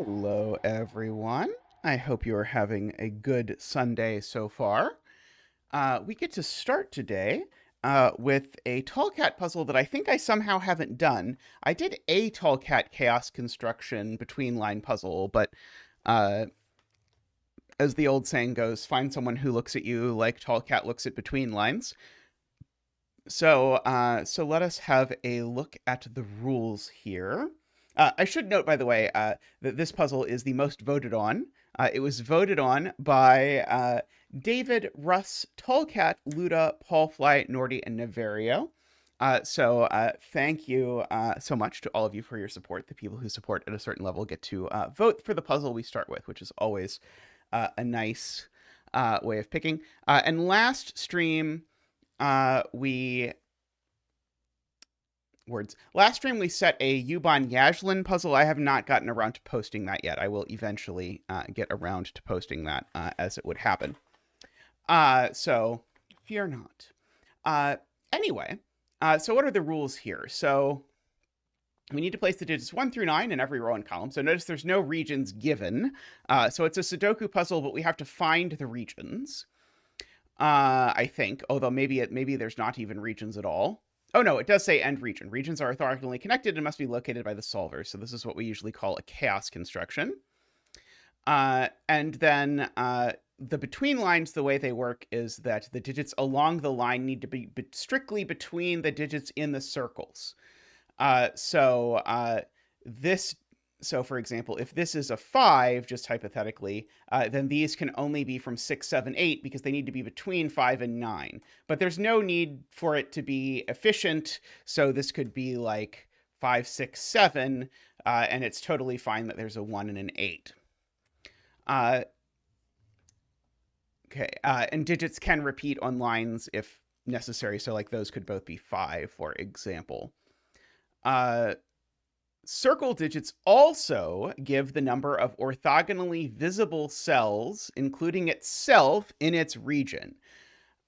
Hello, everyone. I hope you are having a good Sunday so far. We get to start today with a Tallcat puzzle that I think I somehow haven't done. I did a Tallcat chaos construction between line puzzle, but uh, as the old saying goes, find someone who looks at you like Tallcat looks at between lines. So let us have a look at the rules here. I should note, by the way, that this puzzle is the most voted on. It was voted on by David, Russ, Tallcat, Luda, Paul Fly, Nordy, and Naverio. So thank you so much to all of you for your support. The people who support at a certain level get to vote for the puzzle we start with, which is always a nice way of picking. And last stream, we Last stream we set a Yuban Yajlin puzzle. I have not gotten around to posting that yet. I will eventually get around to posting that as it would happen. So fear not. Anyway, so what are the rules here? So we need to place the digits 1 through 9 in every row and column. So notice there's no regions given. So it's a Sudoku puzzle, but we have to find the regions. I think, although maybe there's not even regions at all. Oh no, it does say end region. Regions are orthogonally connected and must be located by the solver. So this is what we usually call a chaos construction. And then the between lines, the way they work is that the digits along the line need to be strictly between the digits in the circles. So for example, if this is a 5, just hypothetically, then these can only be from 6, 7, 8 because they need to be between 5 and 9. But there's no need for it to be efficient, so this could be like 5, 6, 7, and it's totally fine that there's a 1 and an 8. Okay, and digits can repeat on lines if necessary, so like those could both be 5, for example. Circle digits also give the number of orthogonally visible cells, including itself, in its region,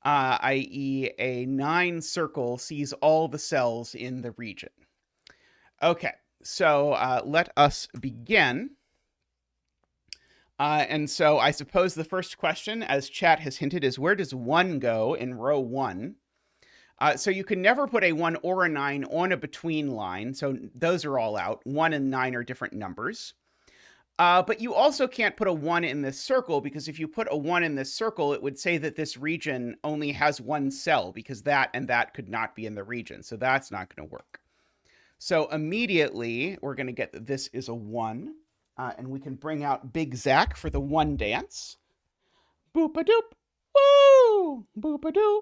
i.e. a 9 circle sees all the cells in the region. Okay, so let us begin. And so I suppose the first question, as chat has hinted, is where does 1 go in row 1? So you can never put a 1 or a 9 on a between line, so those are all out. 1 and 9 are different numbers. But you also can't put a 1 in this circle, because if you put a 1 in this circle, it would say that this region only has 1 cell, because that and that could not be in the region, so that's not going to work. So immediately, we're going to get that this is a 1, and we can bring out Big Zach for the 1 dance. Boop-a-doop, woo, boop-a-doop.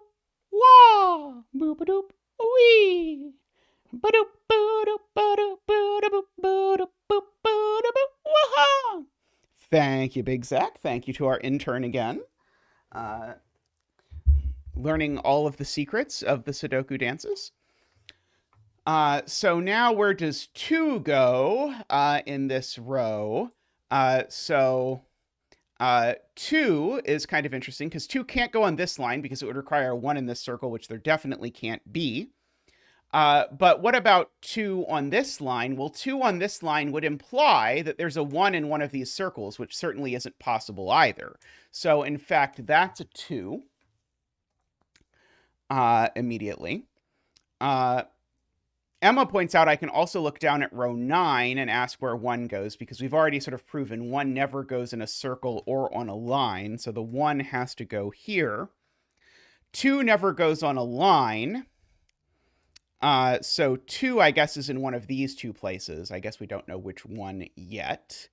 Wah, boop-a-doop, wee, ba-doop, ba-doop, ba-doop, ba-doop, ba-doop, ba-doop, ba-doop, wah. Thank you, Big Zach. Thank you to our intern again. Learning all of the secrets of the Sudoku dances. So now where does 2 go in this row? 2 is kind of interesting because 2 can't go on this line because it would require a 1 in this circle, which there definitely can't be. But what about 2 on this line? Well, 2 on this line would imply that there's a 1 in one of these circles, which certainly isn't possible either. So in fact, that's a 2 immediately. Emma points out I can also look down at row 9 and ask where 1 goes, because we've already sort of proven 1 never goes in a circle or on a line, so the 1 has to go here. 2 never goes on a line, so 2, I guess, is in one of these 2 places. I guess we don't know which one yet.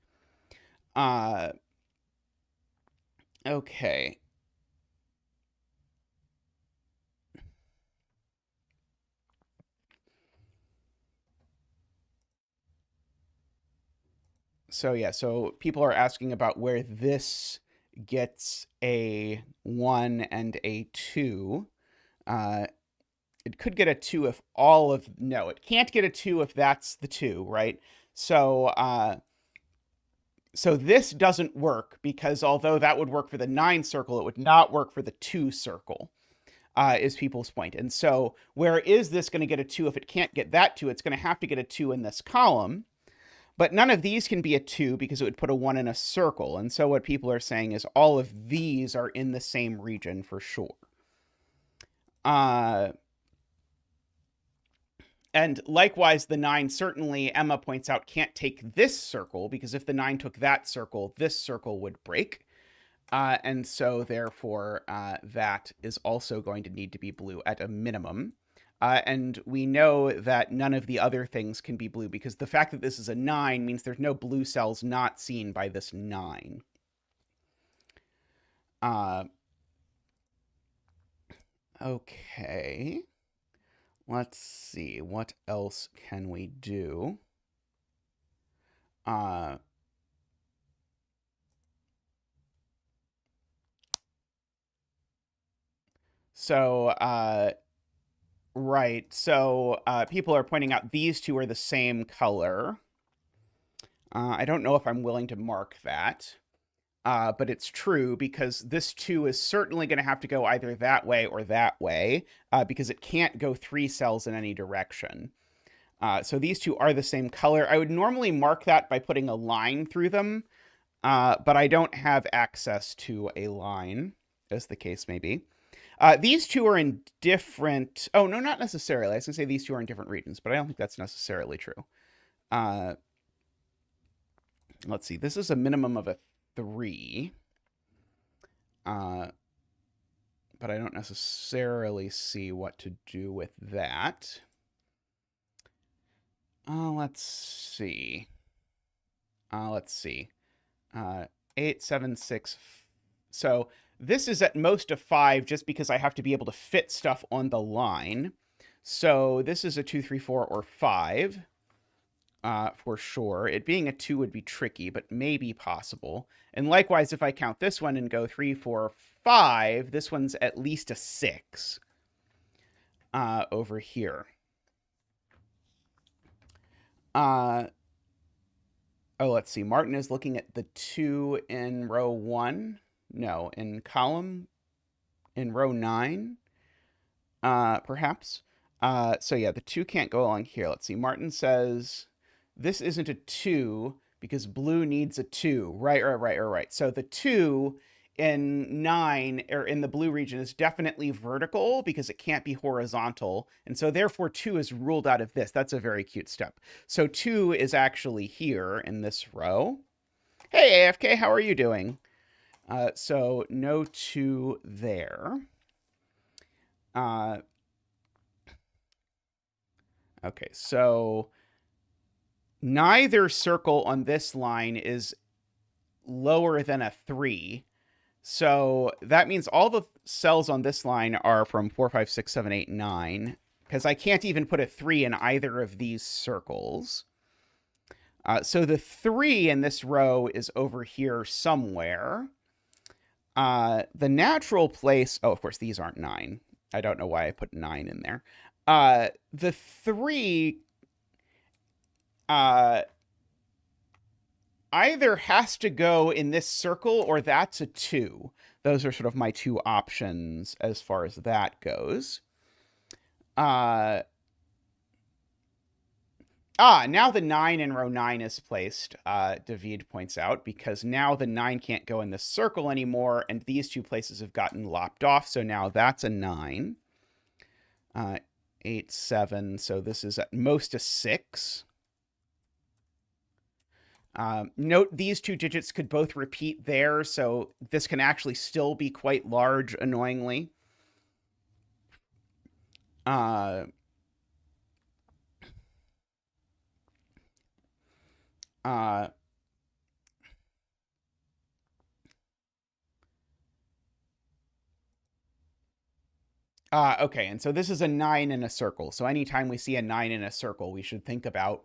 Okay. So yeah, so people are asking about where this gets a 1 and a 2. It could get a 2 if no, it can't get a 2 if that's the 2, right? So this doesn't work, because although that would work for the 9 circle, it would not work for the 2 circle, is people's point. And so where is this going to get a 2 if it can't get that 2? It's going to have to get a 2 in this column. But none of these can be a 2 because it would put a 1 in a circle. And so what people are saying is all of these are in the same region for sure. And likewise, the 9 certainly, Emma points out, can't take this circle, because if the 9 took that circle, this circle would break. And so therefore, that is also going to need to be blue at a minimum. And we know that none of the other things can be blue, because the fact that this is a 9 means there's no blue cells not seen by this 9. Okay. Let's see. What else can we do? Right. So people are pointing out these two are the same color. I don't know if I'm willing to mark that. But it's true, because this 2 is certainly going to have to go either that way or that way, because it can't go 3 cells in any direction. So these two are the same color. I would normally mark that by putting a line through them, but I don't have access to a line, as the case may be. These two are in different... Oh, no, not necessarily. I was going to say these two are in different regions, but I don't think that's necessarily true. Let's see. This is a minimum of a 3. But I don't necessarily see what to do with that. Let's see. 8, 7, 6. So this is at most a 5 just because I have to be able to fit stuff on the line. So this is a 2, 3, 4, or 5. For sure. It being a 2 would be tricky, but maybe possible. And likewise, if I count this one and go 3, 4, 5, this one's at least a 6 over here. Let's see. Martin is looking at the 2 in row 1. No, in row 9, perhaps. So yeah, the 2 can't go along here. Let's see. Martin says... This isn't a 2 because blue needs a 2. Right. So the 2 in 9, or in the blue region, is definitely vertical because it can't be horizontal. And so therefore 2 is ruled out of this. That's a very cute step. So 2 is actually here in this row. Hey, AFK, how are you doing? So no 2 there. Okay, so... Neither circle on this line is lower than a 3. So that means all the cells on this line are from 4, 5, 6, 7, 8, 9. Because I can't even put a 3 in either of these circles. So the 3 in this row is over here somewhere. The natural place... Oh, of course, these aren't 9. I don't know why I put 9 in there. The 3... either has to go in this circle or that's a 2. Those are sort of my 2 options as far as that goes. Now the 9 in row 9 is placed, David points out, because now the 9 can't go in this circle anymore, and these 2 places have gotten lopped off, so now that's a 9. 8, 7, so this is at most a 6. Note these 2 digits could both repeat there, so this can actually still be quite large, annoyingly. Okay, and so this is a 9 in a circle. So anytime we see a 9 in a circle, we should think about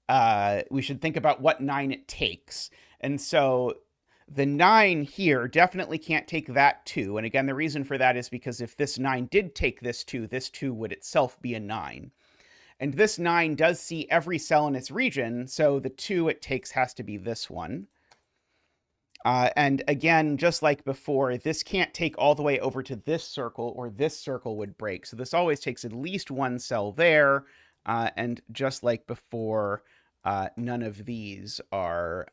what 9 it takes. And so the 9 here definitely can't take that 2. And again, the reason for that is because if this 9 did take this 2 would itself be a 9. And this 9 does see every cell in its region, so the 2 it takes has to be this one. And again, just like before, this can't take all the way over to this circle, or this circle would break. So this always takes at least one cell there. And just like before, none of these are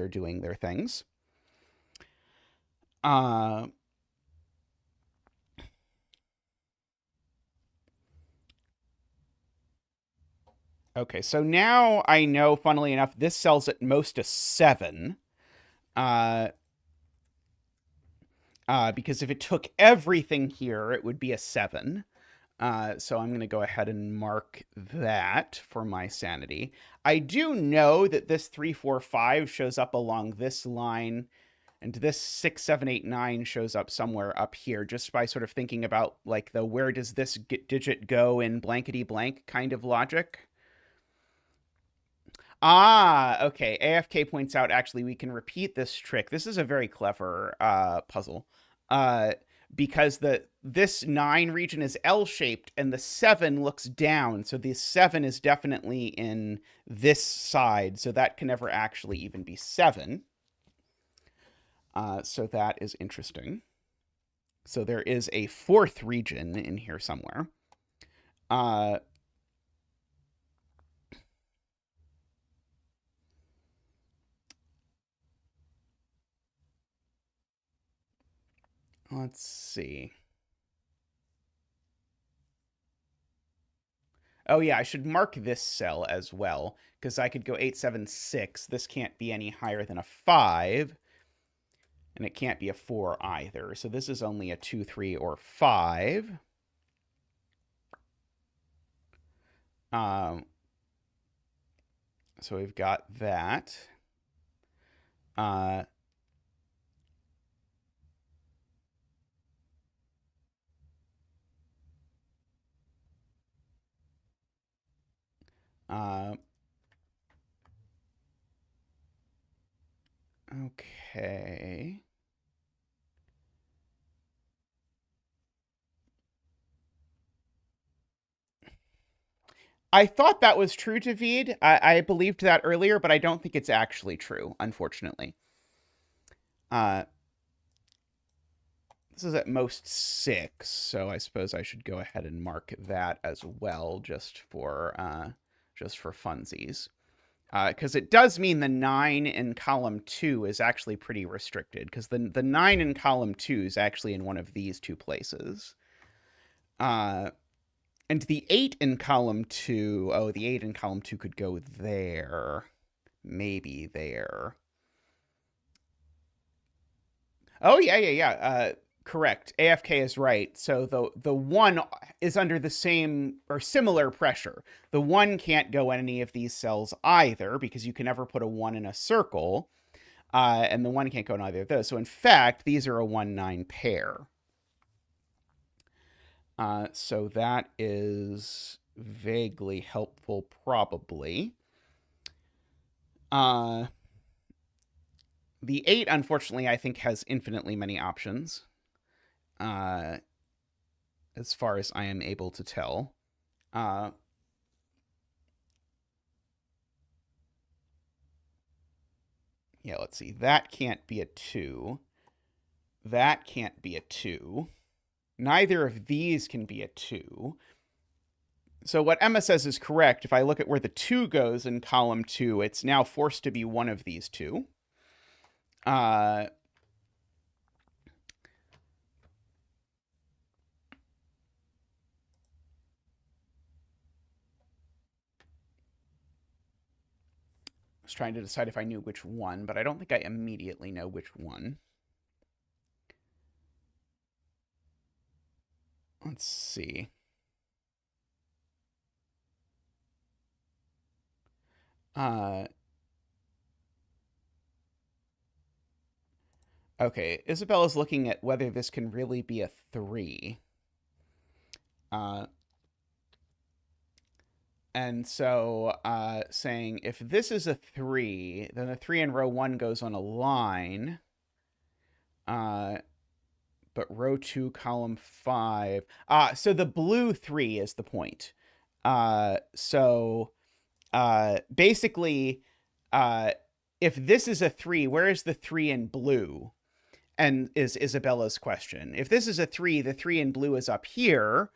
doing their things. Okay, so now I know, funnily enough, this sells at most a 7. Because if it took everything here, it would be a 7. So I'm going to go ahead and mark that for my sanity. I do know that this 3, 4, 5 shows up along this line, and this 6, 7, 8, 9 shows up somewhere up here, just by sort of thinking about like the where does this digit go in blankety blank kind of logic. Okay. AFK points out, actually, we can repeat this trick. This is a very clever puzzle. Because this 9 region is L-shaped and the 7 looks down. So the 7 is definitely in this side. So that can never actually even be 7. So that is interesting. So there is a 4th region in here somewhere. Let's see. Oh, yeah, I should mark this cell as well, because I could go 8, 7, 6. This can't be any higher than a 5, and it can't be a 4 either. So this is only a 2, 3, or 5. So we've got that. Okay. I thought that was true, David. I believed that earlier, but I don't think it's actually true, unfortunately. This is at most 6, so I suppose I should go ahead and mark that as well, just for funsies. Because it does mean the 9 in column 2 is actually pretty restricted, because the 9 in column 2 is actually in one of these two places. And the 8 in column 2, the 8 in column 2 could go there. Maybe there. Oh, yeah. Correct. AFK is right. So the 1 is under the same or similar pressure. The 1 can't go in any of these cells either, because you can never put a 1 in a circle. And the 1 can't go in either of those. So in fact, these are a 1-9 pair. So that is vaguely helpful, probably. The 8, unfortunately, I think has infinitely many options. As far as I am able to tell. Yeah, let's see. That can't be a 2. That can't be a 2. Neither of these can be a 2. So what Emma says is correct. If I look at where the 2 goes in column 2, it's now forced to be one of these two. I was trying to decide if I knew which one, but I don't think I immediately know which one. Let's see. Okay, Isabella's looking at whether this can really be a 3. And so saying if this is a 3, then the 3 in row 1 goes on a line. But row 2, column 5. So the blue 3 is the point. Basically, if this is a 3, where is the 3 in blue? And is Isabella's question. If this is a 3, the 3 in blue is up here.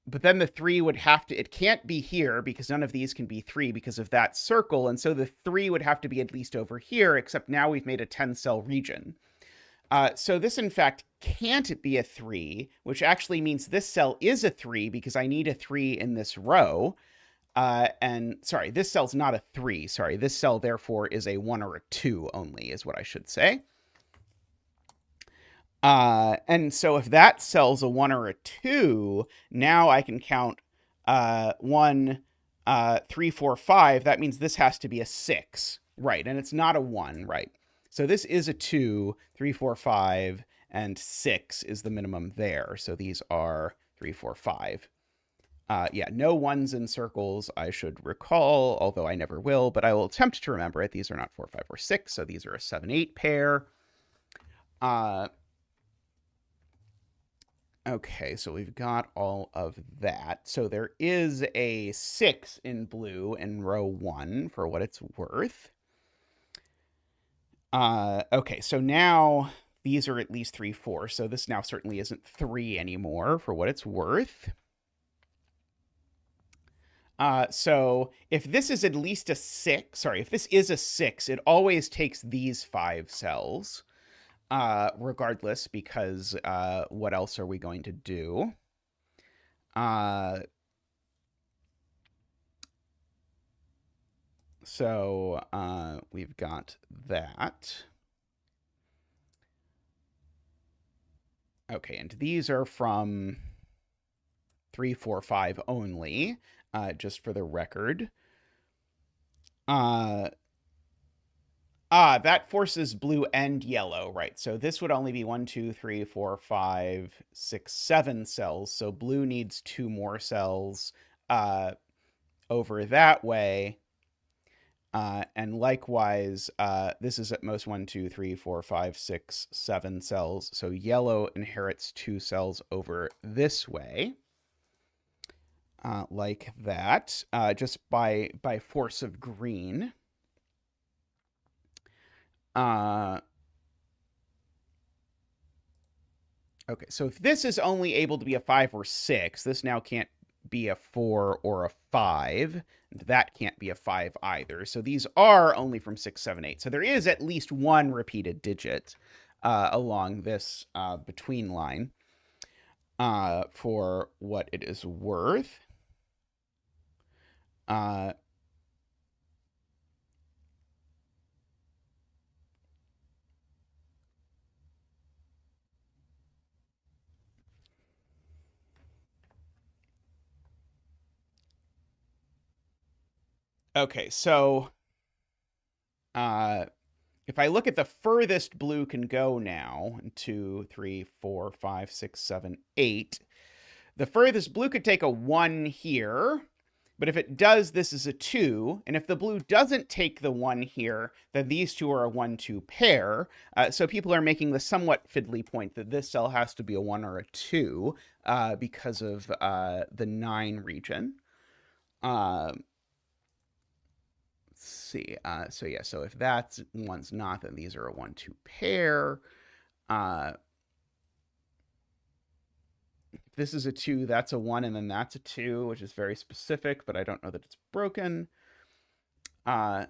but then the 3 would have to, it can't be here because none of these can be 3 because of that circle. And so the 3 would have to be at least over here, except now we've made a 10-cell region. So this, in fact, can't be a 3, which actually means this cell is a 3 because I need a 3 in this row. And sorry, this cell's not a 3. Sorry, this cell, therefore, is a 1 or a 2 only, is what I should say. And so if that cell's a 1 or a 2, now I can count 1, 3, 4, 5. That means this has to be a 6, right? And it's not a 1, right? So this is a 2, 3, 4, 5, and 6 is the minimum there. So these are 3, 4, 5. Yeah, no 1s in circles, I should recall, although I never will, but I will attempt to remember it. These are not 4, 5, or 6, so these are a 7, 8 pair. Okay, so we've got all of that. So there is a 6 in blue in row 1 for what it's worth. Okay, so now these are at least 3, 4. So this now certainly isn't 3 anymore for what it's worth. So if this is at least a 6, sorry, if this is a 6, it always takes these 5 cells, regardless, because what else are we going to do? So we've got that. Okay, and these are from 3, 4, 5 only, just for the record. That forces blue and yellow, right? So this would only be 1, 2, 3, 4, 5, 6, 7 cells. So blue needs 2 more cells over that way. And likewise, this is at most 1, 2, 3, 4, 5, 6, 7 cells. So yellow inherits 2 cells over this way. Like that, just by force of green. Okay, so if this is only able to be a 5 or 6, this now can't be a 4 or a 5, and that can't be a 5 either. So these are only from 6, 7, 8. So there is at least one repeated digit along this between line for what it is worth. Okay, so if I look at the furthest blue can go now, 2, 3, 4, 5, 6, 7, 8, the furthest blue could take a 1 here, but if it does, this is a 2, and if the blue doesn't take the 1 here, then these two are a 1, 2 pair. So people are making the somewhat fiddly point that this cell has to be a 1 or a 2 because of the 9 region. Let's see. So yeah, so if that one's not, then these are a 1, 2 pair. If this is a 2, that's a 1, and then that's a 2, which is very specific, but I don't know that it's broken. All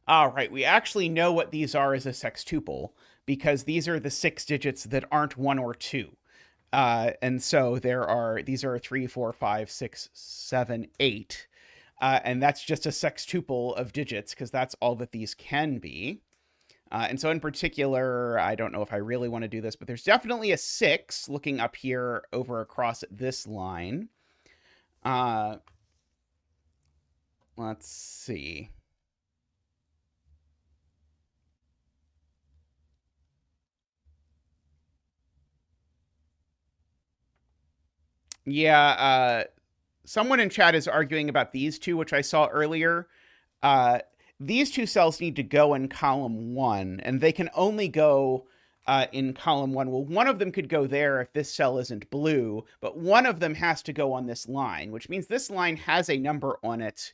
right, we actually know what these are as a sextuple, because these are the 6 digits that aren't 1 or 2. And so these are 3, 4, 5, 6, 7, 8. And that's just a sextuple of digits, because that's all that these can be. And so in particular, I don't know if I really want to do this, but there's definitely a 6 looking up here over across this line. Let's see. Yeah, someone in chat is arguing about these two, which I saw earlier. These 2 cells need to go in column 1, and they can only go in column 1. Well, one of them could go there if this cell isn't blue, but one of them has to go on this line, which means this line has a number on it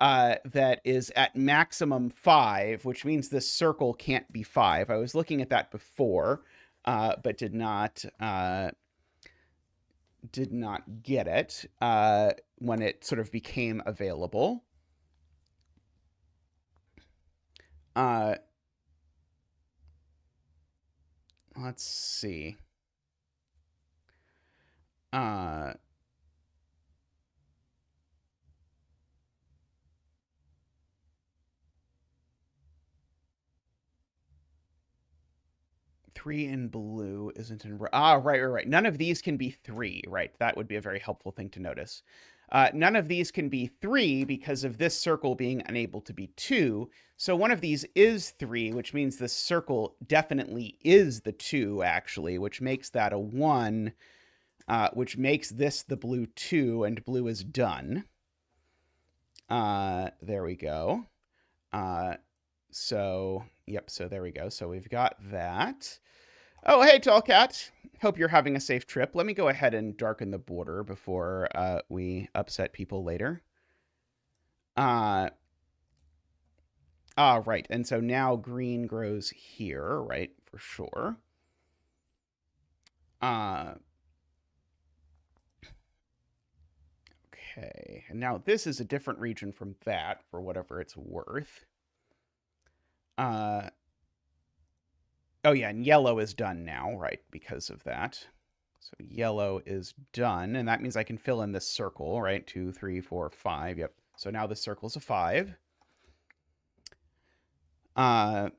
that is at maximum 5, which means this circle can't be 5. I was looking at that before, but did not get it when it sort of became available. Let's see. 3 in blue isn't in... right. None of these can be 3, right? That would be a very helpful thing to notice. None of these can be 3 because of this circle being unable to be 2. So one of these is 3, which means this circle definitely is the 2, actually, which makes that a 1, which makes this the blue 2, and blue is done. There we go. So there we go. So we've got that. Oh, hey, Tallcat. Hope you're having a safe trip. Let me go ahead and darken the border before we upset people later. Right. And so now green grows here, right, for sure. Okay. And now this is a different region from that, for whatever it's worth. Oh, yeah, and yellow is done now, right, because of that. So yellow is done, and that means I can fill in this circle, right? 2, 3, 4, 5. Yep. So now the circle's a 5. Oh,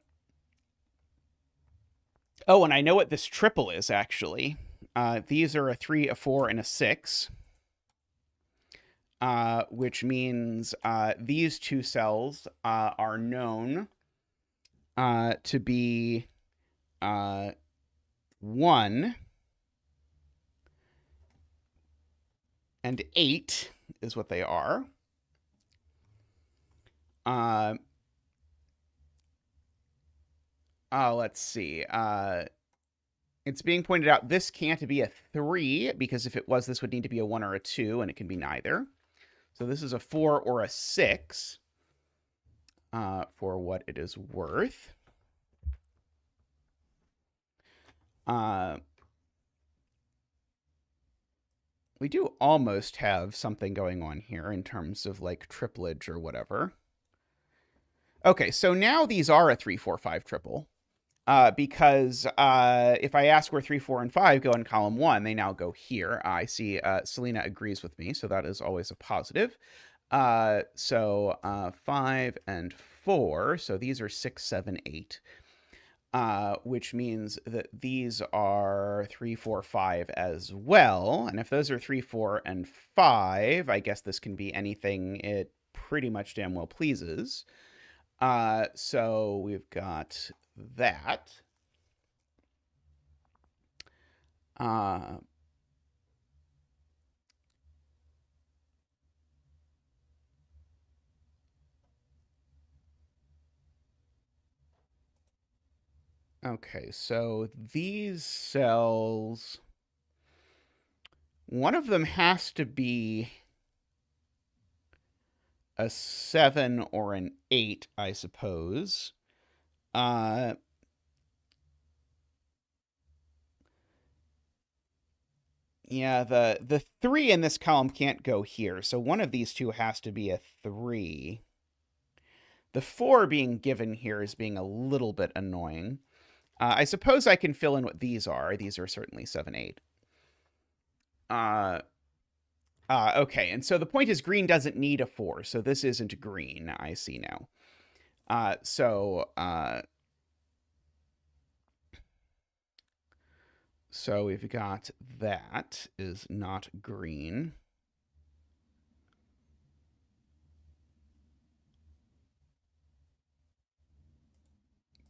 and I know what this triple is, actually. These are a 3, a 4, and a 6. Which means these two cells are known to be 1 and 8 is what they are. Let's see. It's being pointed out this can't be a 3, because if it was, this would need to be a 1 or a 2, and it can be neither. So this is a 4 or a 6 for what it is worth. We do almost have something going on here in terms of like triplage or whatever. Okay, so now these are a 3, 4, 5 triple. Because if I ask where 3, 4, and 5 go in column 1, they now go here. I see Selena agrees with me, so that is always a positive. So 5 and 4, so these are 6, 7, 8. Which means that these are 3, 4, 5 as well. And if those are 3, 4, and 5, I guess this can be anything it pretty much damn well pleases. So we've got that. Okay, so these cells, one of them has to be a 7 or an 8, I suppose. Yeah, the 3 in this column can't go here, so one of these two has to be a 3. The 4 being given here is being a little bit annoying. I suppose I can fill in what these are. These are certainly 7, 8. Okay, and so the point is green doesn't need a 4, so this isn't green, I see now. So we've got that is not green.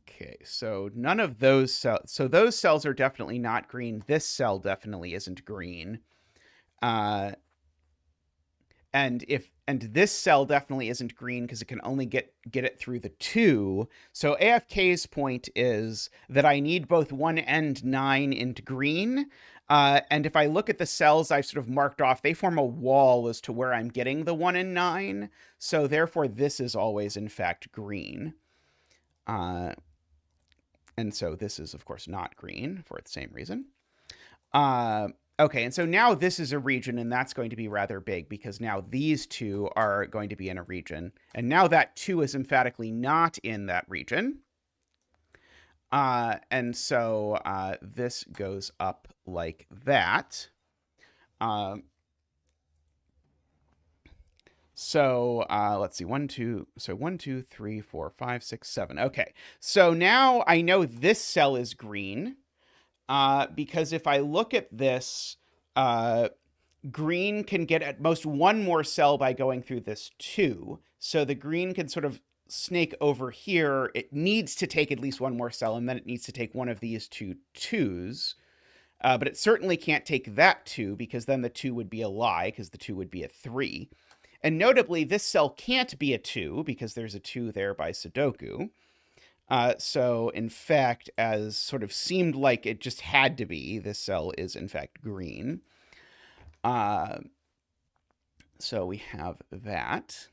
Okay, so none of those cells, so those cells are definitely not green. This cell definitely isn't green. And this cell definitely isn't green because it can only get it through the 2. So AFK's point is that I need both 1 and 9 into green. And if I look at the cells I've sort of marked off, they form a wall as to where I'm getting the 1 and 9. So therefore, this is always, in fact, green. And so this is, of course, not green for the same reason. Okay, and so now this is a region, and that's going to be rather big because now these two are going to be in a region. And now that 2 is emphatically not in that region. And so this goes up like that. So let's see, 1, 2, so 1, 2, 3, 4, 5, 6, 7. Okay, so now I know this cell is green because if I look at this, green can get at most one more cell by going through this 2. So the green can sort of snake over here. It needs to take at least one more cell, and then it needs to take one of these two 2s. But it certainly can't take that 2 because then the 2 would be a lie because the 2 would be a 3. And notably, this cell can't be a 2 because there's a 2 there by sudoku. So, in fact, as sort of seemed like it just had to be, this cell is, in fact, green. So we have that.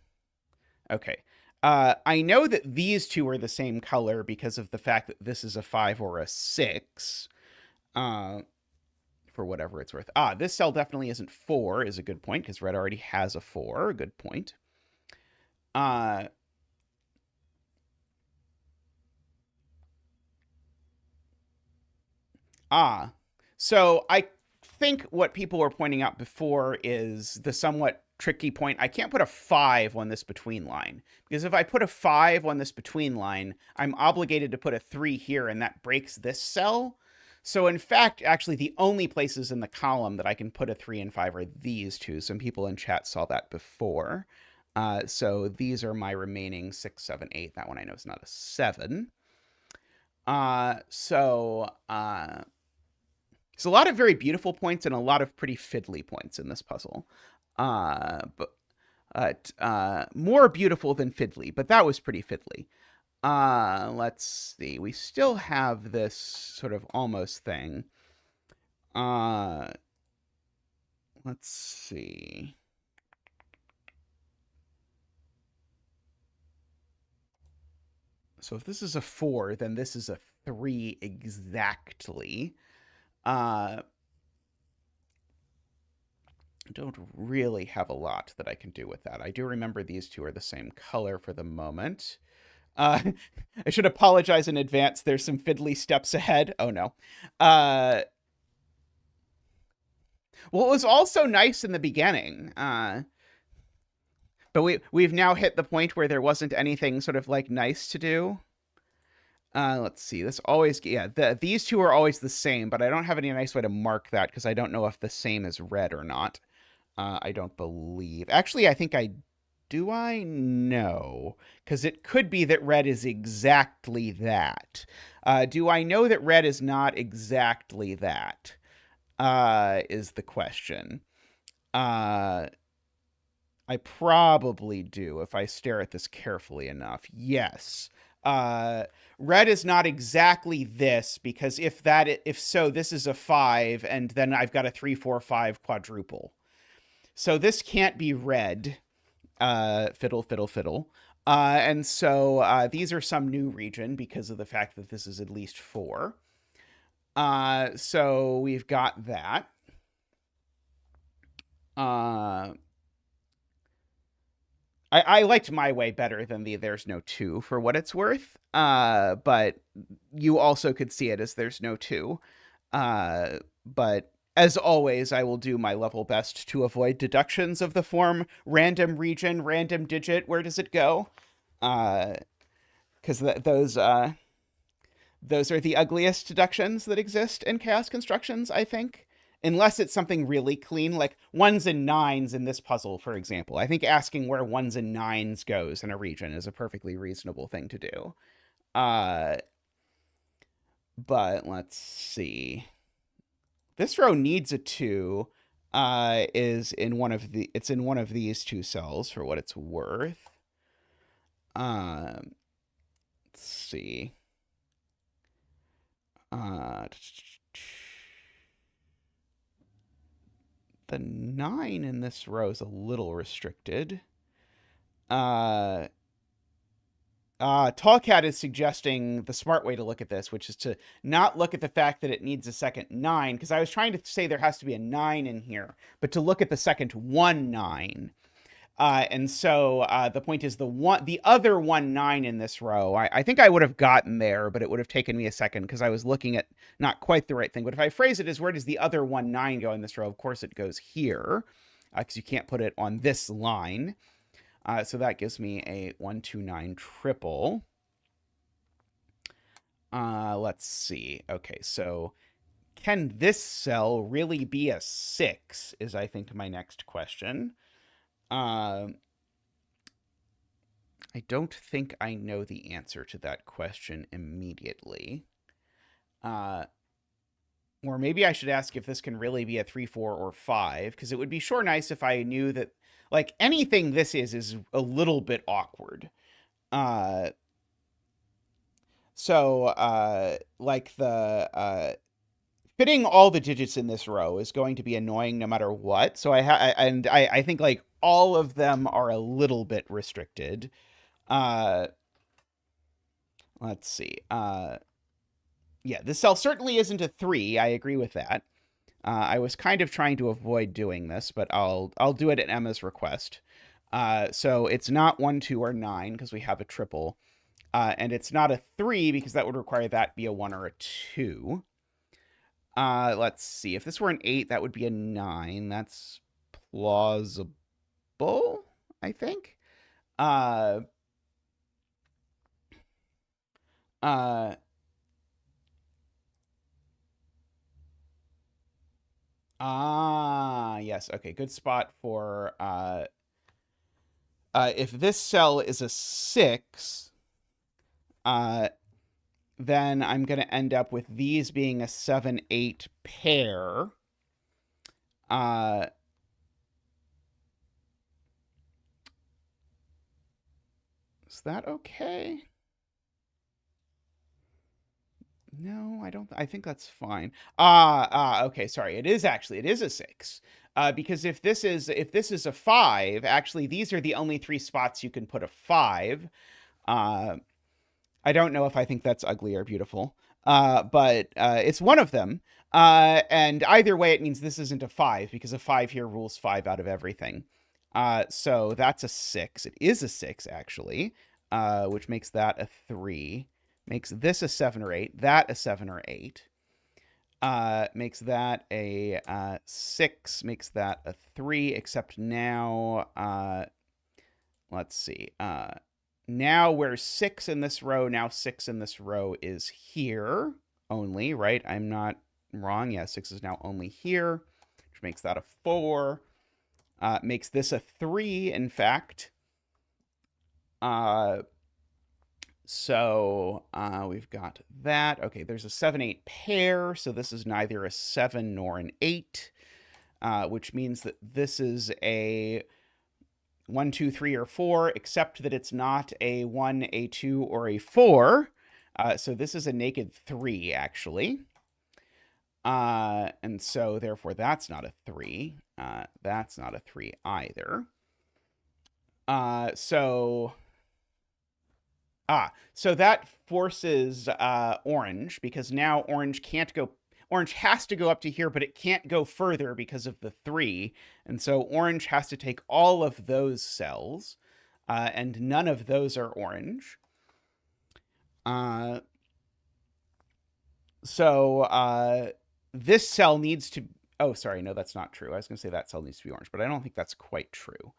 Okay. I know that these two are the same color because of the fact that this is a 5 or a 6. For whatever it's worth. This cell definitely isn't 4 is a good point because red already has a 4. Good point. So I think what people were pointing out before is the somewhat tricky point. I can't put a 5 on this between line because if I put a 5 on this between line, I'm obligated to put a 3 here and that breaks this cell. So in fact, actually the only places in the column that I can put a 3 and 5 are these two. Some people in chat saw that before. So these are my remaining 6, 7, 8. That one I know is not a 7. There's a lot of very beautiful points and a lot of pretty fiddly points in this puzzle. But more beautiful than fiddly, but that was pretty fiddly. Let's see. We still have this sort of almost thing. Let's see. So if this is a 4, then this is a 3 exactly. I don't really have a lot that I can do with that. I do remember these two are the same color for the moment. I should apologize in advance. There's some fiddly steps ahead. Oh, no. Well, it was also nice in the beginning. But we've now hit the point where there wasn't anything sort of like nice to do. Let's see. This always, yeah, these two are always the same, but I don't have any nice way to mark that because I don't know if the same is red or not. I don't believe. Actually, I think I do. I know because it could be that red is exactly that. Do I know that red is not exactly that? Is the question. I probably do if I stare at this carefully enough. Yes. Red is not exactly this because if so, this is a 5, and then I've got a 3, 4, 5 quadruple. So this can't be red. Fiddle, fiddle, fiddle. And so these are some new region because of the fact that this is at least 4. So we've got that. I liked my way better than the there's no 2 for what it's worth. But you also could see it as there's no 2. But as always, I will do my level best to avoid deductions of the form random region, random digit, where does it go? Because those are the ugliest deductions that exist in chaos constructions, I think. Unless it's something really clean, like 1s and 9s in this puzzle, for example. I think asking where 1s and 9s goes in a region is a perfectly reasonable thing to do. But let's see. This row needs a 2. It's in one of these two cells for what it's worth. Let's see. the 9 in this row is a little restricted. Tallcat is suggesting the smart way to look at this, which is to not look at the fact that it needs a second 9, because I was trying to say there has to be a 9 in here, but to look at the second 1 9. And so the point is the other 1 9 in this row, I think I would have gotten there, but it would have taken me a second because I was looking at not quite the right thing. But if I phrase it as where does the other 1 9 go in this row, of course it goes here, because you can't put it on this line. So that gives me a 1 2 9 triple. Let's see. Okay, so can this cell really be a 6 is, I think, my next question. I don't think I know the answer to that question immediately. Or maybe I should ask if this can really be a 3, 4, or 5, because it would be sure nice if I knew that, like, anything this is a little bit awkward. Like fitting all the digits in this row is going to be annoying no matter what. So I think like all of them are a little bit restricted. Let's see. Yeah, this cell certainly isn't a 3. I agree with that. I was kind of trying to avoid doing this, but I'll do it at Emma's request. So it's not 1, 2, or 9 because we have a triple. And it's not a 3 because that would require that be a 1 or a 2. Let's see. If this were an 8, that would be a 9. That's plausible, I think. Yes. Okay, good spot for if this cell is a 6, then I'm going to end up with these being a 7, 8 pair. Is that okay? No, I think that's fine. Okay, sorry. It is a 6. Because if this is a 5, actually these are the only 3 spots you can put a 5. I don't know if I think that's ugly or beautiful, but it's one of them. And either way, it means this isn't a 5 because a 5 here rules 5 out of everything. So that's a 6. It is a 6, actually, which makes that a 3. Makes this a 7 or 8. That a 7 or 8. Makes that a 6. Makes that a 3, except now, let's see. Now where's 6 in this row? Now 6 in this row is here only, right? I'm not wrong. Yeah, 6 is now only here, which makes that a 4. Makes this a 3, in fact. So we've got that. Okay, there's a 7, 8 pair, so this is neither a 7 nor an 8, which means that this is a 1, 2, 3, or 4, except that it's not a 1, a 2, or a 4. So this is a naked 3, actually. And so, therefore, that's not a 3. That's not a 3 either. So that forces orange, because now orange can't go... Orange has to go up to here, but it can't go further because of the 3. And so orange has to take all of those cells, and none of those are orange. So this cell needs to... Oh, sorry, no, that's not true. I was going to say that cell needs to be orange, but I don't think that's quite true.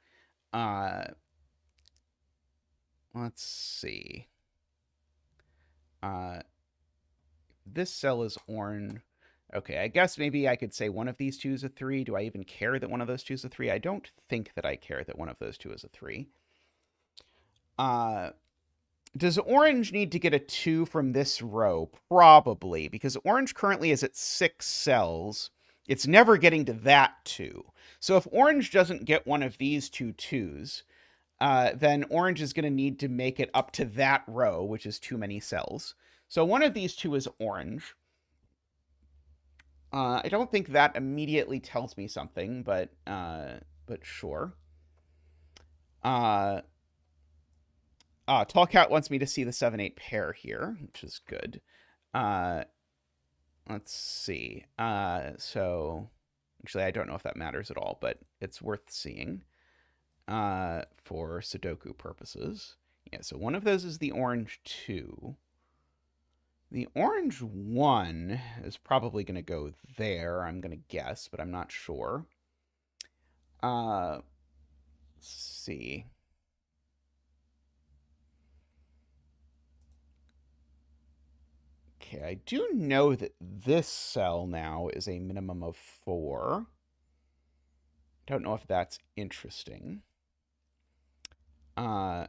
Let's see. This cell is orange. Okay, I guess maybe I could say one of these two is a 3. Do I even care that one of those two is a 3? I don't think that I care that one of those two is a 3. Does orange need to get a 2 from this row? Probably, because orange currently is at 6 cells. It's never getting to that 2. So if orange doesn't get one of these 2 2s, then orange is going to need to make it up to that row, which is too many cells. So one of these 2 is orange. I don't think that immediately tells me something, but sure. Uh, Tallcat wants me to see the 7-8 pair here, which is good. Uh, let's see. So actually, I don't know if that matters at all, but it's worth seeing for Sudoku purposes. Yeah, so one of those is the orange 2. The orange 1 is probably going to go there, I'm going to guess, but I'm not sure. Let's see. Okay, I do know that this cell now is a minimum of 4. Don't know if that's interesting. I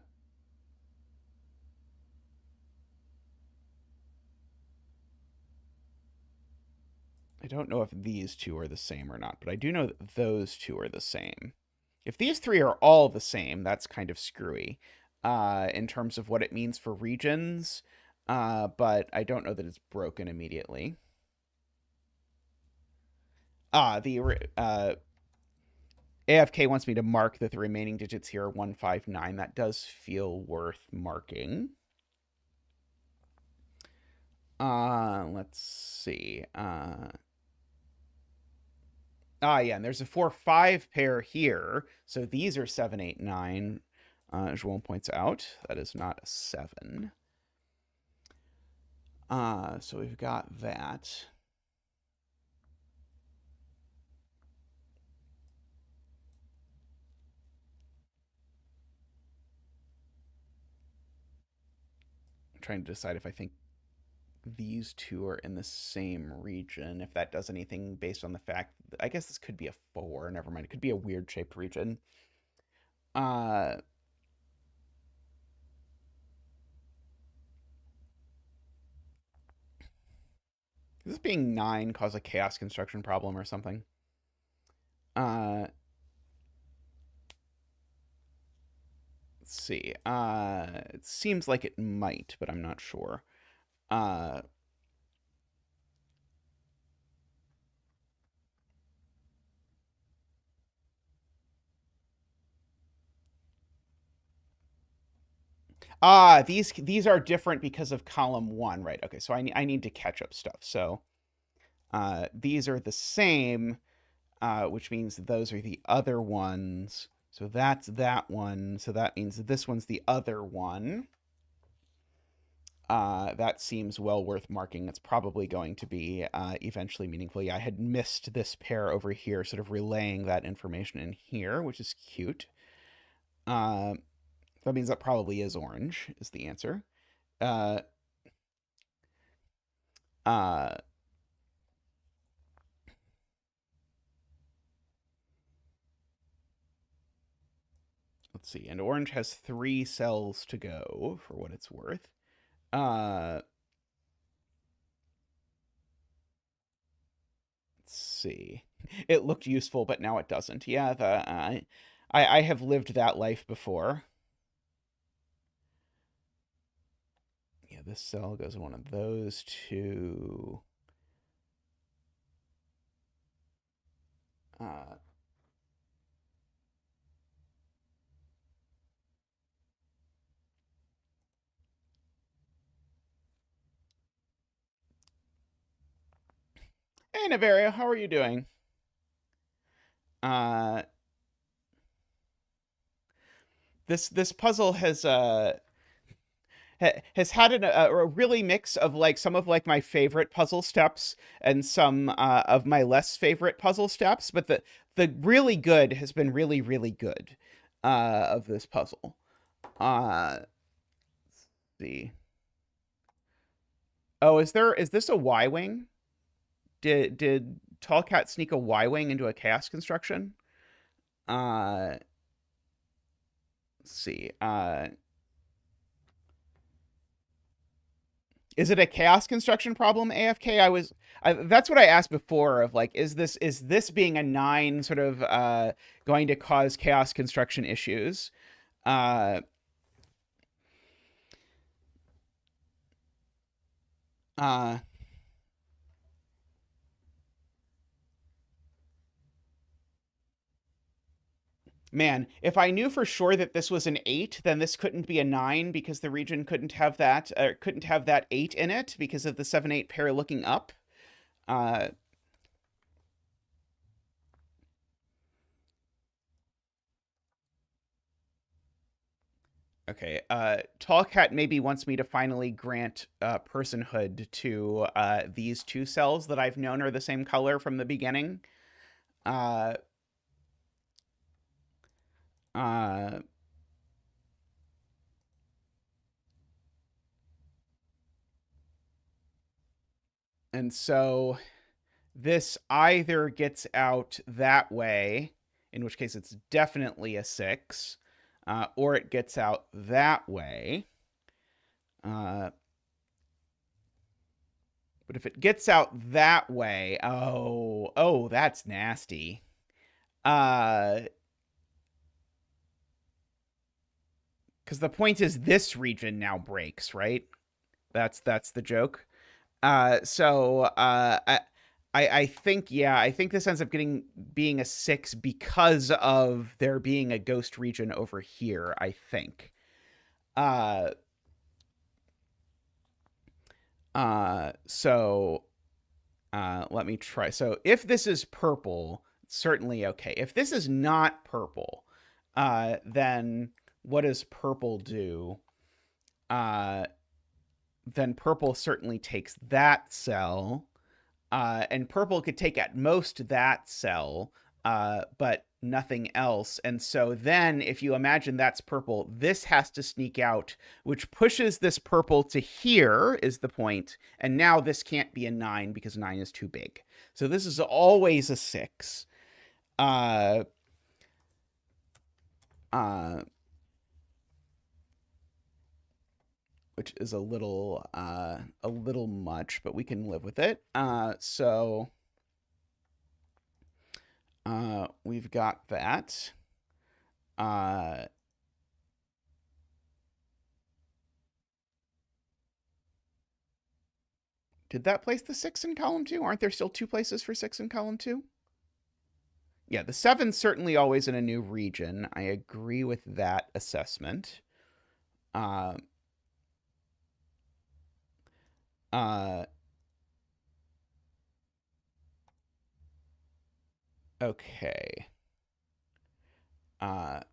don't know if these two are the same or not, but I do know that those two are the same. If these three are all the same, that's kind of screwy in terms of what it means for regions, but I don't know that it's broken immediately. The AFK wants me to mark that the remaining digits here are 159. That does feel worth marking. Let's see. Yeah, and there's a 4-5 pair here. So these are 7, 8, 9. Joel points out that is not a 7. So we've got that. I'm trying to decide if I think these two are in the same region. If that does anything based on the fact, I guess this could be a 4. Never mind. It could be a weird shaped region. Does this being 9 cause a chaos construction problem or something? Let's see. It seems like it might, but I'm not sure. These are different because of column 1, right? Okay, so I need to catch up stuff. So these are the same, which means those are the other ones. So that's that one. So that means this one's the other one. That seems well worth marking. It's probably going to be eventually meaningful. Yeah, I had missed this pair over here, sort of relaying that information in here, which is cute. That means that probably is orange, is the answer. Uh, uh, let's see. And orange has 3 cells to go, for what it's worth. Let's see. It looked useful, but now it doesn't. Yeah, I have lived that life before. Yeah, this cell goes in one of those two. Uh, hey, Navaria, how are you doing? Uh, this puzzle has had a really mix of like some of like my favorite puzzle steps and some of my less favorite puzzle steps, but the really good has been really good of this puzzle. Let's see. Oh, is this a Y wing? Did Tallcat sneak a Y wing into a chaos construction? Let's see. Is it a chaos construction problem, AFK? That's what I asked before of like, is this being a 9 sort of going to cause chaos construction issues? Uh, uh, Man, if I knew for sure that this was an 8, then this couldn't be a 9 because the region couldn't have that 8 in it because of the 7-8 pair looking up. Uh, okay, Tallcat maybe wants me to finally grant personhood to these two cells that I've known are the same color from the beginning. Uh, uh, and so this either gets out that way, in which case it's definitely a 6, or it gets out that way. But if it gets out that way, oh, that's nasty. Because the point is this region now breaks, right? That's the joke. I think, yeah, I think this ends up being a 6 because of there being a ghost region over here, I think. Let me try. So if this is purple, certainly okay. If this is not purple, then what does purple do? Then purple certainly takes that cell. And purple could take at most that cell, but nothing else. And so then if you imagine that's purple, this has to sneak out, which pushes this purple to here is the point. And now this can't be a 9 because 9 is too big. So this is always a 6. Which is a little much, but we can live with it. We've got that. Did that place the 6 in column 2? Aren't there still 2 places for 6 in column 2? Yeah, the 7's certainly always in a new region. I agree with that assessment. Okay. Can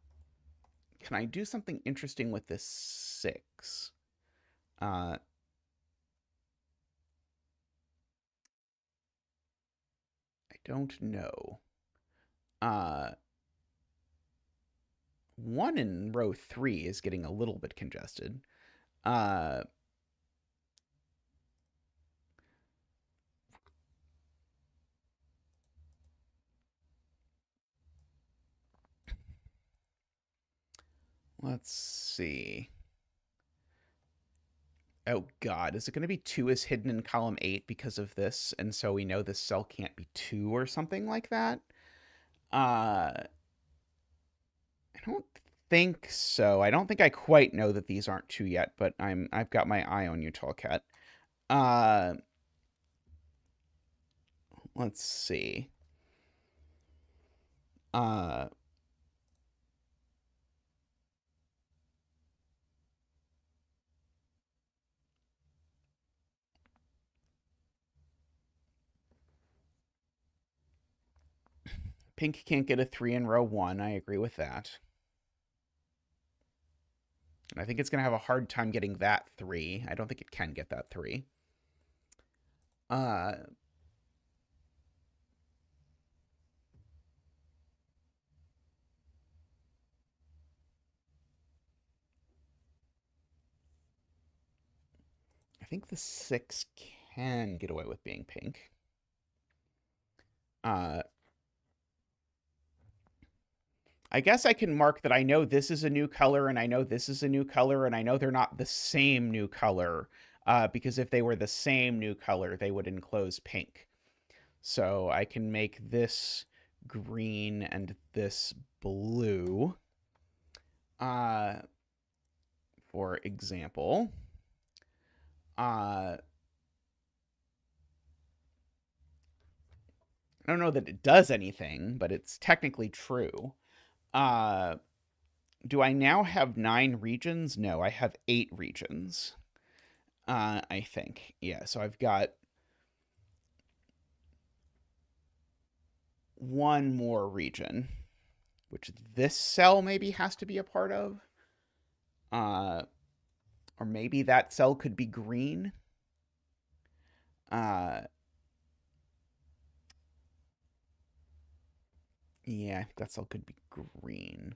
I do something interesting with this 6? I don't know. 1 in row 3 is getting a little bit congested. Let's see. Oh God, is it going to be 2 is hidden in column 8 because of this? And so we know this cell can't be 2 or something like that? I don't think so. I don't think I quite know that these aren't 2 yet, but I've got my eye on you, Tallcat. Let's see. Pink can't get a 3 in row 1. I agree with that. And I think it's going to have a hard time getting that 3. I don't think it can get that 3. I think the 6 can get away with being pink. I guess I can mark that I know this is a new color and I know this is a new color and I know they're not the same new color, because if they were the same new color, they would enclose pink. So I can make this green and this blue, for example. I don't know that it does anything, but it's technically true. Do I now have 9 regions? No, I have 8 regions. I think. Yeah, so I've got one more region, which this cell maybe has to be a part of. Or maybe that cell could be green. Yeah, I think that cell could be green.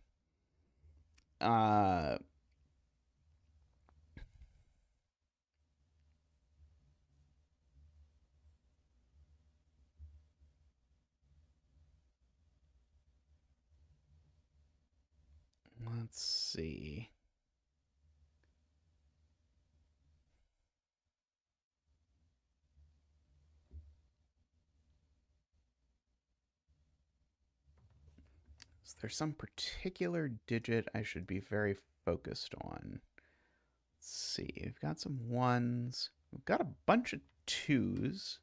Let's see. Is there some particular digit I should be very focused on? Let's see. We've got some ones. We've got a bunch of twos.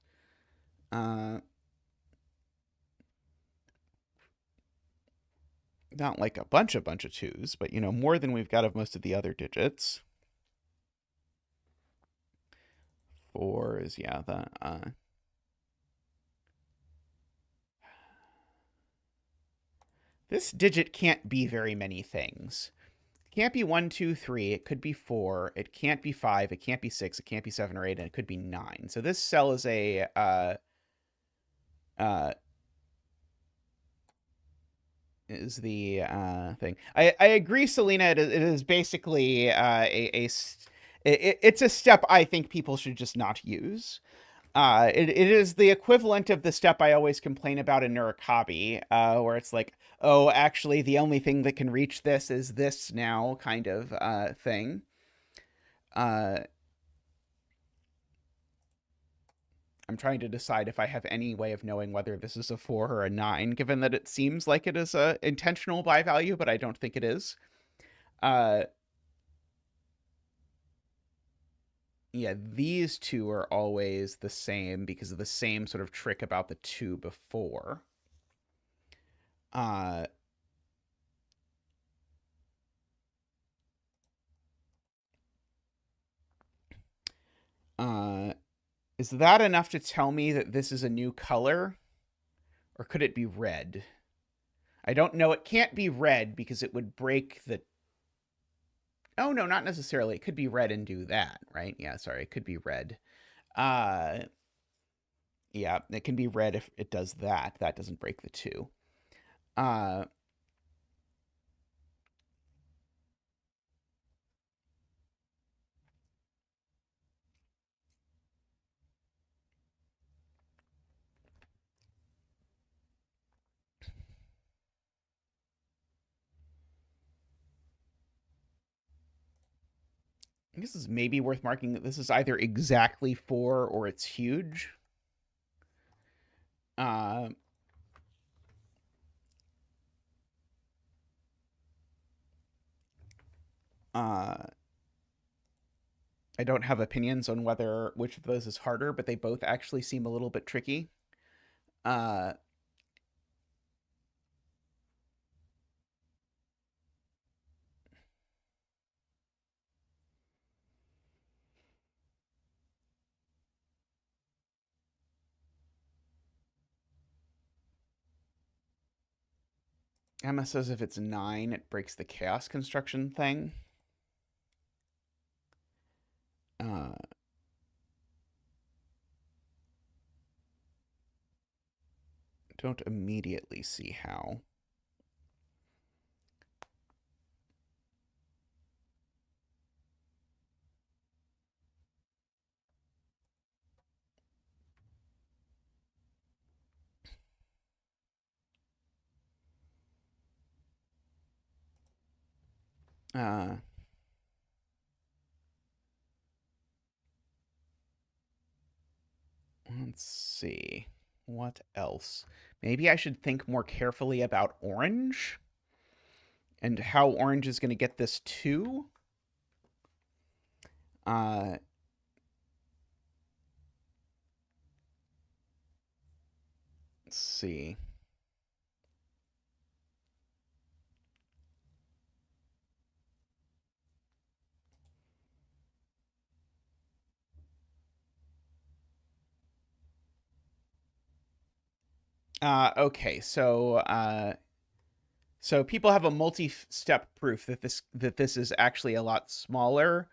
Not like a bunch of twos, but more than we've got of most of the other digits. 4 is the this digit can't be very many things. It can't be 1, 2, 3. It could be 4. It can't be 5. It can't be 6. It can't be 7 or 8, and it could be 9. So this cell is a is the thing. I agree, Selena. It is basically it's a step I think people should just not use. It is the equivalent of the step I always complain about in Nurikabe, where it's like, oh, actually, the only thing that can reach this is this now, kind of thing. I'm trying to decide if I have any way of knowing whether this is a 4 or a 9, given that it seems like it is a intentional by value, but I don't think it is. Yeah, these two are always the same because of the same sort of trick about the 2 before. Is that enough to tell me that this is a new color? Or could it be red? I don't know. It can't be red because it would break the... Oh, no, not necessarily. It could be red and do that, right? Yeah, sorry. It could be red. Yeah, it can be red if it does that. That doesn't break the 2. I guess it's maybe worth marking that this is either exactly 4 or it's huge. I don't have opinions on which of those is harder, but they both actually seem a little bit tricky. Emma says if it's 9, it breaks the chaos construction thing. Don't immediately see how. Let's see. What else? Maybe I should think more carefully about orange and how orange is going to get this too. Let's see. Okay, so people have a multi-step proof that this is actually a lot smaller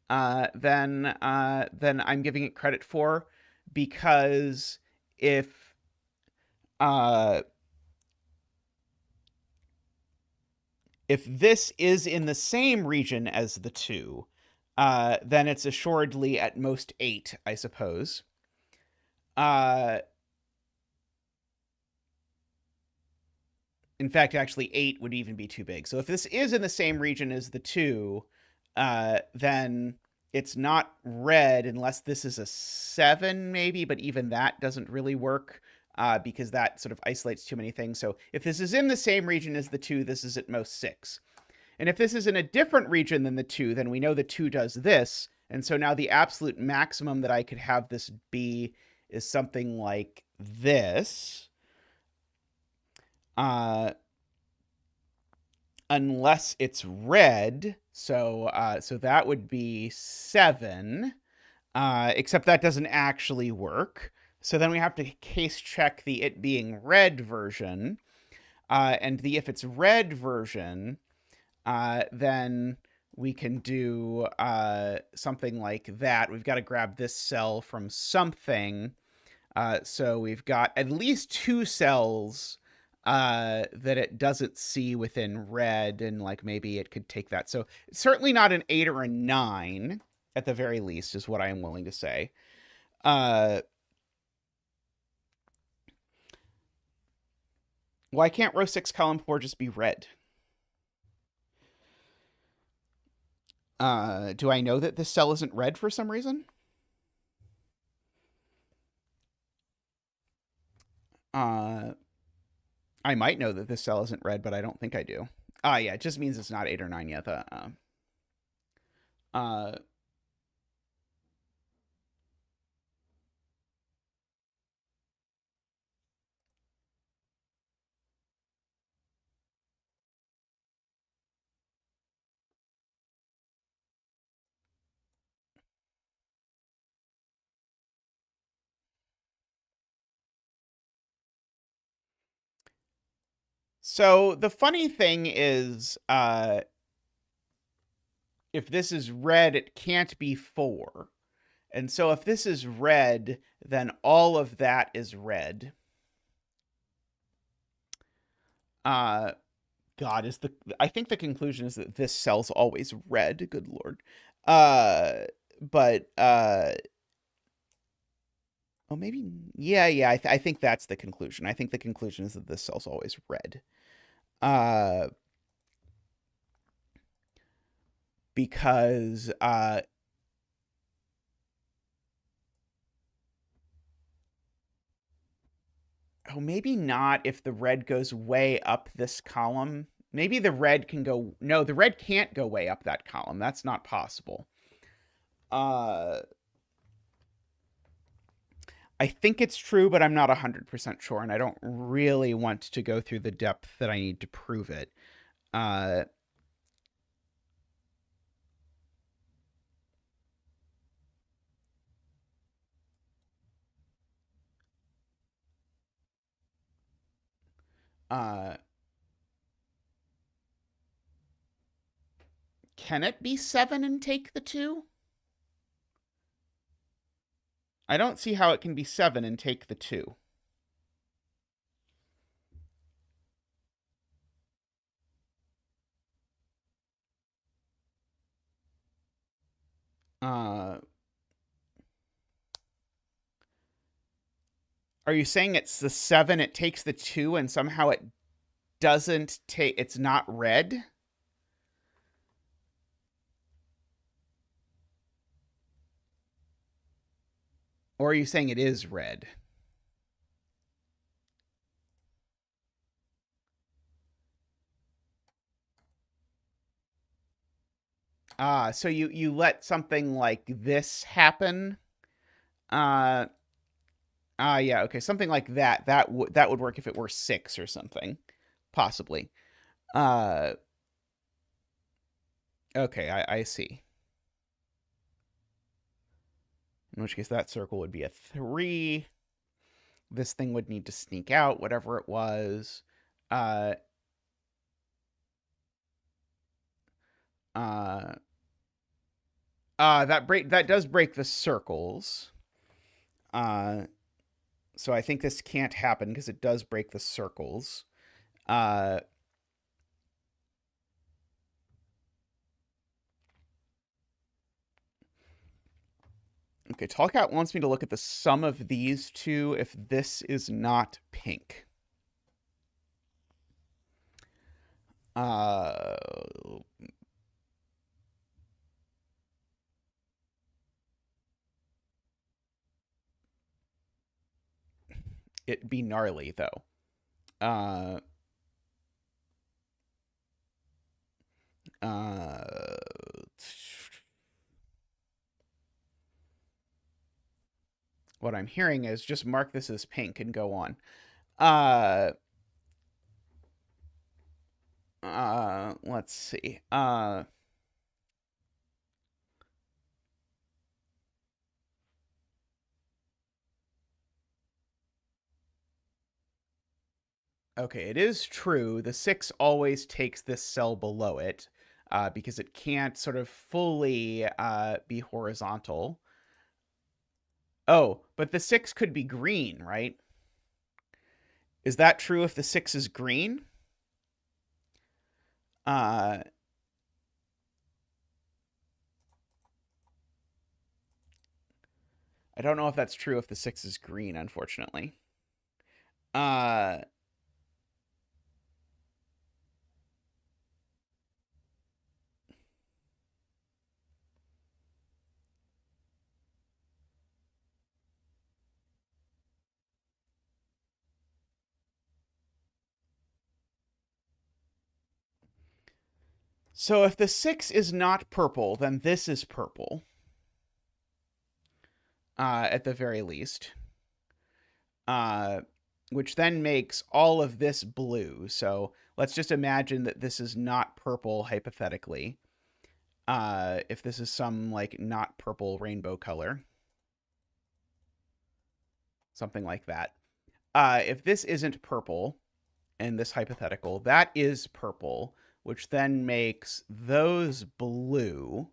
than I'm giving it credit for, because if uh, if this is in the same region as the 2, then it's assuredly at most 8, I suppose. In fact, actually, 8 would even be too big. So if this is in the same region as the 2, then it's not red unless this is a 7, maybe, but even that doesn't really work because that sort of isolates too many things. So if this is in the same region as the 2, this is at most 6. And if this is in a different region than the 2, then we know the 2 does this. And so now the absolute maximum that I could have this be is something like this. Unless it's red, so that would be 7. Except that doesn't actually work. So then we have to case check the it being red version, and the if it's red version, then we can do something like that. We've got to grab this cell from something. So we've got at least 2 cells that it doesn't see within red, and like maybe it could take that. So certainly not an 8 or a 9 at the very least is what I am willing to say. Why can't row 6 column 4 just be red? Do I know that this cell isn't red for some reason? I might know that this cell isn't red, but I don't think I do. Yeah, it just means it's not 8 or 9 yet. Uh, so the funny thing is, if this is red, it can't be 4. And so if this is red, then all of that is red. God, I think the conclusion is that this cell's always red. Good Lord. But oh, maybe, yeah. I think that's the conclusion. I think the conclusion is that this cell's always red. Because oh, maybe not if the red goes way up this column. Maybe the red can go, no, the red can't go way up that column. That's not possible. I think it's true, but I'm not 100% sure, and I don't really want to go through the depth that I need to prove it. Can it be 7 and take the 2? I don't see how it can be 7 and take the 2. Are you saying it's the 7, it takes the 2, and somehow it doesn't take, it's not red? Or are you saying it is red? So you let something like this happen? Yeah, okay, something like that. That would work if it were 6 or something, possibly. Okay, I see. In which case that circle would be a 3. this thing would need to sneak out, whatever it was. Uh, uh, that does break the circles. So I think this can't happen because it does break the circles. Uh, okay, Tallcat wants me to look at the sum of these two if this is not pink. It'd be gnarly, though. Uh, uh, what I'm hearing is just mark this as pink and go on. Let's see. Okay, it is true. The 6 always takes this cell below it because it can't sort of fully be horizontal. Oh, but the 6 could be green, right? Is that true if the 6 is green? I don't know if that's true if the 6 is green, unfortunately. So if the 6 is not purple, then this is purple. At the very least. Which then makes all of this blue. So let's just imagine that this is not purple, hypothetically. If this is some, like, not purple rainbow color. Something like that. If this isn't purple, in this hypothetical, that is purple, which then makes those blue.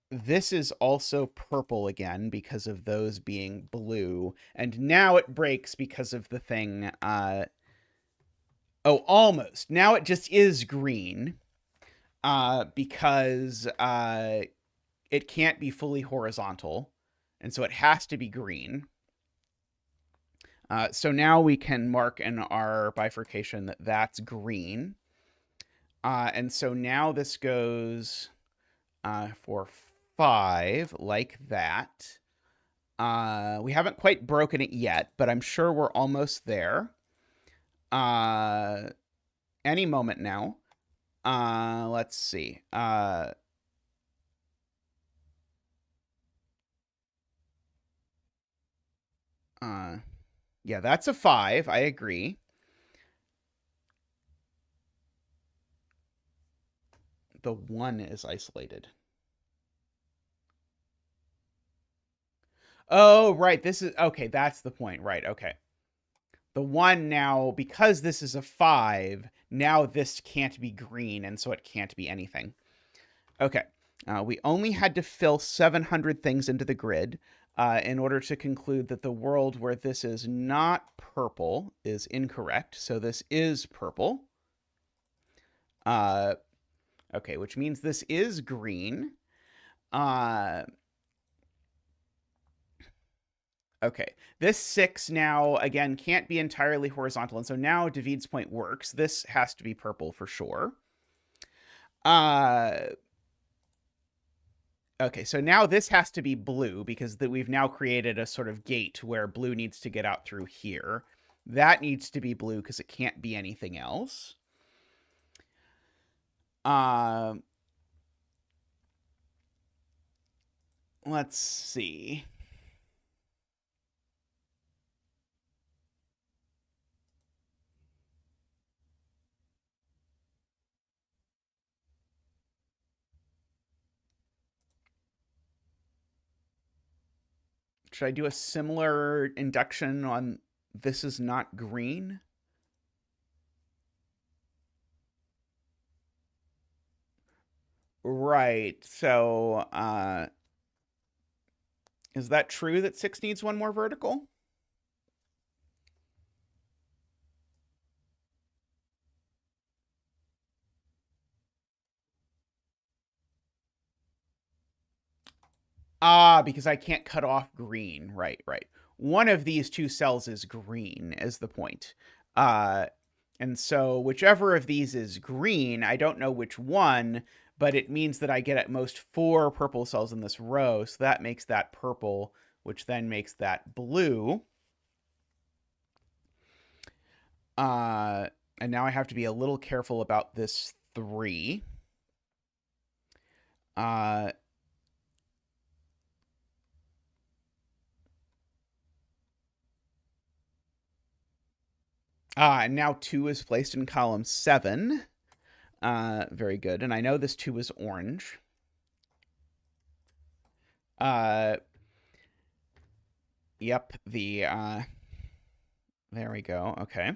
This is also purple again because of those being blue. And now it breaks because of the thing. Oh, almost. Now it just is green because it can't be fully horizontal. And so it has to be green. So now we can mark in our bifurcation that that's green. And so now this goes for 5 like that. We haven't quite broken it yet, but I'm sure we're almost there. Any moment now. Let's see. Yeah, that's a 5. I agree. The 1 is isolated. Oh, right. This is okay. That's the point. Right. Okay. The 1 now, because this is a 5, now this can't be green, and so it can't be anything. Okay. We only had to fill 700 things into the grid in order to conclude that the world where this is not purple is incorrect. So this is purple. Okay, which means this is green. Okay, this 6 now, again, can't be entirely horizontal, and so now David's point works. This has to be purple for sure. Okay, so now this has to be blue because we've now created a sort of gate where blue needs to get out through here. That needs to be blue because it can't be anything else. Let's see. Should I do a similar induction on this is not green? Right. So, is that true that 6 needs one more vertical? Because I can't cut off green. Right, right. One of these two cells is green, is the point. And so whichever of these is green, I don't know which one, but it means that I get at most 4 purple cells in this row. So that makes that purple, which then makes that blue. And now I have to be a little careful about this 3. And now 2 is placed in column 7. Very good. And I know this 2 is orange. Yep, there we go. Okay.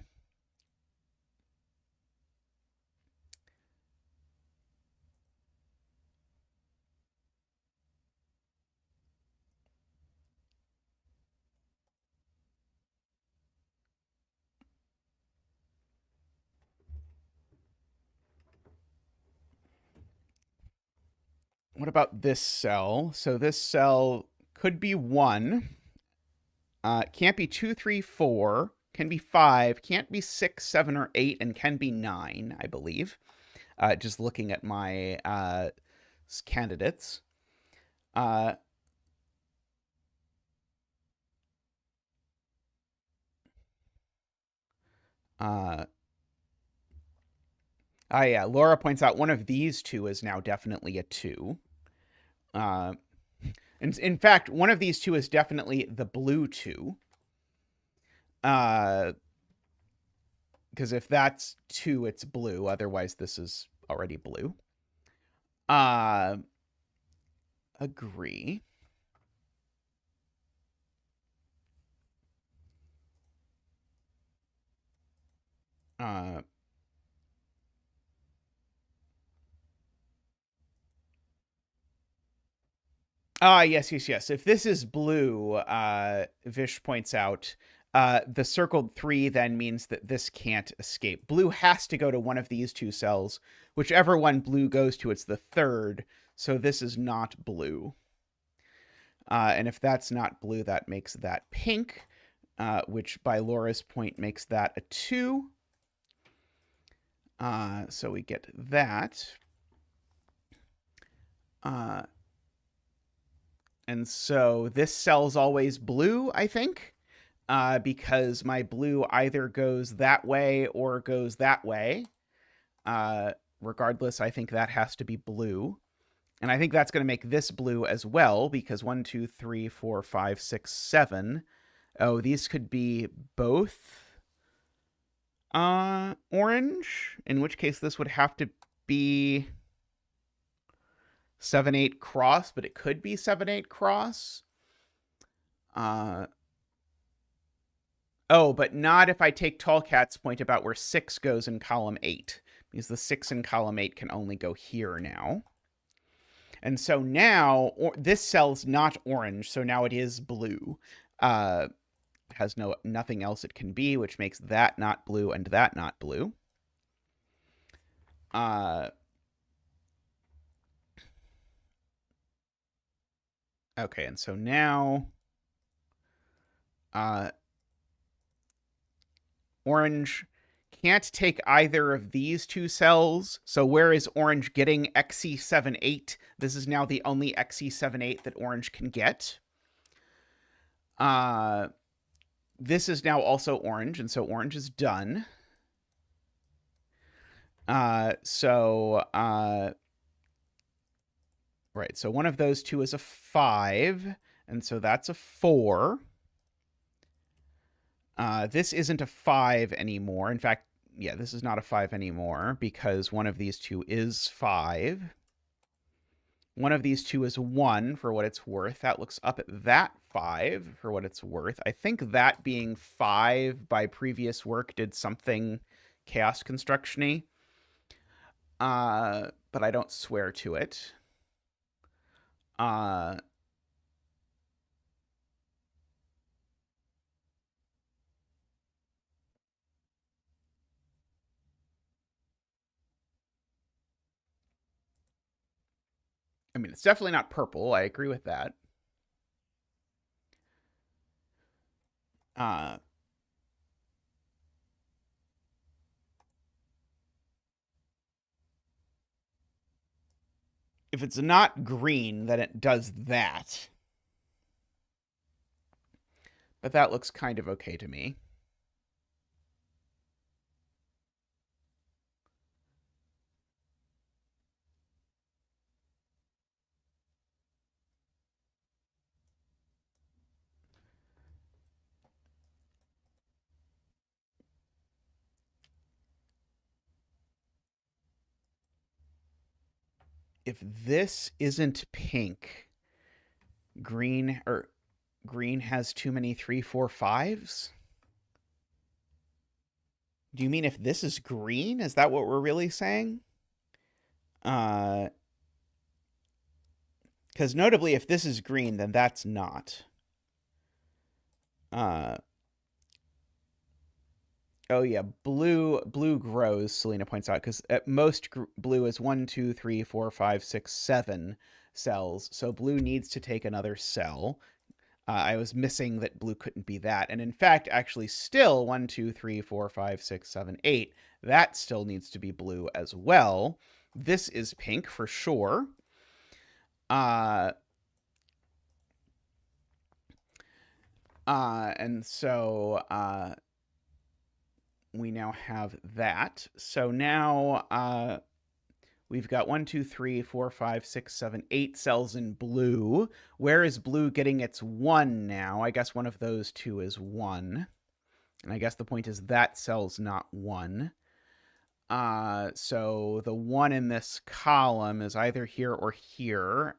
What about this cell? So this cell could be 1. Can't be 2, 3, 4. Can be 5. Can't be 6, 7, or 8. And can be 9, I believe. Just looking at my candidates. Yeah, Laura points out one of these 2 is now definitely a 2. In fact, one of these 2 is definitely the blue 2. Because if that's 2, it's blue. Otherwise, this is already blue. Agree. Yes. If this is blue, Vish points out, the circled 3 then means that this can't escape. Blue has to go to one of these 2 cells. Whichever one blue goes to, it's the 3rd. So this is not blue. And if that's not blue, that makes that pink, which by Laura's point makes that a 2. So we get that. And so this cell's always blue, I think, because my blue either goes that way or goes that way. Regardless, I think that has to be blue. And I think that's going to make this blue as well, because 1, 2, 3, 4, 5, 6, 7. Oh, these could be both orange, in which case this would have to be 7, 8 cross, but it could be 7, 8 cross. Oh, but not if I take Tallcat's point about where 6 goes in column 8, because the 6 in column 8 can only go here now. And so now this cell's not orange, so now it is blue. It has nothing else it can be, which makes that not blue and that not blue. Okay, and so now orange can't take either of these 2 cells. So where is orange getting XE78? This is now the only XE78 that orange can get. This is now also orange, and so orange is done. Right, so one of those 2 is a 5, and so that's a 4. This isn't a 5 anymore. In fact, yeah, this is not a 5 anymore, because one of these 2 is 5. One of these 2 is 1, for what it's worth. That looks up at that 5 for what it's worth. I think that being 5 by previous work did something chaos construction-y. But I don't swear to it. I mean, it's definitely not purple. I agree with that. If it's not green, then it does that. But that looks kind of okay to me. If this isn't pink, green has too many 3, 4, 5s? Do you mean if this is green? Is that what we're really saying? Because notably, if this is green, then that's not. Oh yeah, blue grows. Selena points out because at most blue is 1, 2, 3, 4, 5, 6, 7 cells. So blue needs to take another cell. I was missing that blue couldn't be that, and in fact, actually, still 1, 2, 3, 4, 5, 6, 7, 8. That still needs to be blue as well. This is pink for sure. And so we now have that. So now we've got 1, 2, 3, 4, 5, 6, 7, 8 cells in blue. Where is blue getting its 1 now? I guess one of those two is 1. And I guess the point is that cell's not 1. So the 1 in this column is either here or here,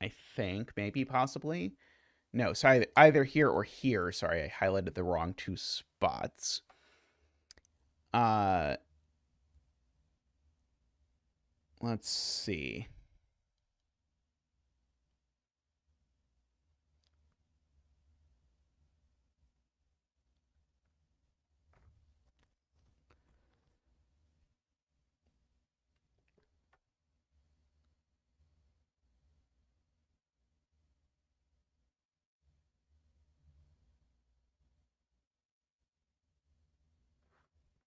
I think, maybe, possibly. No, sorry, either here or here. Sorry, I highlighted the wrong 2 spots. Let's see.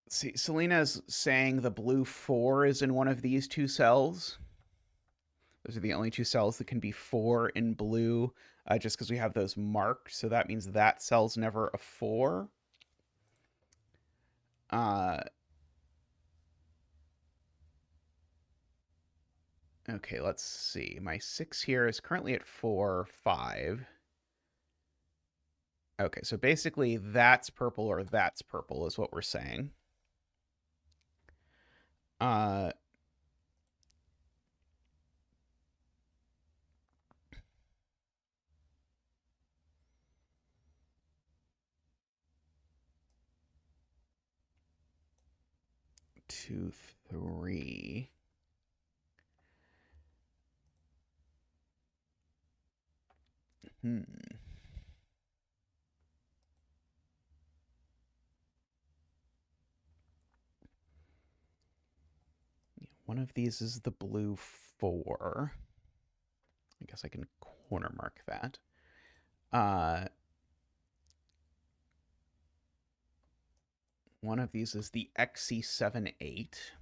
See, Selena's saying the blue 4 is in one of these 2 cells. Those are the only 2 cells that can be 4 in blue, just because we have those marked. So that means that cell's never a 4. Okay, let's see. My 6 here is currently at 4, 5. Okay, so basically that's purple or that's purple is what we're saying. 2, 3. One of these is the blue 4. I guess I can corner mark that. One of these is the XC7, 8.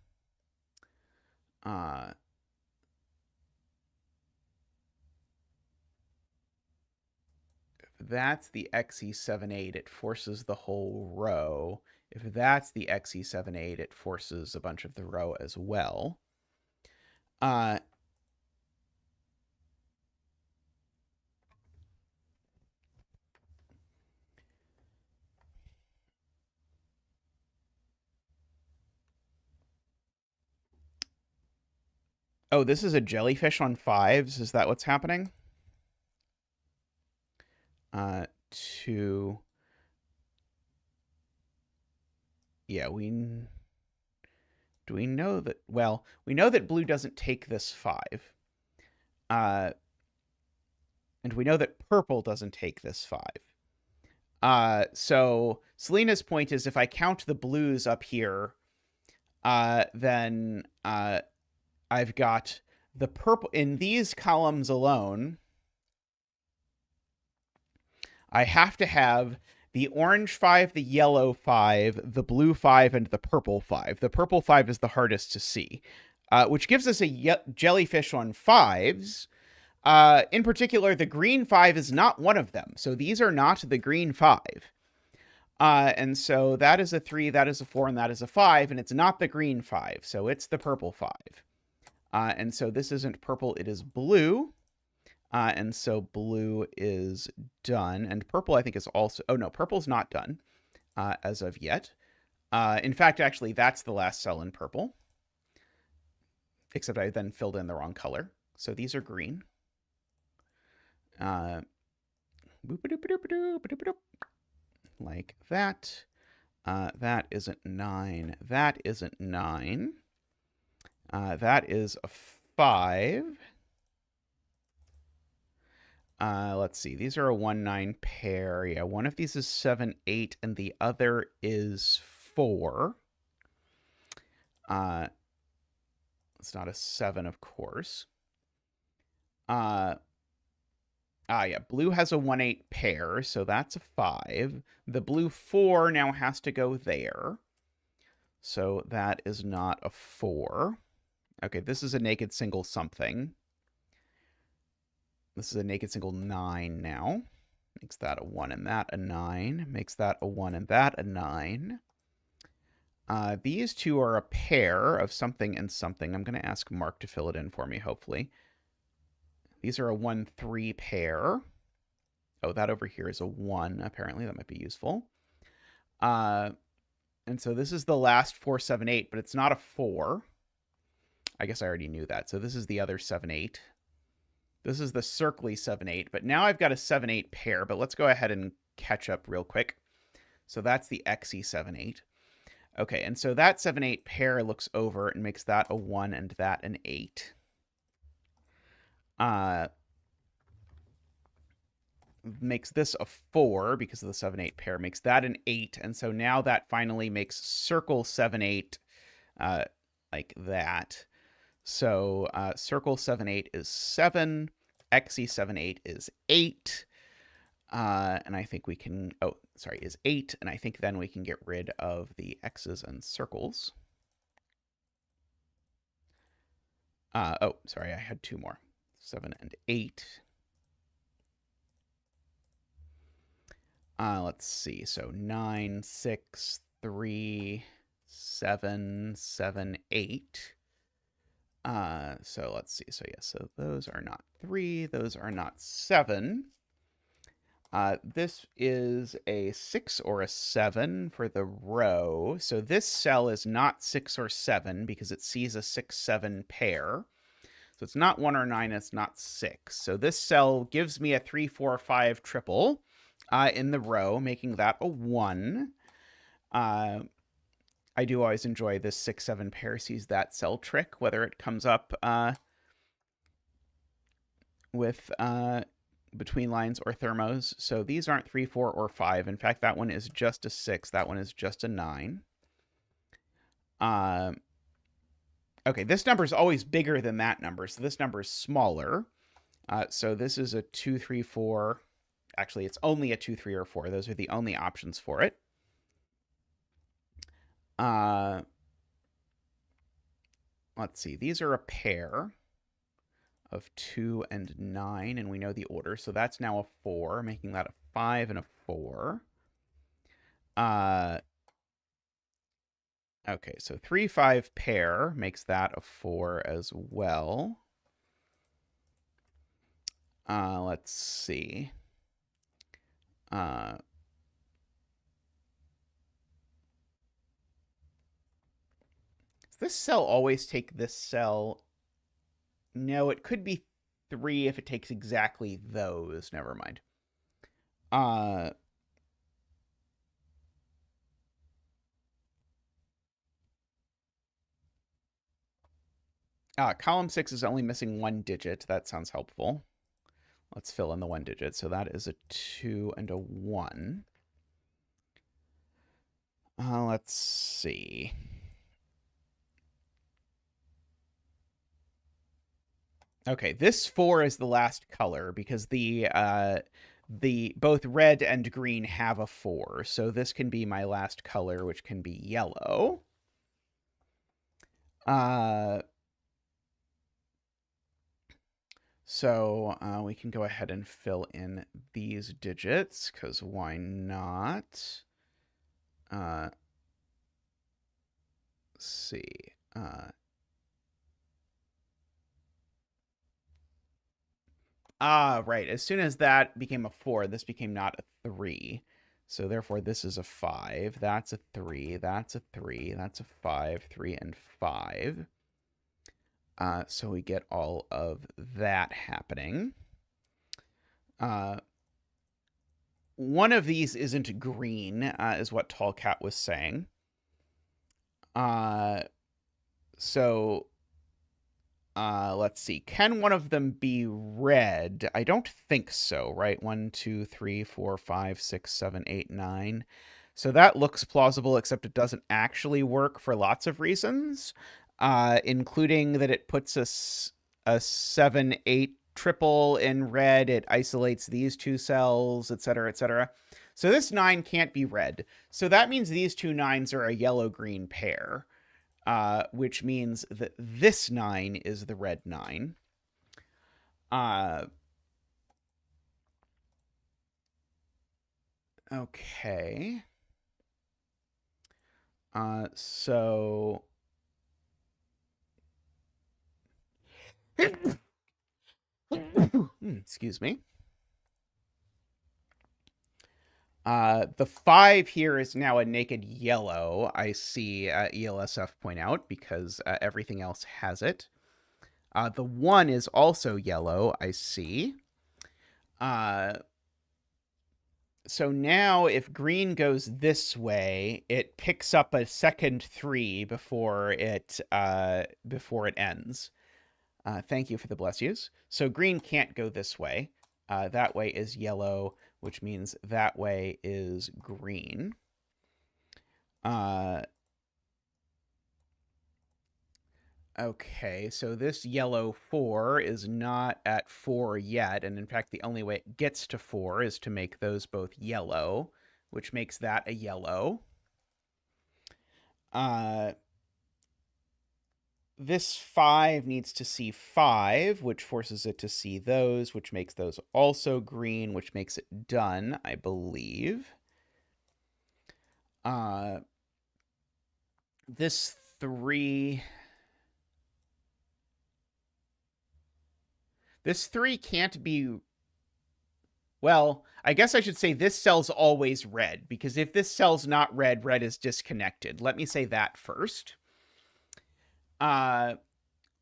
If that's the XE7, 8, it forces the whole row. If that's the XE7, 8, it forces a bunch of the row as well. Oh, this is a jellyfish on 5s. Is that what's happening? to... Yeah, do we know that... Well, we know that blue doesn't take this 5. And we know that purple doesn't take this 5. So Selena's point is if I count the blues up here, then I've got the purple... In these columns alone, I have to have the orange 5, the yellow 5, the blue 5, and the purple 5. The purple 5 is the hardest to see, which gives us a jellyfish on 5s. In particular, the green 5 is not one of them. So these are not the green 5. And so that is a 3, that is a 4, and that is a 5, and it's not the green 5. So it's the purple 5. And so this isn't purple, it is blue. And so blue is done. And purple, I think, is also... Oh, no, purple's not done as of yet. In fact, actually, that's the last cell in purple. Except I then filled in the wrong color. So these are green. Like that. That isn't 9. That isn't 9. That is a 5. Let's see. These are a 1-9 pair. Yeah, one of these is 7-8, and the other is 4. It's not a 7, of course. Yeah, blue has a 1-8 pair, so that's a 5. The blue 4 now has to go there. So that is not a 4. Okay, this is a naked single something. This is a naked single 9 now. Makes that a 1 and that a 9. Makes that a 1 and that a 9. These two are a pair of something and something. I'm going to ask Mark to fill it in for me, hopefully. These are a 1-3 pair. Oh, that over here is a 1, apparently. That might be useful. And so this is the last 4, 7, 8, but it's not a 4. I guess I already knew that. So this is the other 7, 8. This is the circly 7, 8, but now I've got a 7, 8 pair, but let's go ahead and catch up real quick. So that's the XE 7, 8. Okay, and so that 7, 8 pair looks over and makes that a 1 and that an 8. Makes this a 4 because of the 7, 8 pair, makes that an 8, and so now that finally makes circle 7, 8 like that. So circle 7, 8 is 7, XE 7, 8 is 8, and I think we can, oh, sorry, is 8, and I think then we can get rid of the X's and circles. Oh, sorry, I had 2 more, 7 and 8. Let's see, so 9, 6, 3, 7, 7, 8. So let's see. So yeah, so those are not 3. Those are not 7. This is a 6 or a 7 for the row. So this cell is not 6 or 7 because it sees a 6, 7 pair. So it's not 1 or 9. It's not 6. So this cell gives me a 3, 4, 5 triple in the row, making that a 1. I do always enjoy this 6, 7 pair sees that cell trick, whether it comes up with between lines or thermos. So these aren't 3, 4, or 5. In fact, that one is just a 6. That one is just a 9. Okay, this number is always bigger than that number, so this number is smaller. So this is a 2, 3, 4. Actually, it's only a 2, 3, or 4. Those are the only options for it. Let's see. These are a pair of 2 and 9, and we know the order. So that's now a 4, making that a 5 and a 4. Okay, so 3, 5 pair makes that a 4 as well. Let's see. Does this cell always take this cell? No, it could be 3 if it takes exactly those. Never mind. Column 6 is only missing one digit. That sounds helpful. Let's fill in the one digit. So that is a 2 and a 1. Let's see. Okay, this 4 is the last color because the both red and green have a 4. So this can be my last color, which can be yellow. So we can go ahead and fill in these digits, because why not? Let's see. Right. As soon as that became a 4, this became not a 3. So therefore, this is a 5. That's a 3. That's a 3. That's a 5. 3 and 5. So we get all of that happening. One of these isn't green, is what Tallcat was saying. So let's see. Can one of them be red? I don't think so, right? 1, 2, 3, 4, 5, 6, 7, 8, 9. So that looks plausible, except it doesn't actually work for lots of reasons, including that it puts a 7, 8 triple in red. It isolates these two cells, etc., etc. So this 9 can't be red. So that means these two 9s are a yellow-green pair. Which means that this 9 is the red 9. Okay. So... excuse me. The 5 here is now a naked yellow, I see ELSF point out, because everything else has it. The 1 is also yellow, I see. So now if green goes this way, it picks up a second 3 before it ends. Thank you for the bless yous. So green can't go this way. That way is yellow, which means that way is green. Okay, so this yellow 4 is not at 4 yet, and in fact the only way it gets to 4 is to make those both yellow, which makes that a yellow. This 5 needs to see 5, which forces it to see those, which makes those also green, which makes it done, I believe. This 3... This 3 can't be... Well, I guess I should say this cell's always red, because if this cell's not red, red is disconnected. Let me say that first.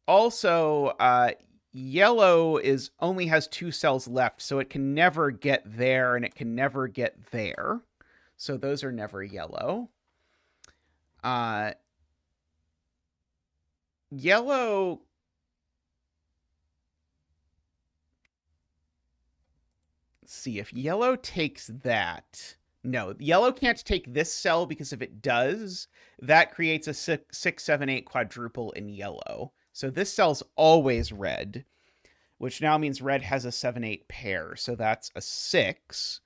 Also, yellow only has 2 cells left, so it can never get there, and it can never get there. So those are never yellow. Yellow... Let's see, if yellow takes that... No, yellow can't take this cell, because if it does, that creates a 6, 7, 8 quadruple in yellow. So this cell's always red, which now means red has a 7, 8 pair. So that's a 6.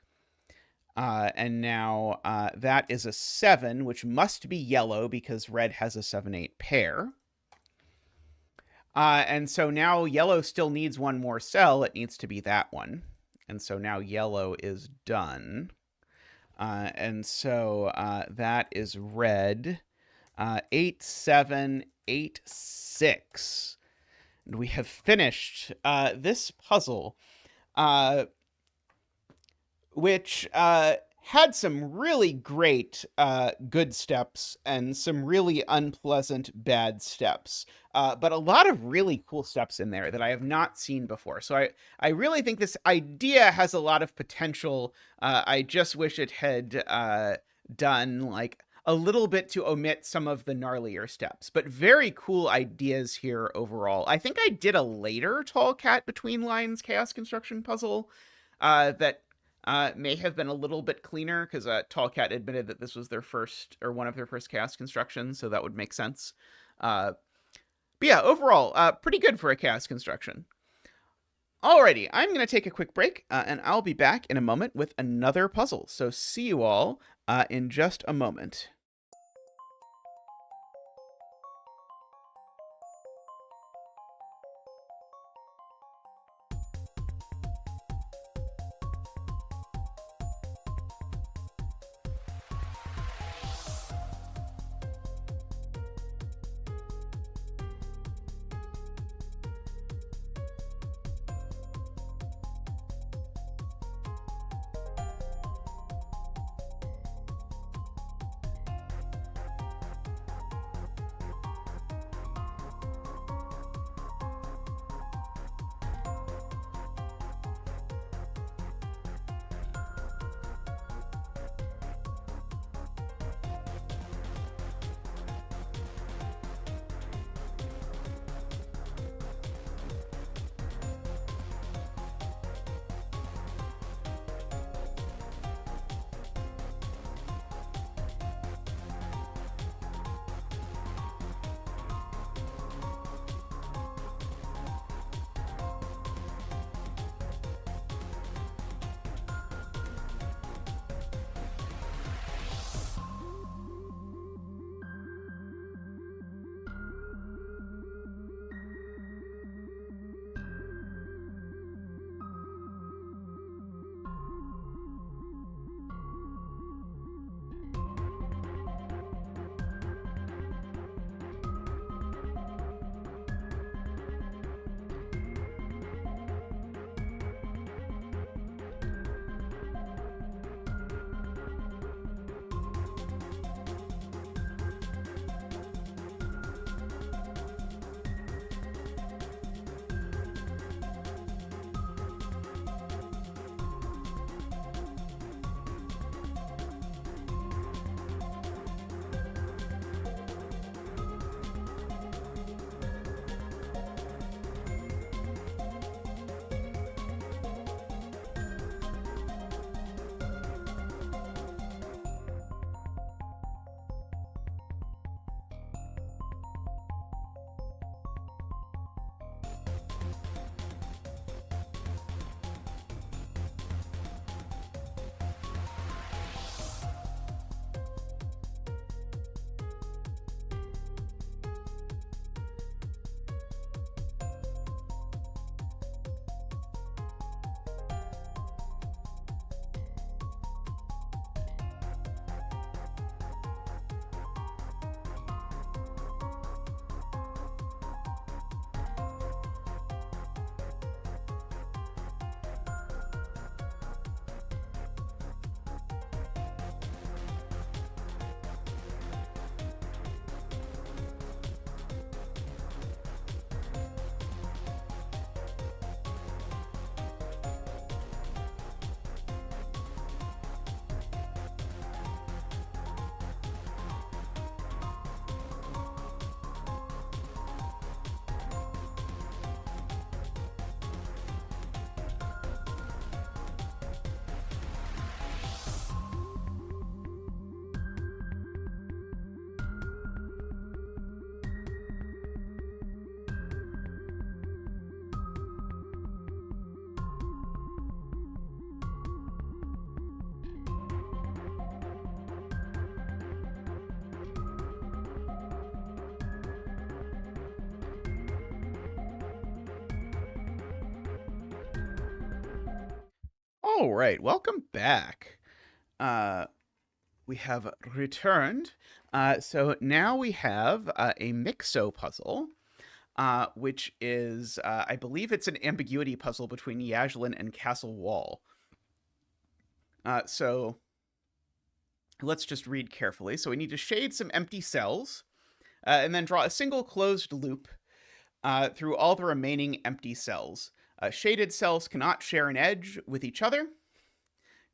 And now that is a 7, which must be yellow because red has a 7, 8 pair. And so now yellow still needs one more cell. It needs to be that one. And so now yellow is done. And so that is red. 8, 7, 8, 6. And we have finished this puzzle, which had some really great good steps and some really unpleasant bad steps, but a lot of really cool steps in there that I have not seen before. So I really think this idea has a lot of potential. I just wish it had done like a little bit to omit some of the gnarlier steps, but very cool ideas here overall. I think I did a later Tallcat between lines chaos construction puzzle that may have been a little bit cleaner because Tallcat admitted that this was their first or one of their first chaos constructions, so that would make sense. But yeah, overall, pretty good for a chaos construction. Alrighty, I'm going to take a quick break, and I'll be back in a moment with another puzzle. So see you all in just a moment. All right, welcome back. Uh, we have returned. So now we have a Mixo puzzle, which is, I believe it's an ambiguity puzzle between Yaslin and Castle Wall. So let's just read carefully. So we need to shade some empty cells and then draw a single closed loop through all the remaining empty cells. Shaded cells cannot share an edge with each other.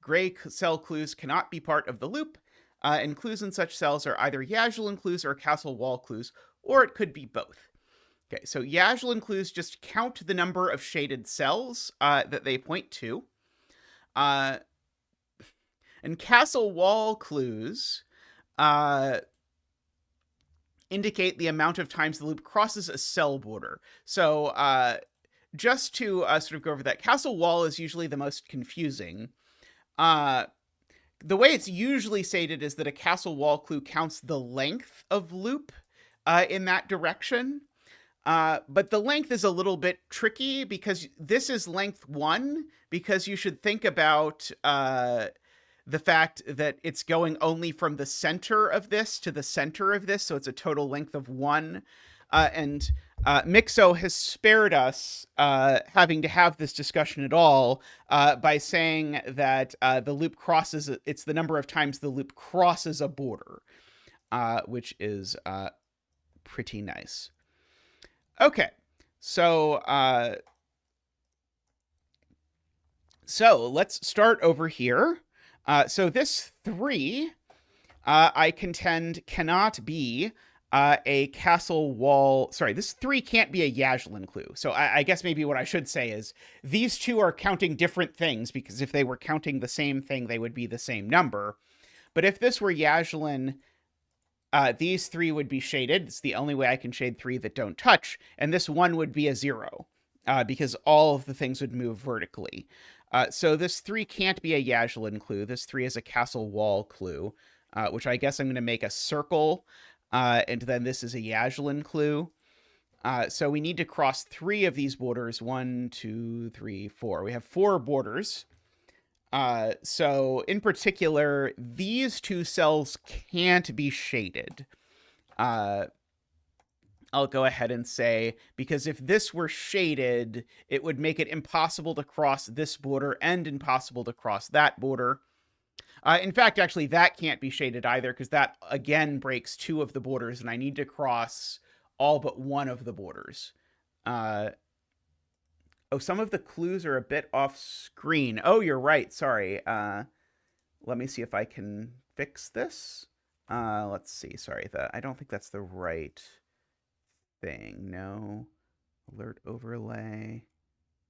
Gray cell clues cannot be part of the loop, and clues in such cells are either Yaslin clues or castle wall clues, or it could be both. Okay, so Yaslin clues just count the number of shaded cells that they point to. And castle wall clues indicate the amount of times the loop crosses a cell border. So just to sort of go over that, castle wall is usually the most confusing. The way it's usually stated is that a castle wall clue counts the length of loop in that direction. But the length is a little bit tricky because this is length 1, because you should think about the fact that it's going only from the center of this to the center of this, so it's a total length of 1. And Mixo has spared us having to have this discussion at all by saying that the loop crosses, it's the number of times the loop crosses a border, which is pretty nice. Okay, so let's start over here. So this 3, I contend, cannot be a castle wall. Sorry, this 3 can't be a Yaslin clue. So I guess maybe what I should say is these two are counting different things, because if they were counting the same thing, they would be the same number. But if this were Yaslin, these 3 would be shaded. It's the only way I can shade 3 that don't touch. And this 1 would be a 0 because all of the things would move vertically. So this 3 can't be a Yaslin clue. This 3 is a castle wall clue, which I guess I'm going to make a circle. And then this is a Yaslin clue. So we need to cross 3 of these borders. 1, 2, 3, 4. We have 4 borders. So in particular, these 2 cells can't be shaded. I'll go ahead and say, because if this were shaded, it would make it impossible to cross this border and impossible to cross that border. In fact, actually, that can't be shaded either, because that, again, breaks 2 of the borders, and I need to cross all but 1 of the borders. Oh, some of the clues are a bit off screen. Oh, you're right. Sorry. Let me see if I can fix this. Let's see. Sorry, I don't think that's the right thing. No. Alert overlay.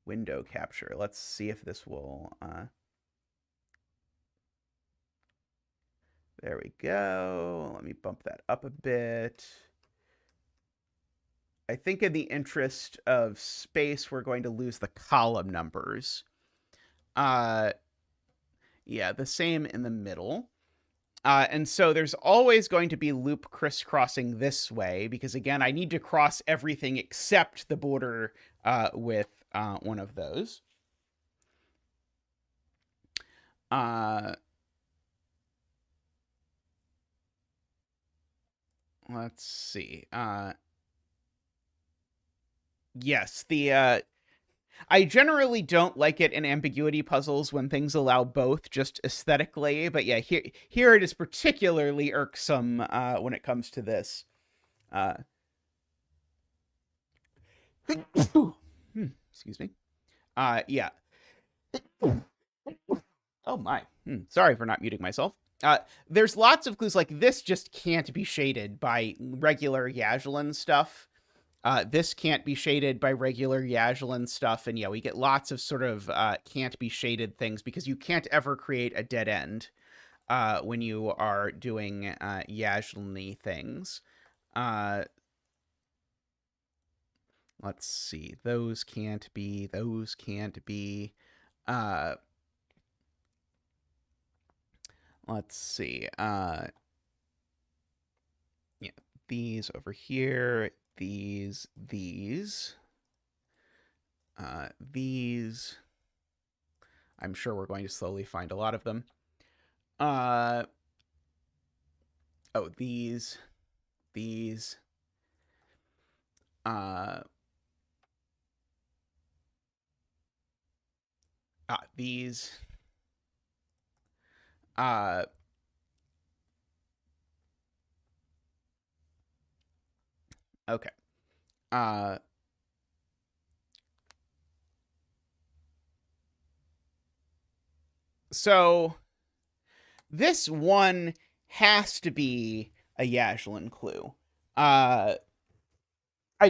Window capture. Let's see if this will... There we go. Let me bump that up a bit. I think in the interest of space, we're going to lose the column numbers. Yeah, the same in the middle. And so there's always going to be loop crisscrossing this way, because again, I need to cross everything except the border with one of those. Let's see. Yes, I generally don't like it in ambiguity puzzles when things allow both, just aesthetically. But yeah, here it is particularly irksome when it comes to this. Excuse me. Yeah. Oh my. Sorry for not muting myself. There's lots of clues like this just can't be shaded by regular Yaslin stuff. This can't be shaded by regular Yaslin stuff. And yeah, we get lots of sort of can't be shaded things because you can't ever create a dead end when you are doing Yaslin-y things. Let's see. Those can't be. Those can't be. Let's see. Yeah, these over here. These. These. I'm sure we're going to slowly find a lot of them. Oh, these. These. These. Okay. So this one has to be a Yaslin clue. I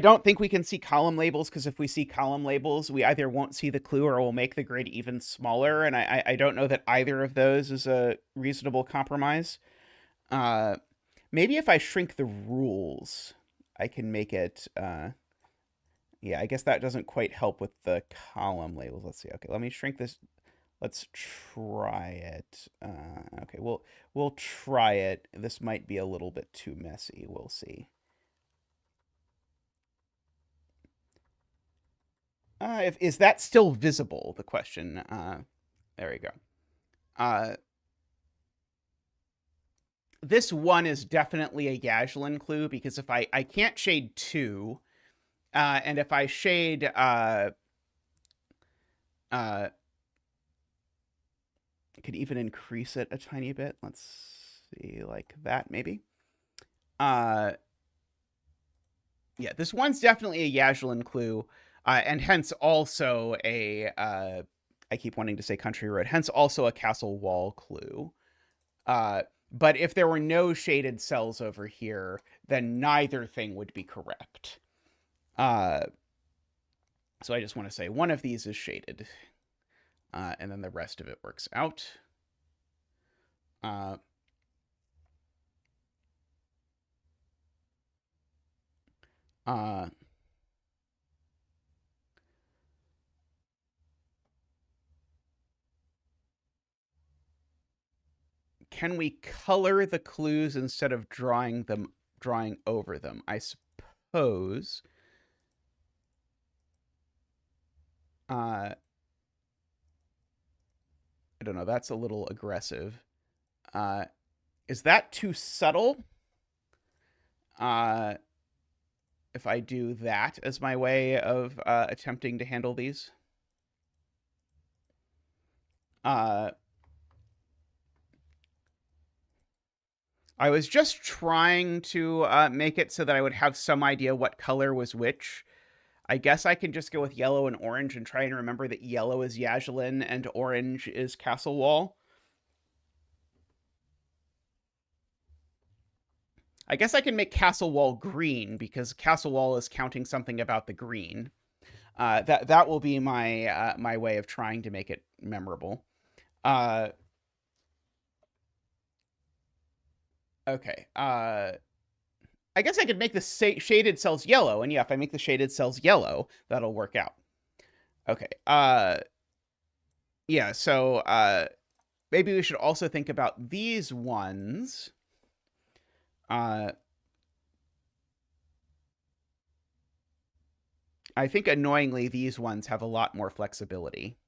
don't think we can see column labels, because if we see column labels, we either won't see the clue or we'll make the grid even smaller, and I don't know that either of those is a reasonable compromise. Maybe if I shrink the rules, I can make it... yeah, I guess that doesn't quite help with the column labels. Let's see. Okay, let me shrink this. Let's try it. Okay, we'll try it. This might be a little bit too messy. We'll see. Is that still visible? The question. There we go. This one is definitely a Yaslin clue, because if I can't shade 2, and if I shade I could even increase it a tiny bit. Let's see, like that maybe. Yeah, this one's definitely a Yaslin clue, and hence also a I keep wanting to say country road, hence also a castle wall clue. But if there were no shaded cells over here, then neither thing would be correct. So I just want to say one of these is shaded, and then the rest of it works out. Can we color the clues instead of drawing over them? I suppose. I don't know. That's a little aggressive. Is that too subtle? If I do that as my way of attempting to handle these. I was just trying to make it so that I would have some idea what color was which. I guess I can just go with yellow and orange and try and remember that yellow is Yaslin and orange is Castle Wall. I guess I can make Castle Wall green, because Castle Wall is counting something about the green. That will be my my way of trying to make it memorable. Okay. I guess I could make the shaded cells yellow, and yeah, if I make the shaded cells yellow, that'll work out. Okay. Yeah, so maybe we should also think about these ones. I think annoyingly these ones have a lot more flexibility.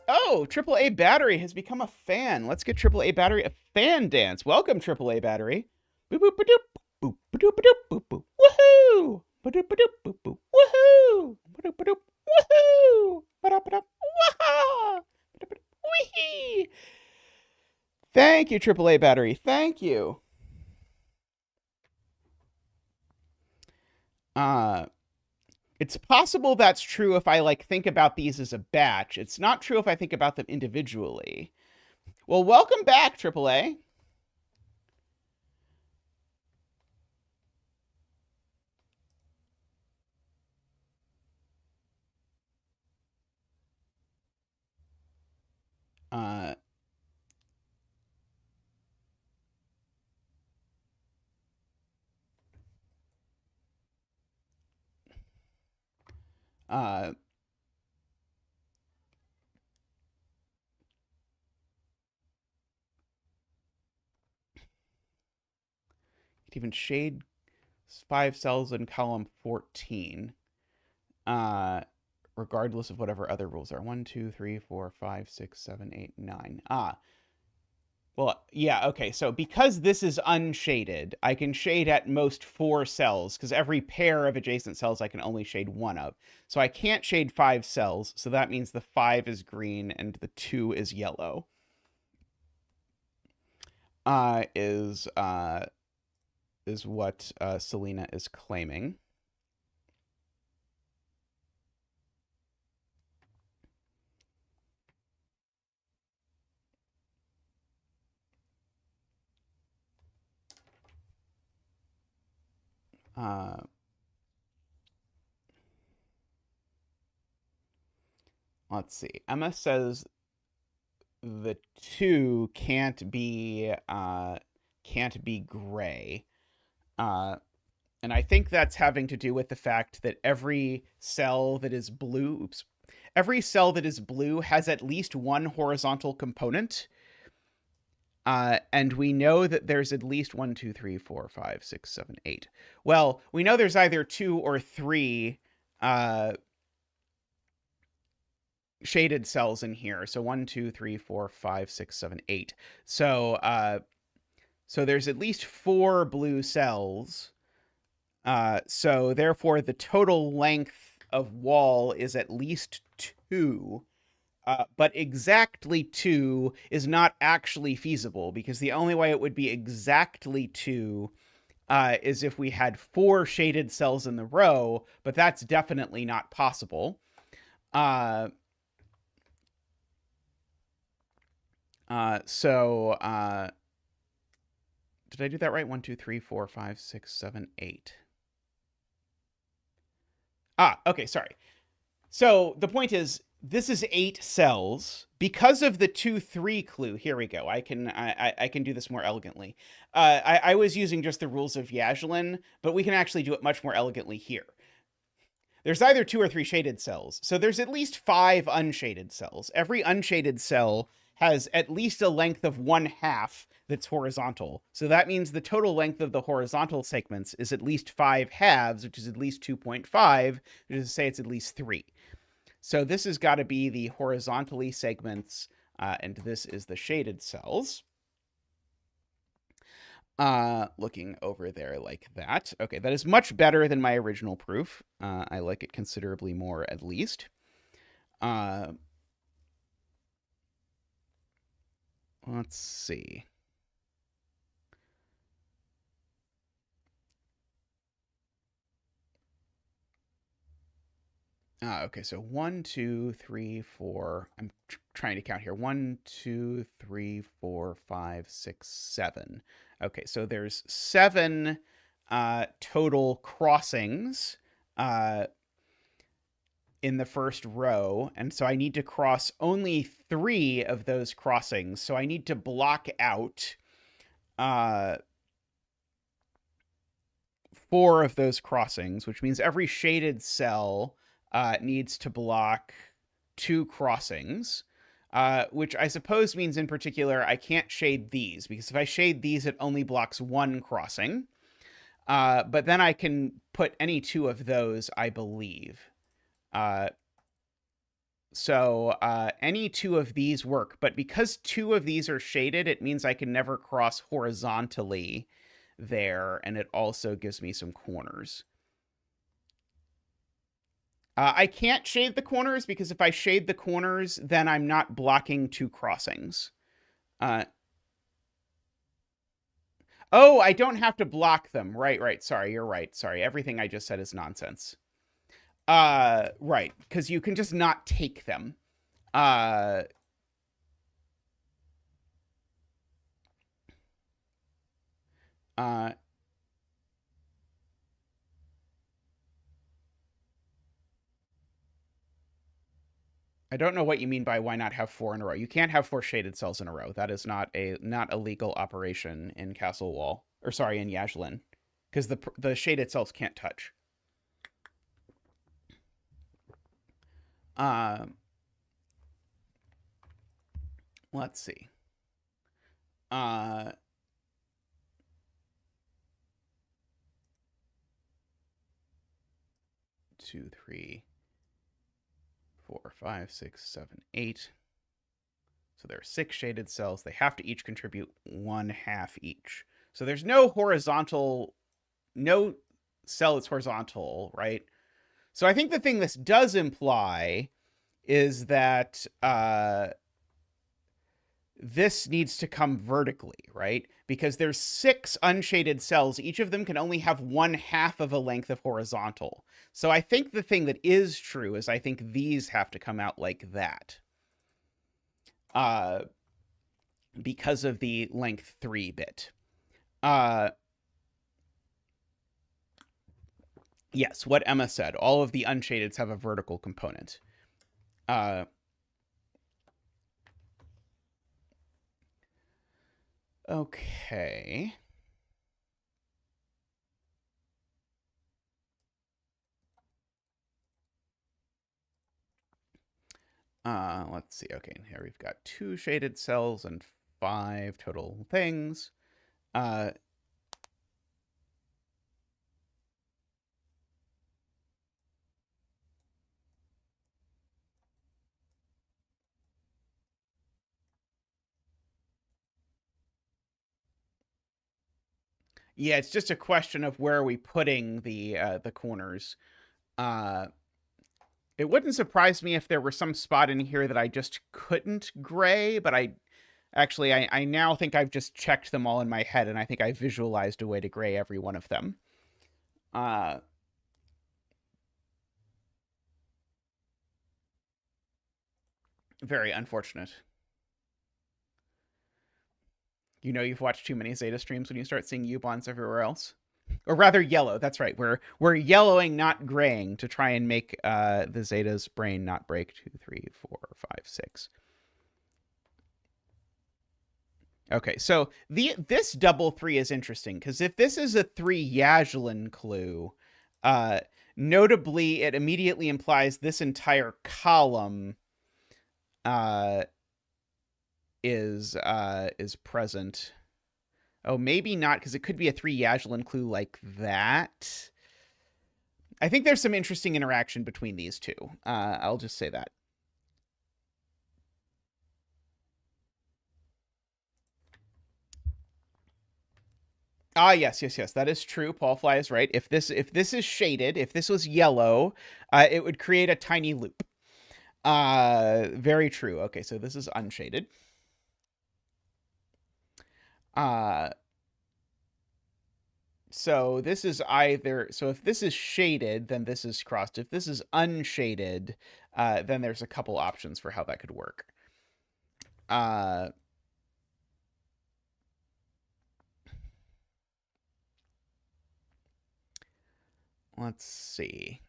Oh, AAA Battery has become a fan. Let's get AAA Battery a fan dance. Welcome, AAA Battery. Boop boop ba-doop, boop ba-doop ba-doop, boop boop. Woohoo! Ba-doop ba-doop, boop boop. Woohoo! Ba-doop ba-doop. Woohoo! Ba-doop ba-doop. Waha! Ba-doop ba-doop. Wee! Thank you, AAA Battery. Thank you. It's possible that's true if I like think about these as a batch. It's not true if I think about them individually. Well, welcome back, AAA. Uh, uh, can't even shade 5 cells in column 14, regardless of whatever other rules are. 1, 2, 3, 4, 5, 6, 7, 8, 9. Well, yeah, okay. So because this is unshaded, I can shade at most 4 cells, because every pair of adjacent cells I can only shade 1 of. So I can't shade 5 cells, so that means the 5 is green and the 2 is yellow. Is what Selena is claiming. Let's see. Emma says the 2 can't be gray. And I think that's having to do with the fact that every cell that is blue, every cell that is blue has at least one horizontal component. And we know that there's at least 1, 2, 3, 4, 5, 6, 7, 8. Well, we know there's either 2 or 3 shaded cells in here. So 1, 2, 3, 4, 5, 6, 7, 8. So there's at least 4 blue cells. So therefore, the total length of wall is at least 2. But exactly 2 is not actually feasible, because the only way it would be exactly 2 is if we had 4 shaded cells in the row, but that's definitely not possible. Did I do that right? 1, 2, 3, 4, 5, 6, 7, 8. Okay, sorry. So the point is, this is 8 cells. Because of the 2, 3 clue, here we go. I can do this more elegantly. I was using just the rules of Yaslin, but we can actually do it much more elegantly here. There's either 2 or 3 shaded cells. So there's at least 5 unshaded cells. Every unshaded cell has at least a length of 1/2 that's horizontal. So that means the total length of the horizontal segments is at least 5 halves, which is at least 2.5, which is to say it's at least 3. So this has got to be the horizontally segments, and this is the shaded cells. Looking over there like that. Okay, that is much better than my original proof. I like it considerably more, at least. Let's see. Okay, so 1, 2, 3, 4. I'm trying to count here. 1, 2, 3, 4, 5, 6, 7. Okay, so there's 7 total crossings in the first row, and so I need to cross only 3 of those crossings. So I need to block out 4 of those crossings, which means every shaded cell needs to block 2 crossings, which I suppose means in particular I can't shade these, because if I shade these, it only blocks 1 crossing. But then I can put any 2 of those, I believe. So any 2 of these work, but because 2 of these are shaded, it means I can never cross horizontally there, and it also gives me some corners. I can't shade the corners, because if I shade the corners, then I'm not blocking 2 crossings. Oh, I don't have to block them. Right. Sorry, you're right. Sorry, everything I just said is nonsense. Right, because you can just not take them. I don't know what you mean by why not have 4 in a row. You can't have 4 shaded cells in a row. That is not a legal operation in Castle Wall, or sorry, in Yaslin, because the shaded cells can't touch. Let's see. 2, 3, 4, 5, 6, 7, 8. So there are 6 shaded cells. They have to each contribute 1/2 each. So there's no horizontal, no cell that's horizontal, right? So I think the thing this does imply is that this needs to come vertically, right? Because there's 6 unshaded cells. Each of them can only have 1/2 of a length of horizontal. So I think the thing that is true is I think these have to come out like that. Because of the length 3 bit. Yes, what Emma said. All of the unshadeds have a vertical component. Okay. Let's see. Okay, here we've got 2 shaded cells and 5 total things. Yeah, it's just a question of where are we putting the corners. It wouldn't surprise me if there were some spot in here that I just couldn't gray, but I now think I've just checked them all in my head, and I think I visualized a way to gray every one of them. Very unfortunate. You know you've watched too many Zeta streams when you start seeing U-bonds everywhere else. Or rather yellow, that's right. We're yellowing, not graying, to try and make the Zeta's brain not break. 2, 3, 4, 5, 6. Okay, so this double 3 is interesting, because if this is a 3 Yaslin clue, notably it immediately implies this entire column is present. Oh, maybe not, because it could be a 3 Yaslin clue like that. I think there's some interesting interaction between these two. I'll just say that. Yes, that is true. Paul Fly is right. If this is shaded, if this was yellow, it would create a tiny loop. Very true. Okay, so this is unshaded. So this is either, so if this is shaded, then this is crossed. If this is unshaded, then there's a couple options for how that could work. Let's see.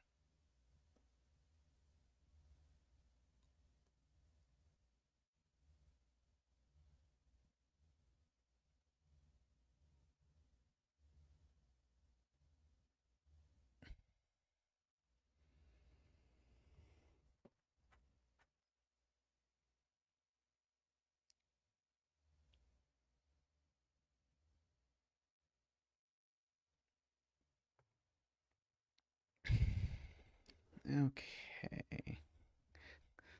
Okay.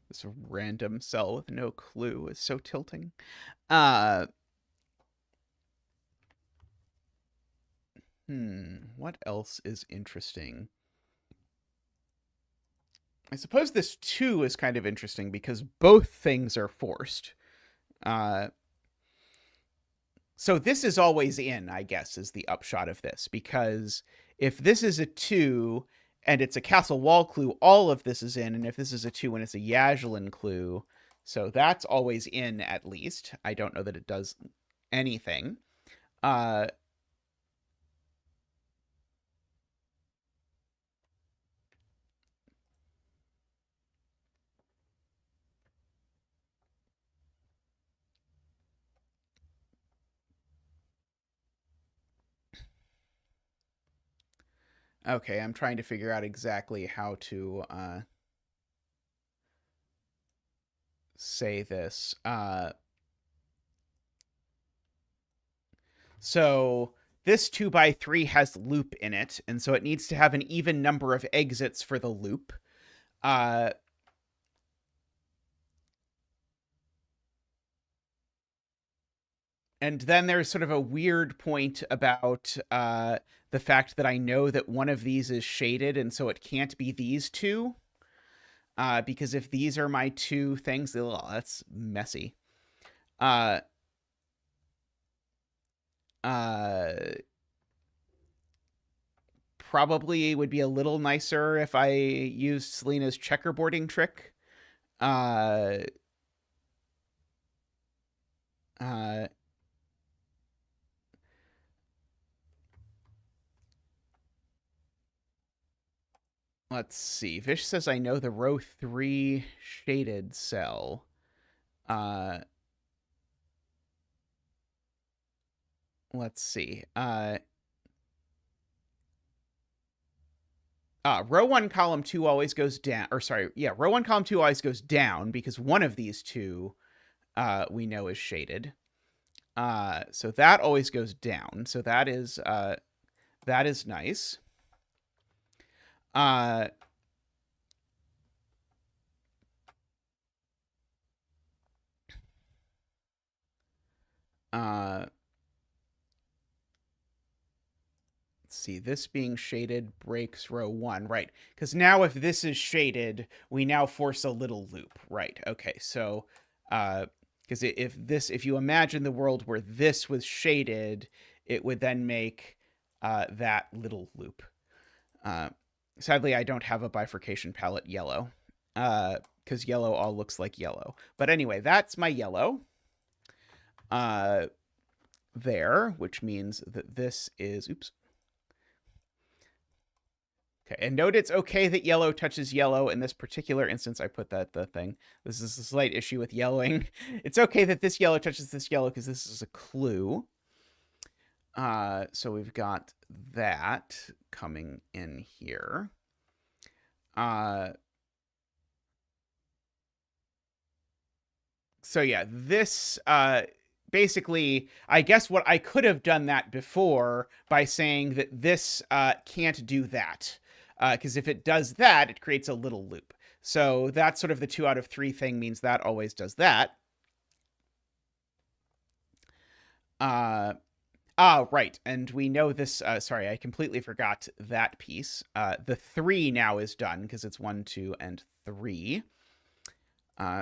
This random cell with no clue is so tilting. What else is interesting? I suppose this 2 is kind of interesting because both things are forced. So this is always in, I guess, is the upshot of this, because if this is a 2 and it's a castle wall clue, all of this is in, and if this is a 2 and it's a Yaslin clue, so that's always in, at least. I don't know that it does anything. Okay, I'm trying to figure out exactly how to say this. So this 2x3 has loop in it, and so it needs to have an even number of exits for the loop. And then there's sort of a weird point about the fact that I know that one of these is shaded, and so it can't be these two. Because if these are my two things, that's messy. Probably would be a little nicer if I used Selena's checkerboarding trick. Let's see. Vish says I know the row 3 shaded cell. Let's see. Row 1, column 2 always goes down. Or sorry, yeah, row 1, column 2 always goes down because one of these two we know is shaded. So that always goes down. So that is nice. Let's see, this being shaded breaks row 1, right? Because now if this is shaded, we now force a little loop, right? Okay, so because if you imagine the world where this was shaded, it would then make that little loop. Sadly, I don't have a bifurcation palette yellow, because yellow all looks like yellow. But anyway, that's my yellow there, which means that this is, oops. Okay, and note it's okay that yellow touches yellow. In this particular instance, I put the thing. This is a slight issue with yellowing. It's okay that this yellow touches this yellow because this is a clue. So we've got that coming in here. So yeah, this basically, I guess what I could have done that before by saying that this can't do that. Because if it does that, it creates a little loop. So that's sort of the 2 out of 3 thing, means that always does that. Right. And we know this. Sorry, I completely forgot that piece. The 3 now is done because it's 1, 2, and 3.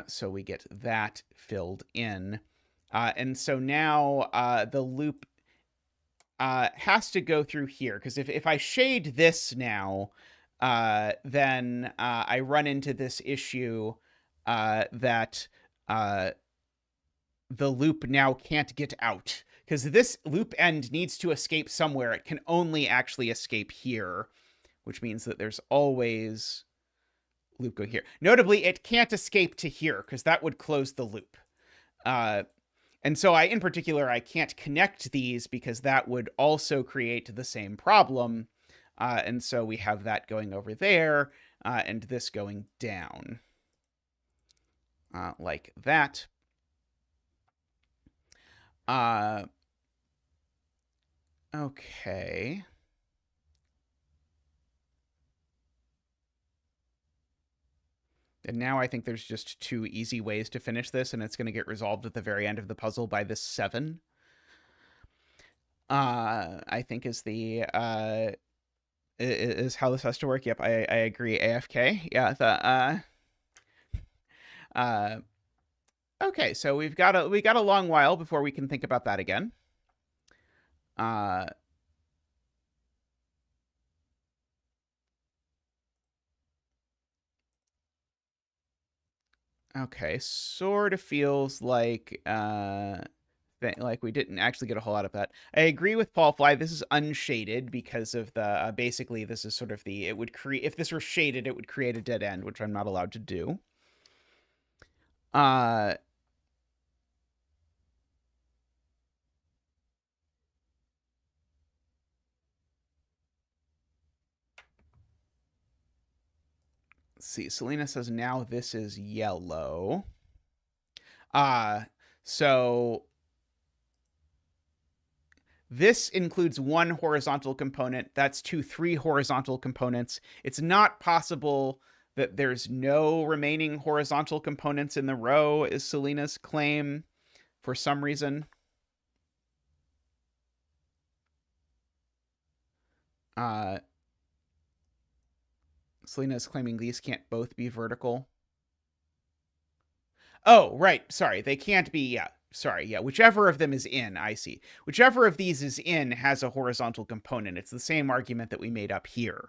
So we get that filled in. And so now the loop has to go through here, because if I shade this now, then I run into this issue that the loop now can't get out, because this loop end needs to escape somewhere. It can only actually escape here, which means that there's always loop go here. Notably, it can't escape to here because that would close the loop. And so in particular, I can't connect these because that would also create the same problem. And so we have that going over there and this going down like that. Okay. And now I think there's just 2 easy ways to finish this, and it's going to get resolved at the very end of the puzzle by this 7. I think is how this has to work. Yep, I agree. AFK. Yeah. Okay, so we got a long while before we can think about that again. Okay, sort of feels like we didn't actually get a whole lot of that. I agree with Paul Fly. This is unshaded because of the basically this is sort of the, it would create, if this were shaded, it would create a dead end, which I'm not allowed to do. Let's see. Selena says now this is yellow. So This includes one horizontal component. That's 3 horizontal components. It's not possible that there's no remaining horizontal components in the row, is Selena's claim, for some reason. Selena is claiming these can't both be vertical. Oh, right. Sorry, they can't be, yeah. Sorry, yeah. Whichever of them is in, I see. Whichever of these is in has a horizontal component. It's the same argument that we made up here.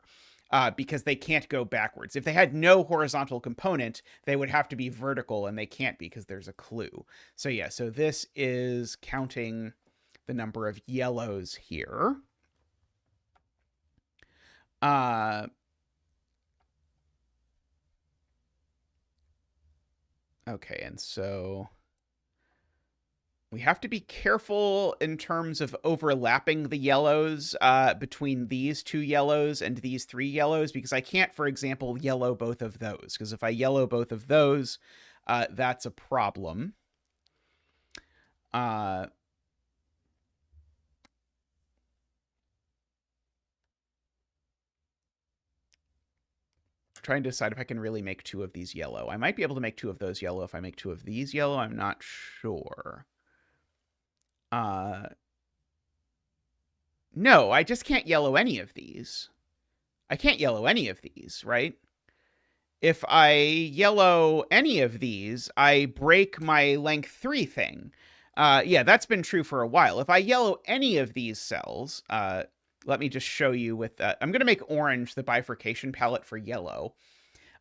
Because they can't go backwards. If they had no horizontal component, they would have to be vertical, and they can't be because there's a clue. So yeah, so this is counting the number of yellows here. Okay, and so we have to be careful in terms of overlapping the yellows between these 2 yellows and these 3 yellows, because I can't, for example, yellow both of those, because if I yellow both of those, that's a problem. Trying to decide if I can really make 2 of these yellow. I might be able to make 2 of those yellow if I make 2 of these yellow. I'm not sure. No, I just can't yellow any of these. I can't yellow any of these, right? If I yellow any of these, I break my length 3 thing. Yeah, that's been true for a while. If I yellow any of these cells, let me just show you with that. I'm going to make orange the bifurcation palette for yellow.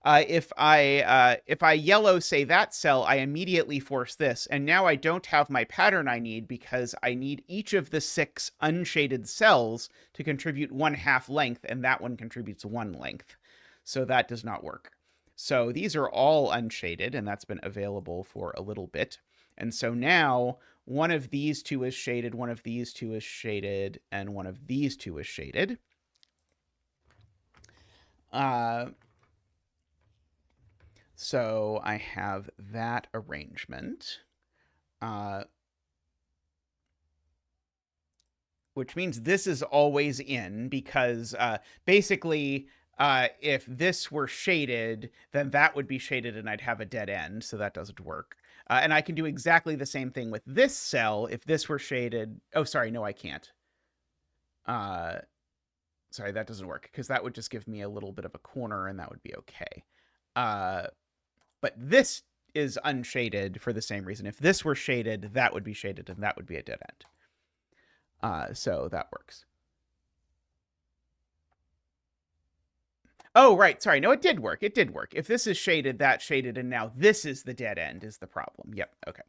If I yellow, say, that cell, I immediately force this, and now I don't have my pattern I need because I need each of the 6 unshaded cells to contribute 1/2 length, and that one contributes 1 length. So that does not work. So these are all unshaded, and that's been available for a little bit. And so now one of these 2 is shaded, one of these 2 is shaded, and one of these 2 is shaded. So I have that arrangement, which means this is always in, because basically if this were shaded, then that would be shaded and I'd have a dead end, so that doesn't work. And I can do exactly the same thing with this cell. If this were shaded... Oh, sorry, no, I can't. Sorry, that doesn't work, because that would just give me a little bit of a corner, and that would be okay. But this is unshaded for the same reason. If this were shaded, that would be shaded, and that would be a dead end. So that works. Oh, right. Sorry. No, it did work. It did work. If this is shaded, that's shaded, and now this is the dead end is the problem. Yep. Okay.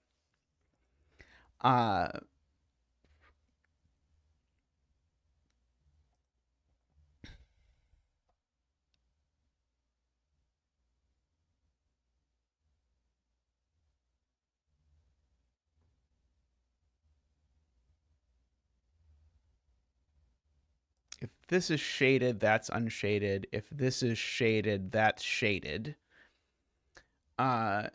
If this is shaded, that's unshaded. If this is shaded, that's shaded. Yeah,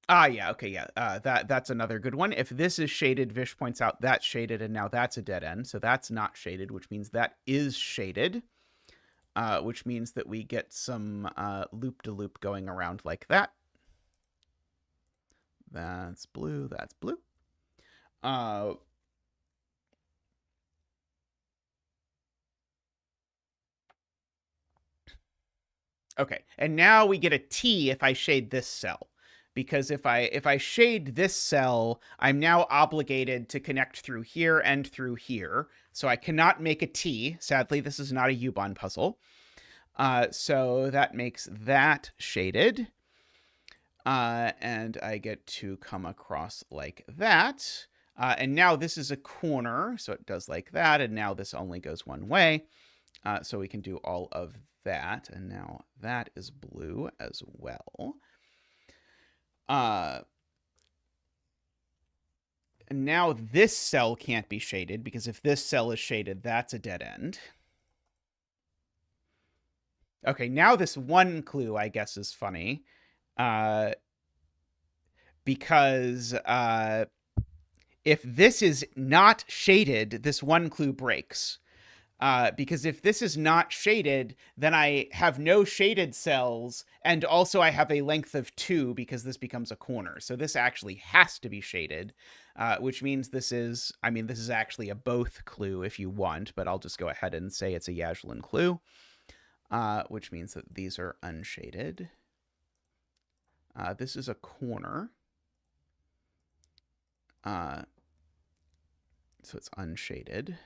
okay, yeah. That's another good one. If this is shaded, Vish points out that's shaded, and now that's a dead end. So that's not shaded, which means that is shaded, which means that we get some loop-de-loop going around like that. That's blue, that's blue. Okay, and now we get a T if I shade this cell. Because if I shade this cell, I'm now obligated to connect through here and through here. So I cannot make a T. Sadly, this is not a U-Bahn puzzle. So that makes that shaded. And I get to come across like that. And now this is a corner, so it does like that. And now this only goes one way. So we can do all of that. And now that is blue as well. And now this cell can't be shaded, because if this cell is shaded, that's a dead end. Okay, now this one clue, I guess, is funny. Because if this is not shaded, this one clue breaks. Because if this is not shaded, then I have no shaded cells, and also I have a length of 2 because this becomes a corner. So this actually has to be shaded, which means this is actually a both clue if you want, but I'll just go ahead and say it's a Yaslin clue, which means that these are unshaded. This is a corner. So it's unshaded.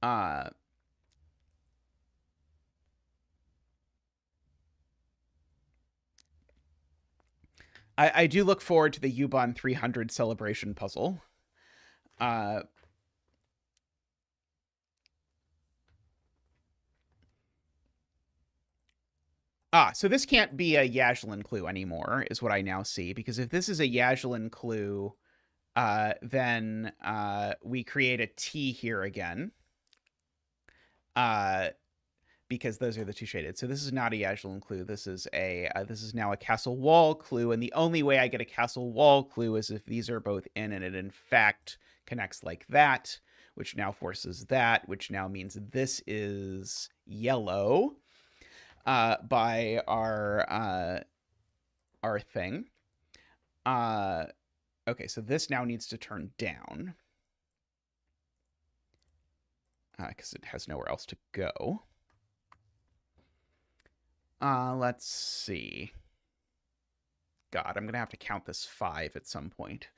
I do look forward to the Ubon 300 celebration puzzle. So this can't be a Yaslin clue anymore, is what I now see, because if this is a Yaslin clue, then we create a T here again. Because those are the two shaded. So this is not a Yaslin clue. This is now a castle wall clue, and the only way I get a castle wall clue is if these are both in, and it in fact connects like that, which now forces that, which now means this is yellow by our thing. Okay, so this now needs to turn down because it has nowhere else to go. Let's see. God, I'm going to have to count this 5 at some point.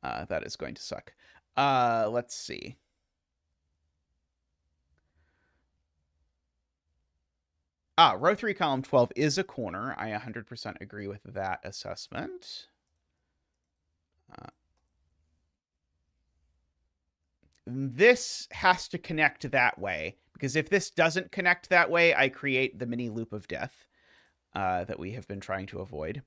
That is going to suck. Let's see. Row 3, column 12 is a corner. I 100% agree with that assessment. This has to connect that way, because if this doesn't connect that way, I create the mini loop of death that we have been trying to avoid.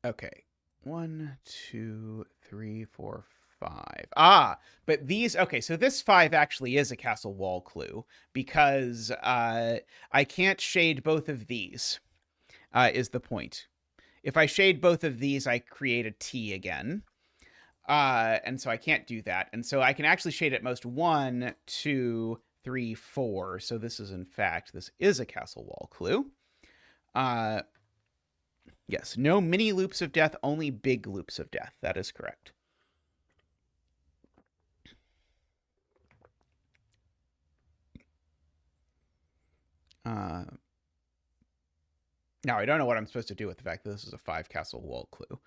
Okay. 1, 2, 3, 4, 5. But these, okay, so this 5 actually is a castle wall clue, because I can't shade both of these, is the point. If I shade both of these, I create a T again. And so I can't do that. And so I can actually shade at most 1, 2, 3, 4. So this is, in fact, this is a castle wall clue. Yes, no mini loops of death, only big loops of death. That is correct. Now, I don't know what I'm supposed to do with the fact that this is a 5 castle wall clue.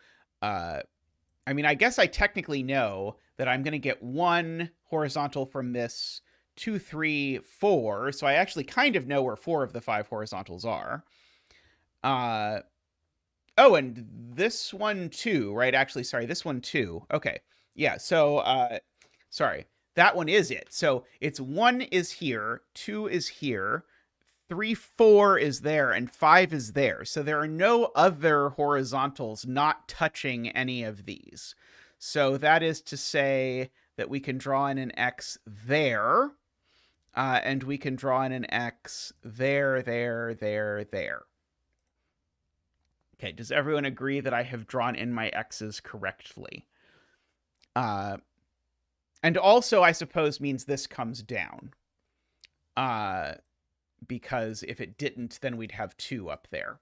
I mean, I guess I technically know that I'm going to get 1 horizontal from this, 2, 3, 4. So I actually kind of know where 4 of the 5 horizontals are. Oh, and this one too, right? Actually, sorry, this one too. Okay. Yeah, so, sorry. That one is it. So it's 1 is here, 2 is here, 3, 4 is there, and 5 is there. So there are no other horizontals not touching any of these. So that is to say that we can draw in an X there, and we can draw in an X there, there, there, there. Okay, does everyone agree that I have drawn in my X's correctly? And also, I suppose, means this comes down. Because if it didn't, then we'd have 2 up there.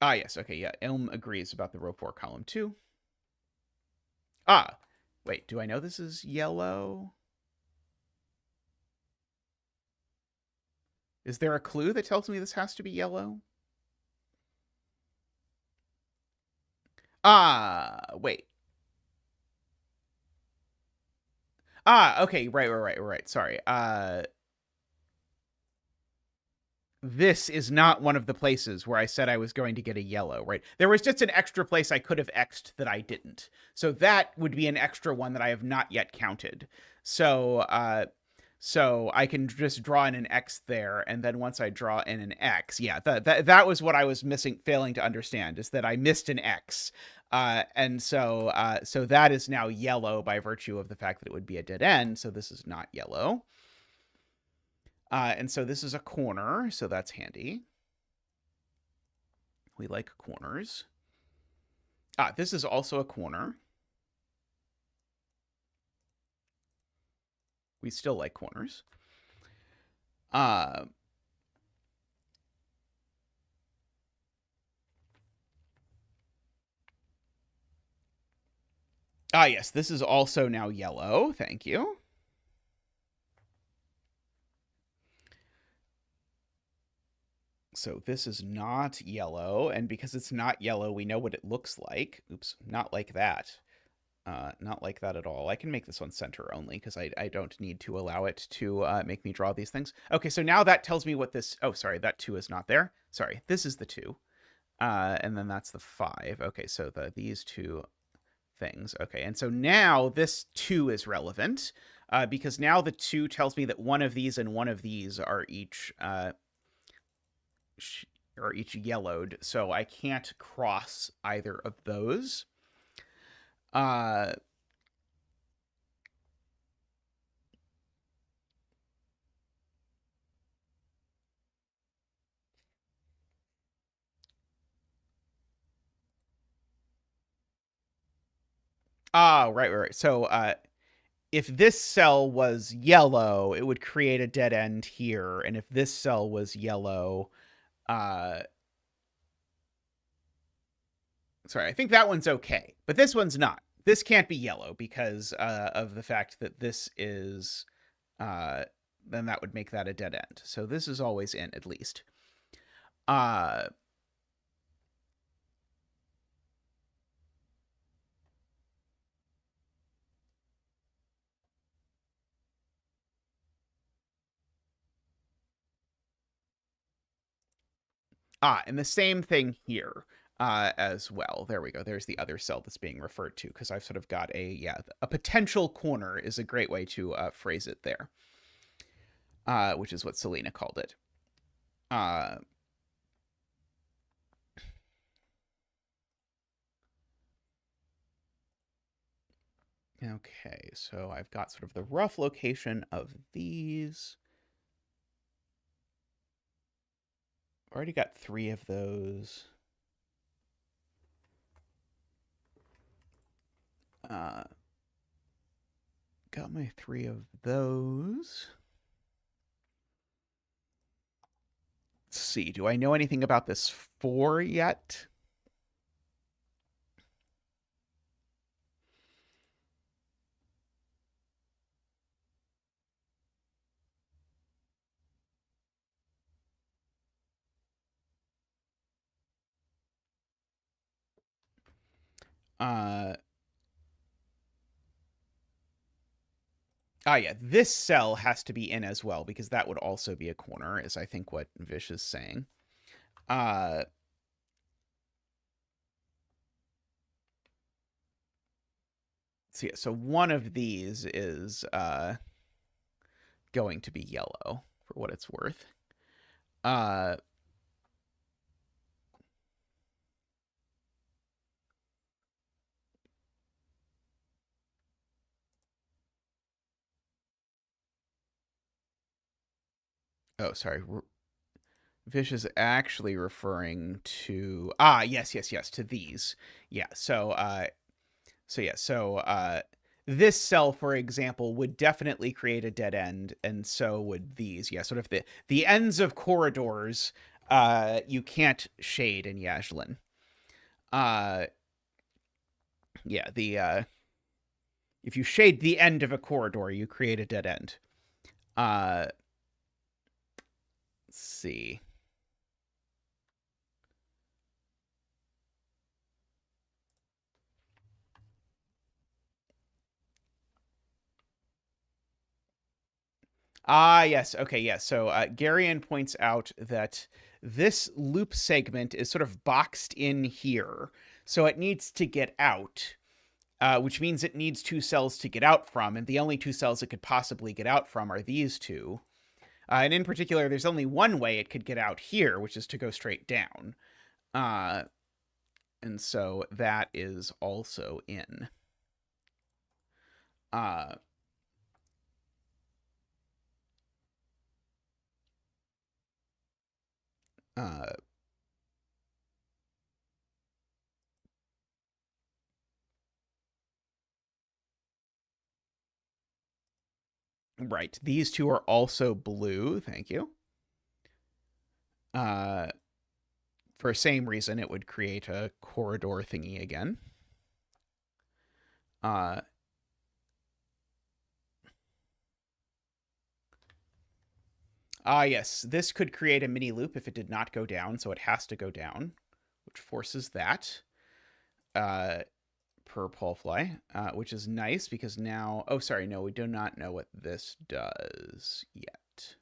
Yes, okay, yeah. Ilm agrees about the row 4, column 2. Wait, do I know this is yellow? Is there a clue that tells me this has to be yellow? Wait. Okay, right. Sorry. This is not one of the places where I said I was going to get a yellow, right? There was just an extra place I could have X'd that I didn't. So that would be an extra one that I have not yet counted. So I can just draw in an X there, and then once I draw in an X, yeah, that was what I was failing to understand, is that I missed an X. And so so that is now yellow by virtue of the fact that it would be a dead end. So this is not yellow. And so this is a corner, so that's handy. We like corners. This is also a corner. We still like corners. Yes, this is also now yellow. Thank you. So this is not yellow, and because it's not yellow, we know what it looks like. Oops, not like that. Not like that at all. I can make this one center only because I don't need to allow it to make me draw these things. Okay, so now that tells me what this... Oh, sorry, that 2 is not there. Sorry, this is the 2. And then that's the 5. Okay, so these 2 things. Okay, and so now this 2 is relevant because now the 2 tells me that one of these and one of these are each yellowed, so I can't cross either of those. Right. So if this cell was yellow, it would create a dead end here, and if this cell was yellow, sorry, I think that one's okay, but this one's not. This can't be yellow because of the fact that this is, then that would make that a dead end. So this is always in, at least. And the same thing here as well. There we go. There's the other cell that's being referred to because I've sort of got a potential corner is a great way to phrase it there, which is what Selena called it. Okay, so I've got sort of the rough location of these. Already got 3 of those. Got my 3 of those. Let's see. Do I know anything about this 4 yet? Yeah, this cell has to be in as well because that would also be a corner, is I think what Vish is saying. So yeah, so one of these is going to be yellow for what it's worth. Oh, sorry. Vish is actually referring to yes, to these. Yeah. So this cell, for example, would definitely create a dead end, and so would these. Yeah, sort of the ends of corridors you can't shade in Yajlin. Yeah, if you shade the end of a corridor, you create a dead end. Let's see. Yes. Okay, yes. So Garion points out that this loop segment is sort of boxed in here. So it needs to get out, which means it needs 2 cells to get out from. And the only 2 cells it could possibly get out from are these 2. And in particular, there's only one way it could get out here, which is to go straight down. And so that is also in. Right. These two are also blue. Thank you. For same reason, it would create a corridor thingy again. Yes, this could create a mini loop if it did not go down, so it has to go down, which forces that per Paulfly, which is nice because now... Oh, sorry, no, we do not know what this does yet.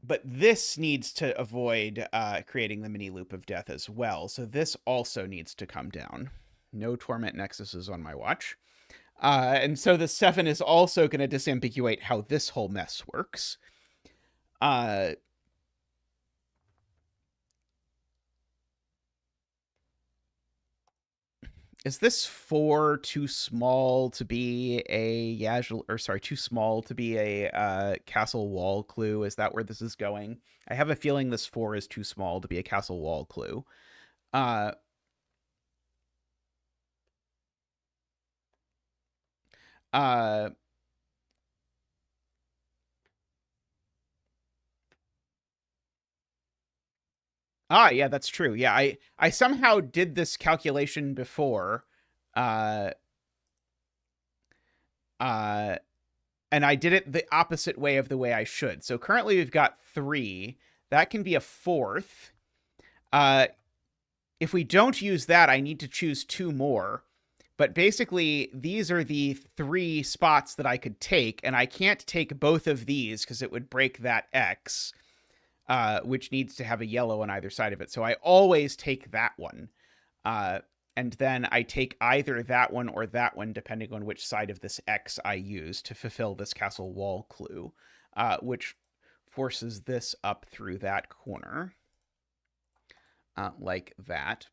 But this needs to avoid creating the mini loop of death as well. So this also needs to come down. No Torment Nexuses on my watch. And so the 7 is also going to disambiguate how this whole mess works. Is this 4 too small to be a Yajl, or sorry, too small to be a castle wall clue? Is that where this is going? I have a feeling this 4 is too small to be a castle wall clue. Yeah, that's true. Yeah, I somehow did this calculation before. And I did it the opposite way of the way I should. So currently we've got 3. That can be a 4th. If we don't use that, I need to choose 2 more. But basically, these are the 3 spots that I could take, and I can't take both of these because it would break that X, which needs to have a yellow on either side of it. So I always take that one. And then I take either that one or that one, depending on which side of this X I use to fulfill this castle wall clue, which forces this up through that corner, like that.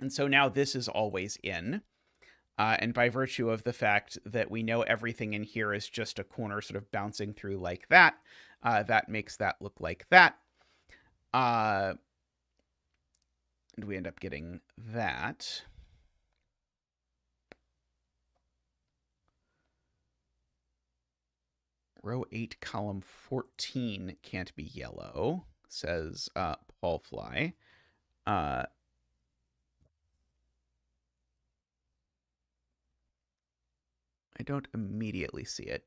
And so now this is always in. And by virtue of the fact that we know everything in here is just a corner sort of bouncing through like that, that makes that look like that. And we end up getting that. Row 8, column 14 can't be yellow, says Paulfly. I don't immediately see it.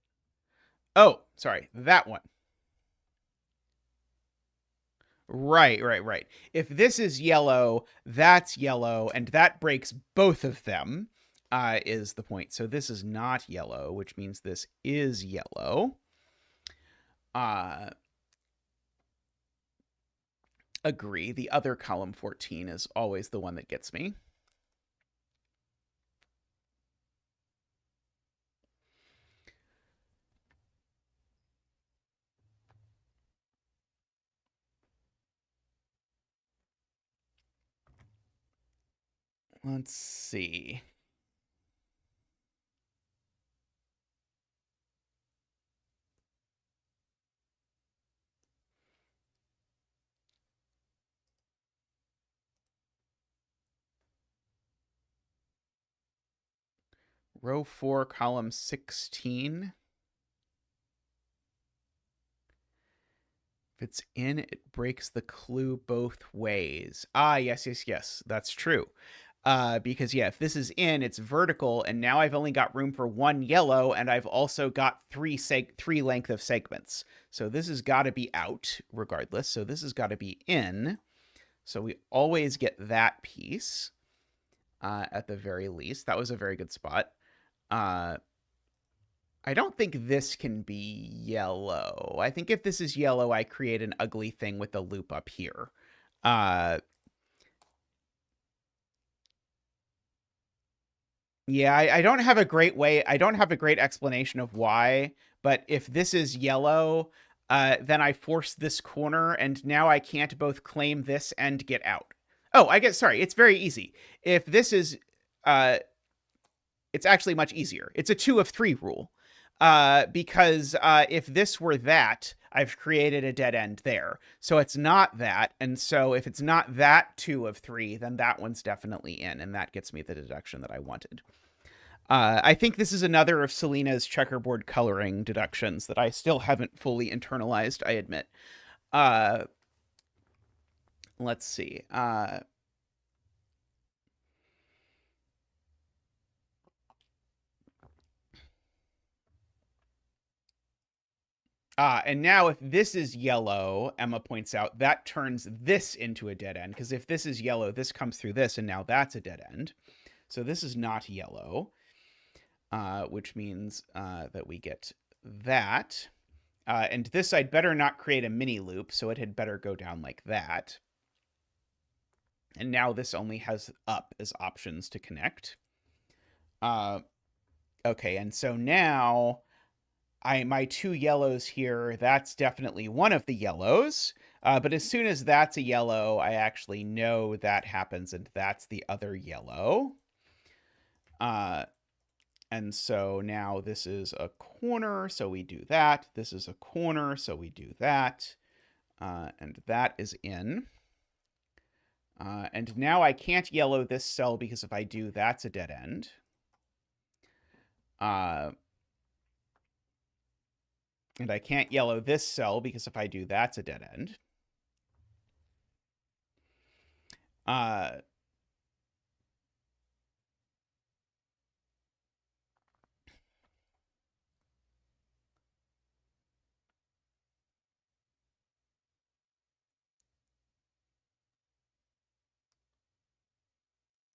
Oh, sorry, that one. Right. If this is yellow, that's yellow, and that breaks both of them, is the point. So this is not yellow, which means this is yellow. Agree. The other column 14 is always the one that gets me. Let's see. Row 4, column 16. If it's in, it breaks the clue both ways. Yes. That's true. Because, yeah, if this is in, it's vertical, and now I've only got room for 1 yellow, and I've also got 3 length of segments. So this has got to be out, regardless. So this has got to be in. So we always get that piece, at the very least. That was a very good spot. I don't think this can be yellow. I think if this is yellow, I create an ugly thing with a loop up here. Yeah, I don't have a great way. I don't have a great explanation of why, but if this is yellow, then I force this corner, and now I can't both claim this and get out. Oh, I guess, sorry, it's very easy. If this is, uh, it's actually much easier. It's a 2 of 3 rule. Because if this were that, I've created a dead end there. So it's not that. And so if it's not that 2 of 3, then that one's definitely in. And that gets me the deduction that I wanted. I think this is another of Selena's checkerboard coloring deductions that I still haven't fully internalized, I admit. Let's see. And now if this is yellow, Emma points out, that turns this into a dead end. Because if this is yellow, this comes through this, and now that's a dead end. So this is not yellow, which means that we get that. And this I'd better not create a mini loop, so it had better go down like that. And now this only has up as options to connect. Okay, and so now my 2 yellows here, that's definitely one of the yellows. But as soon as that's a yellow, I actually know that happens, and that's the other yellow. And so now this is a corner, so we do that. This is a corner, so we do that. And that is in. And now I can't yellow this cell because if I do, that's a dead end. And I can't yellow this cell because if I do, that's a dead end.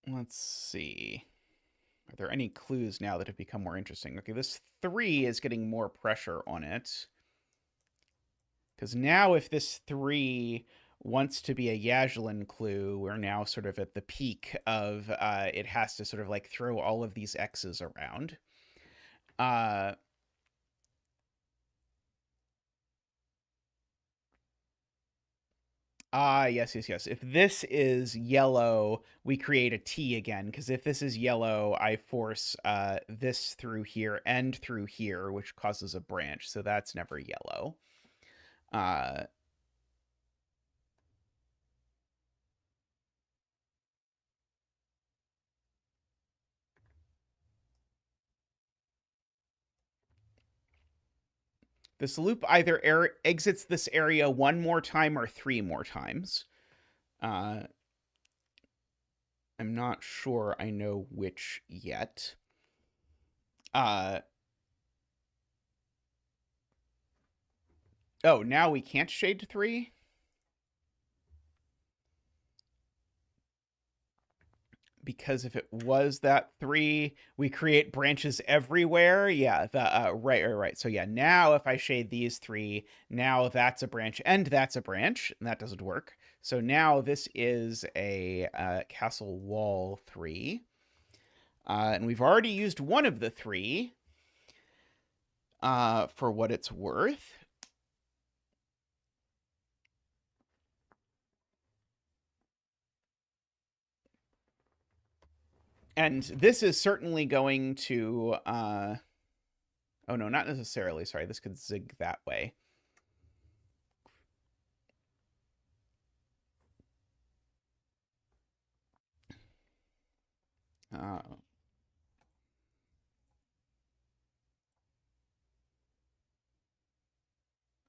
Let's see. Are there any clues now that have become more interesting? Okay, this 3 is getting more pressure on it. Because now if this 3 wants to be a Yaslin clue, we're now sort of at the peak of it has to sort of like throw all of these X's around. Yes. If this is yellow, we create a T again, because if this is yellow, I force this through here and through here, which causes a branch, so that's never yellow. This loop either exits this area 1 more time or 3 more times. I'm not sure I know which yet. Oh, now we can't shade to 3? Because if it was that 3, we create branches everywhere. Yeah, right. So yeah, now if I shade these 3, now that's a branch and that's a branch, and that doesn't work. So now this is a castle wall 3. And we've already used one of the 3 for what it's worth. And this is certainly going to... oh, no, not necessarily. Sorry, this could zig that way.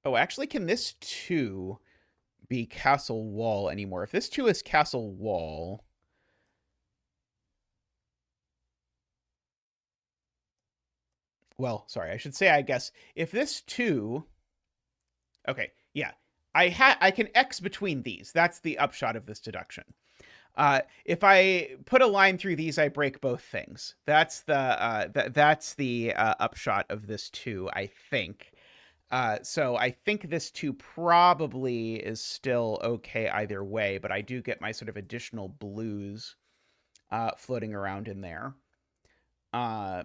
Oh, actually, can this 2 be castle wall anymore? If this 2 is castle wall... Well, sorry, I should say, I guess, if this 2... Okay, yeah. I can X between these. That's the upshot of this deduction. If I put a line through these, I break both things. That's the upshot of this 2, I think. So I think this 2 probably is still okay either way, but I do get my sort of additional blues floating around in there. Uh,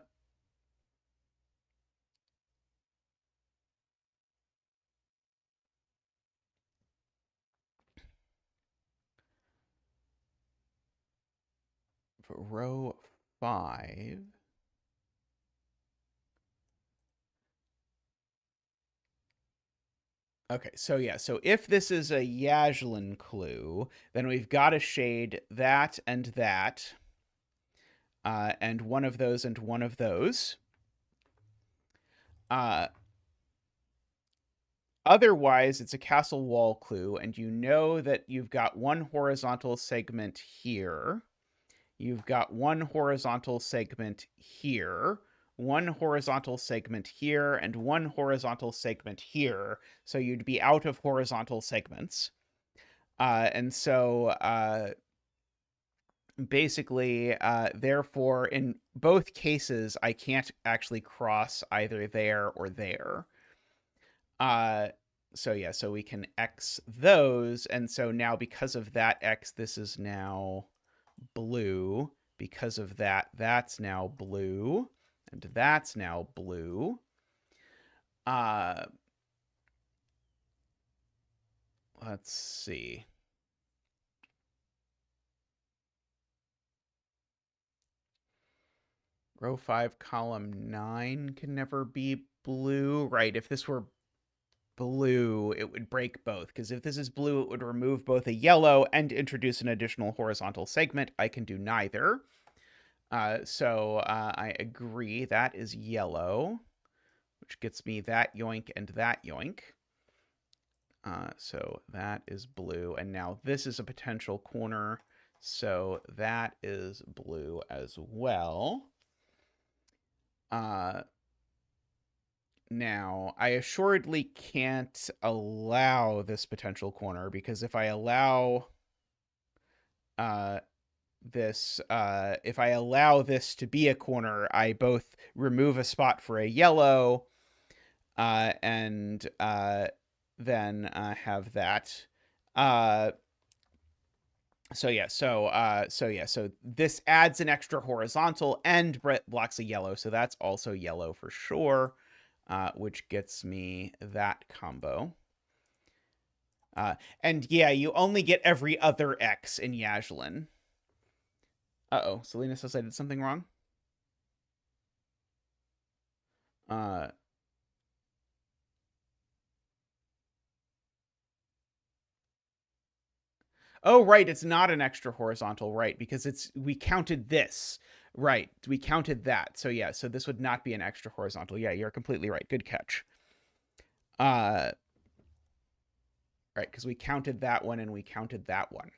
for row 5. Okay, so yeah, so if this is a Yaslin clue, then we've got to shade that, and one of those and one of those. Otherwise, it's a castle wall clue, and you know that you've got one horizontal segment here. You've got one horizontal segment here, one horizontal segment here, and one horizontal segment here. So you'd be out of horizontal segments. And so basically, therefore, in both cases, I can't actually cross either there or there. So yeah, so we can X those. And so now because of that X, this is now blue. Because of that, that's now blue. And that's now blue. Let's see. Row 5, column 9 can never be blue. Right, if this were blue, it would break both. Because if this is blue, it would remove both a yellow and introduce an additional horizontal segment. I can do neither. So I agree. That is yellow, which gets me that yoink and that yoink. So that is blue. And now this is a potential corner. So that is blue as well. Now, I assuredly can't allow this potential corner, because if I allow this to be a corner, I both remove a spot for a yellow and then have that. So this adds an extra horizontal and blocks a yellow, so that's also yellow for sure, which gets me that combo. And yeah, you only get every other X in Yaslin. Uh-oh, Selena says I did something wrong. Oh, right, it's not an extra horizontal, right, because we counted this. Right, we counted that. So yeah, so this would not be an extra horizontal. Yeah, you're completely right. Good catch. Right, because we counted that one and we counted that one.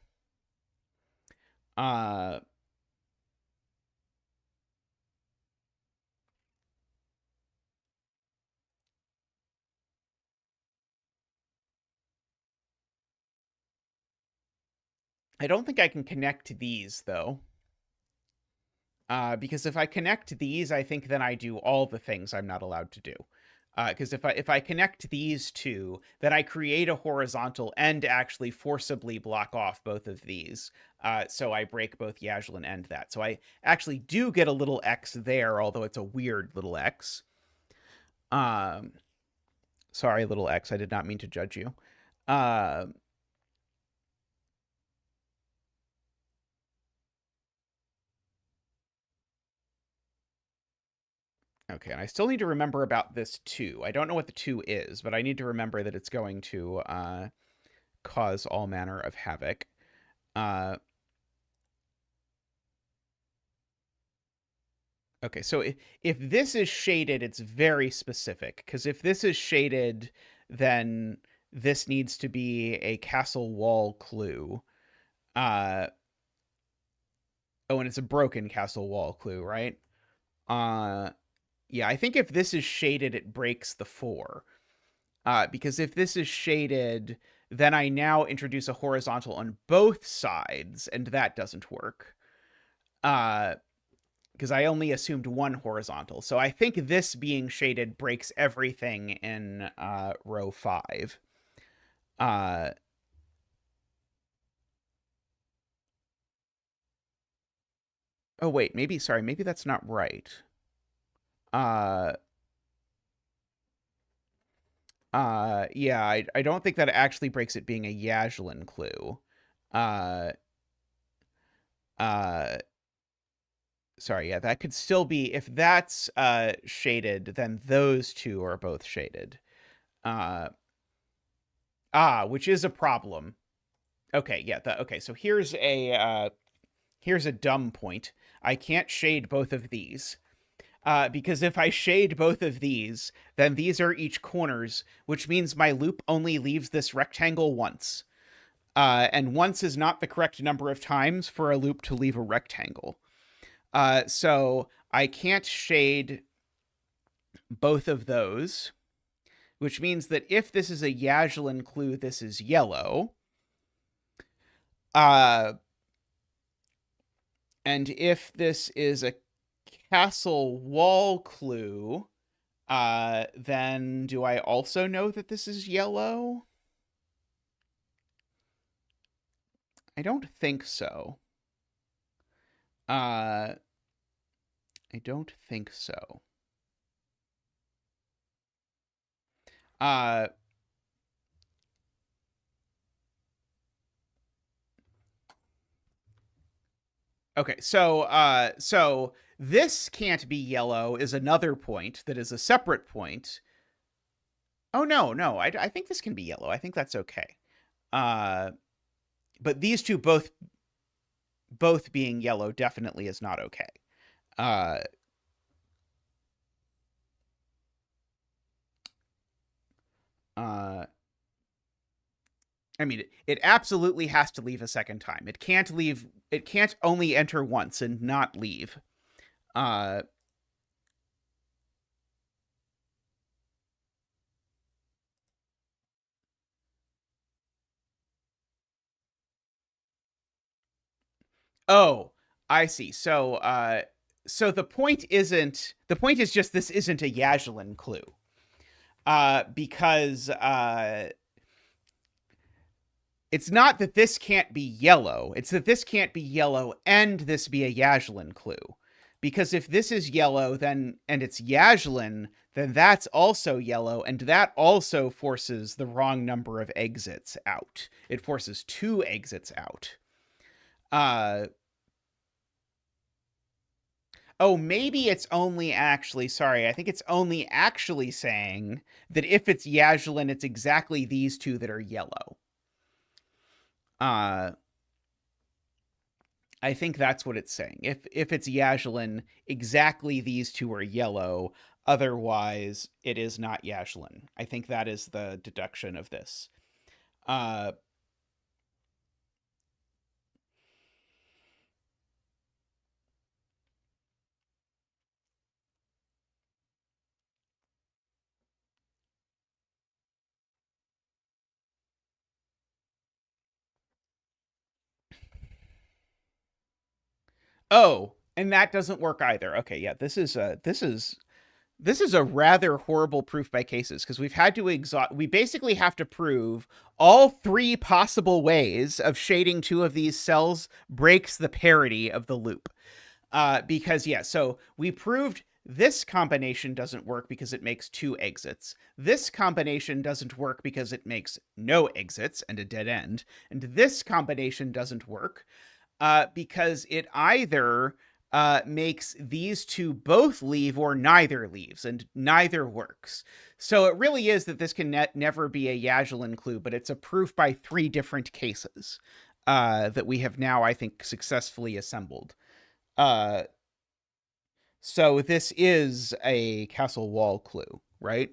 I don't think I can connect to these, though. Because if I connect these, I think then I do all the things I'm not allowed to do. Because if I connect these two, then I create a horizontal and actually forcibly block off both of these. So I break both Yaslin and that. So I actually do get a little X there, although it's a weird little X. Sorry, little X. I did not mean to judge you. Okay, and I still need to remember about this 2. I don't know what the 2 is, but I need to remember that it's going to cause all manner of havoc. Okay, so if this is shaded, it's very specific, because if this is shaded, then this needs to be a castle wall clue. Oh, and it's a broken castle wall clue, right? Yeah, I think if this is shaded, it breaks the 4. Because if this is shaded, then I now introduce a horizontal on both sides, and that doesn't work. Because I only assumed one horizontal. So I think this being shaded breaks everything in row 5. Oh, wait, maybe, sorry, maybe that's not right. Uh, yeah, I don't think that actually breaks it being a Yaslin clue. Uh, uh, sorry, yeah, that could still be, if that's shaded, then those two are both shaded. Uh, which is a problem. Okay, yeah, okay, so here's a dumb point. I can't shade both of these. Because if I shade both of these, then these are each corners, which means my loop only leaves this rectangle once. And once is not the correct number of times for a loop to leave a rectangle. So I can't shade both of those, which means that if this is a Yaslin clue, this is yellow. And if this is a castle wall clue, then do I also know that this is yellow? I don't think so. I don't think so. Okay, so this can't be yellow is another point that is a separate point. Oh no, I think this can be yellow. I think that's okay. But these two both being yellow definitely is not okay. I mean, it absolutely has to leave a second time. It can't leave. It can't only enter once and not leave. Oh, I see. So the point isn't. The point is just this isn't a Yaslin clue. Because it's not that this can't be yellow. It's that this can't be yellow and this be a Yaslin clue. Because if this is yellow, then and it's Yaslin, then that's also yellow, and that also forces the wrong number of exits out. It forces 2 exits out. Oh, maybe it's only actually, sorry, I think it's only actually saying that if it's Yaslin, it's exactly these two that are yellow. I think that's what it's saying. If it's Yaslin, exactly these two are yellow. Otherwise, it is not Yaslin. I think that is the deduction of this. Oh, and that doesn't work either. Okay, yeah, this is a rather horrible proof by cases because we've had to exhaust. We basically have to prove all 3 possible ways of shading 2 of these cells breaks the parity of the loop. Because yeah, so we proved this combination doesn't work because it makes 2 exits. This combination doesn't work because it makes no exits and a dead end. And this combination doesn't work because it either makes these two both leave or neither leaves, and neither works. So it really is that this can never be a Yaslin clue, but it's a proof by 3 different cases that we have now, I think, successfully assembled. So this is a castle wall clue, right?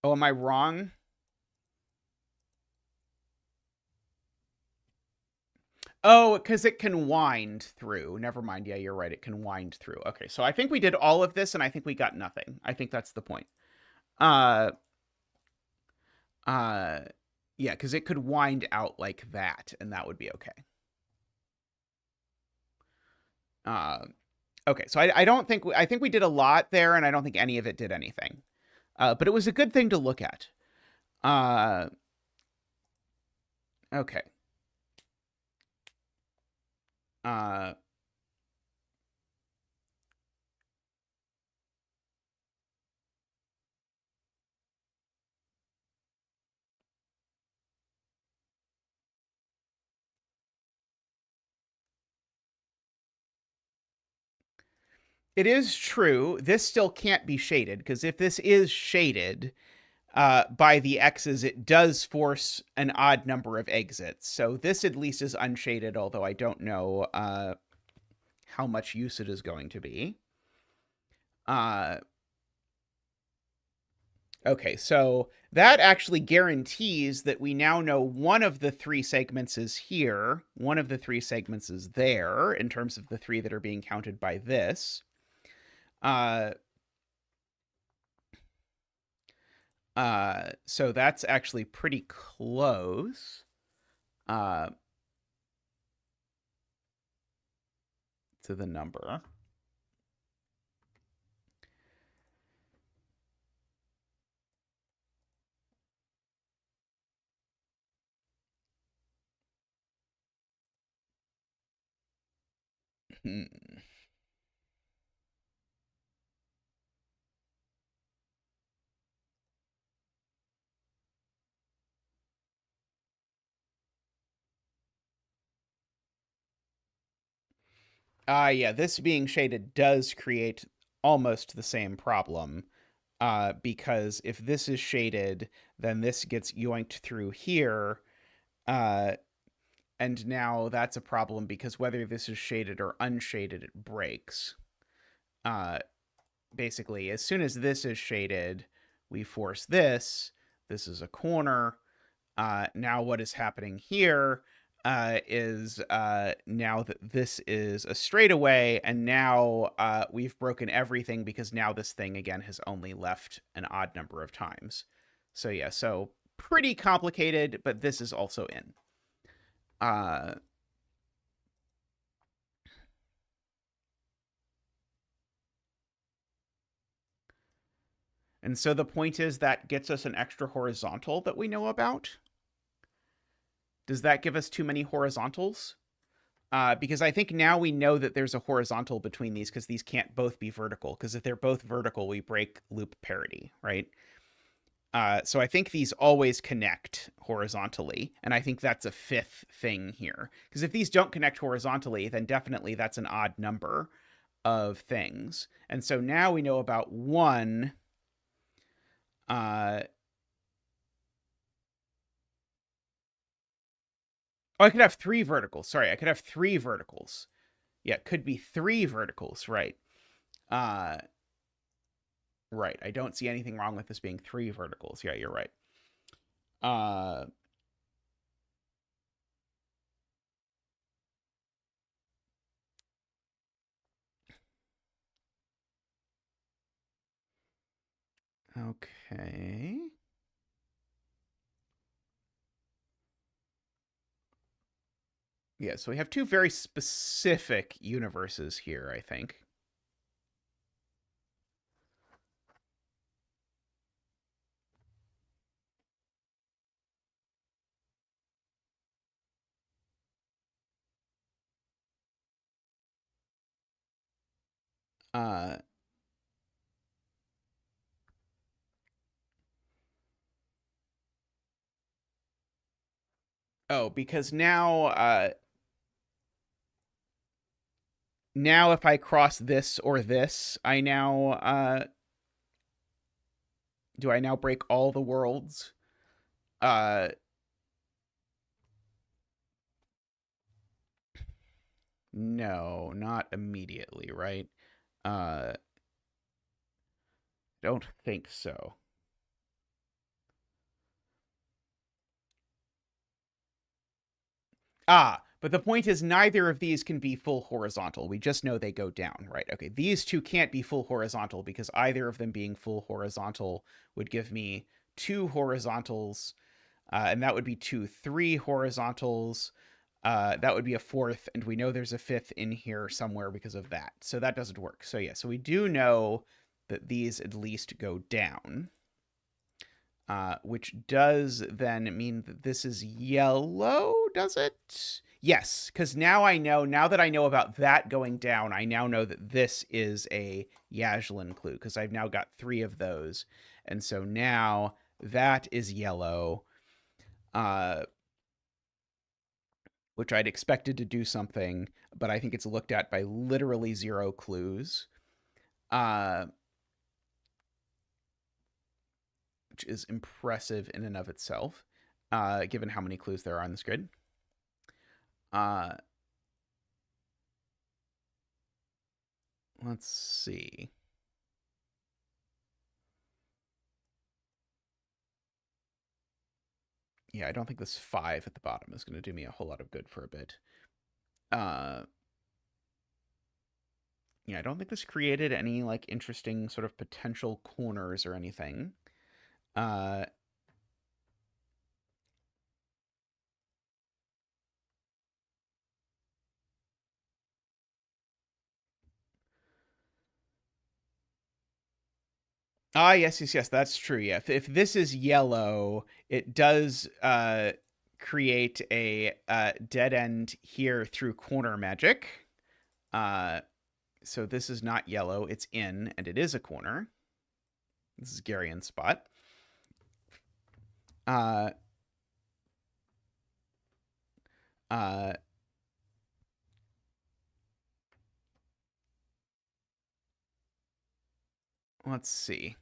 Oh, am I wrong? Oh, because it can wind through. Never mind. Yeah, you're right. It can wind through. Okay, so I think we did all of this, and I think we got nothing. I think that's the point. Uh, uh, yeah, because it could wind out like that, and that would be okay. Uh, Okay, so I don't think I think we did a lot there, and I don't think any of it did anything. But it was a good thing to look at. Uh, okay. Uh, it is true. This still can't be shaded, because if this is shaded by the x's, it does force an odd number of exits. So this at least is unshaded, although I don't know how much use it is going to be. Okay, so that actually guarantees that we now know one of the three segments is here, one of the three segments is there, in terms of the three that are being counted by this. So that's actually pretty close to the number. Hmm. Yeah, this being shaded does create almost the same problem. Because if this is shaded, then this gets yoinked through here. And now that's a problem because whether this is shaded or unshaded, it breaks. Basically, as soon as this is shaded, we force this. This is a corner. Now what is happening here is now that this is a straightaway, and now we've broken everything because now this thing again has only left an odd number of times. So yeah, so pretty complicated, but this is also in. And so the point is that gets us an extra horizontal that we know about. Does that give us too many horizontals? Because I think now we know that there's a horizontal between these because these can't both be vertical. Because if they're both vertical, we break loop parity, right? So I think these always connect horizontally. And I think that's a fifth thing here. Because if these don't connect horizontally, then definitely that's an odd number of things. And so now we know about one. Oh, I could have three verticals. Sorry, I could have three verticals. Yeah, it could be three verticals, right? Uh, right. I don't see anything wrong with this being three verticals. Yeah, you're right. Uh, okay. Yeah, so we have two very specific universes here, I think. Uh, oh, because now if I cross this or this, I now do I now break all the worlds? Uh, no, not immediately, right? Uh, don't think so. But the point is neither of these can be full horizontal. We just know they go down, right? Okay, these two can't be full horizontal because either of them being full horizontal would give me two horizontals, and that would be three horizontals. that would be a fourth, and we know there's a fifth in here somewhere because of that. So that doesn't work. So yeah, so we do know that these at least go down, which does then mean that this is yellow, does it? Yes, because now that I know about that going down, I now know that this is a Yaslin clue, because I've now got 3 of those. And so now that is yellow, which I'd expected to do something, but I think it's looked at by literally 0 clues, which is impressive in and of itself, given how many clues there are on this grid. Let's see. Yeah, I don't think this 5 at the bottom is going to do me a whole lot of good for a bit. Yeah, I don't think this created any, like, interesting sort of potential corners or anything. Yes, that's true. Yeah, if this is yellow, it does create a dead end here through corner magic. So this is not yellow, it's in, and it is a corner. This is Garion's spot. Let's see.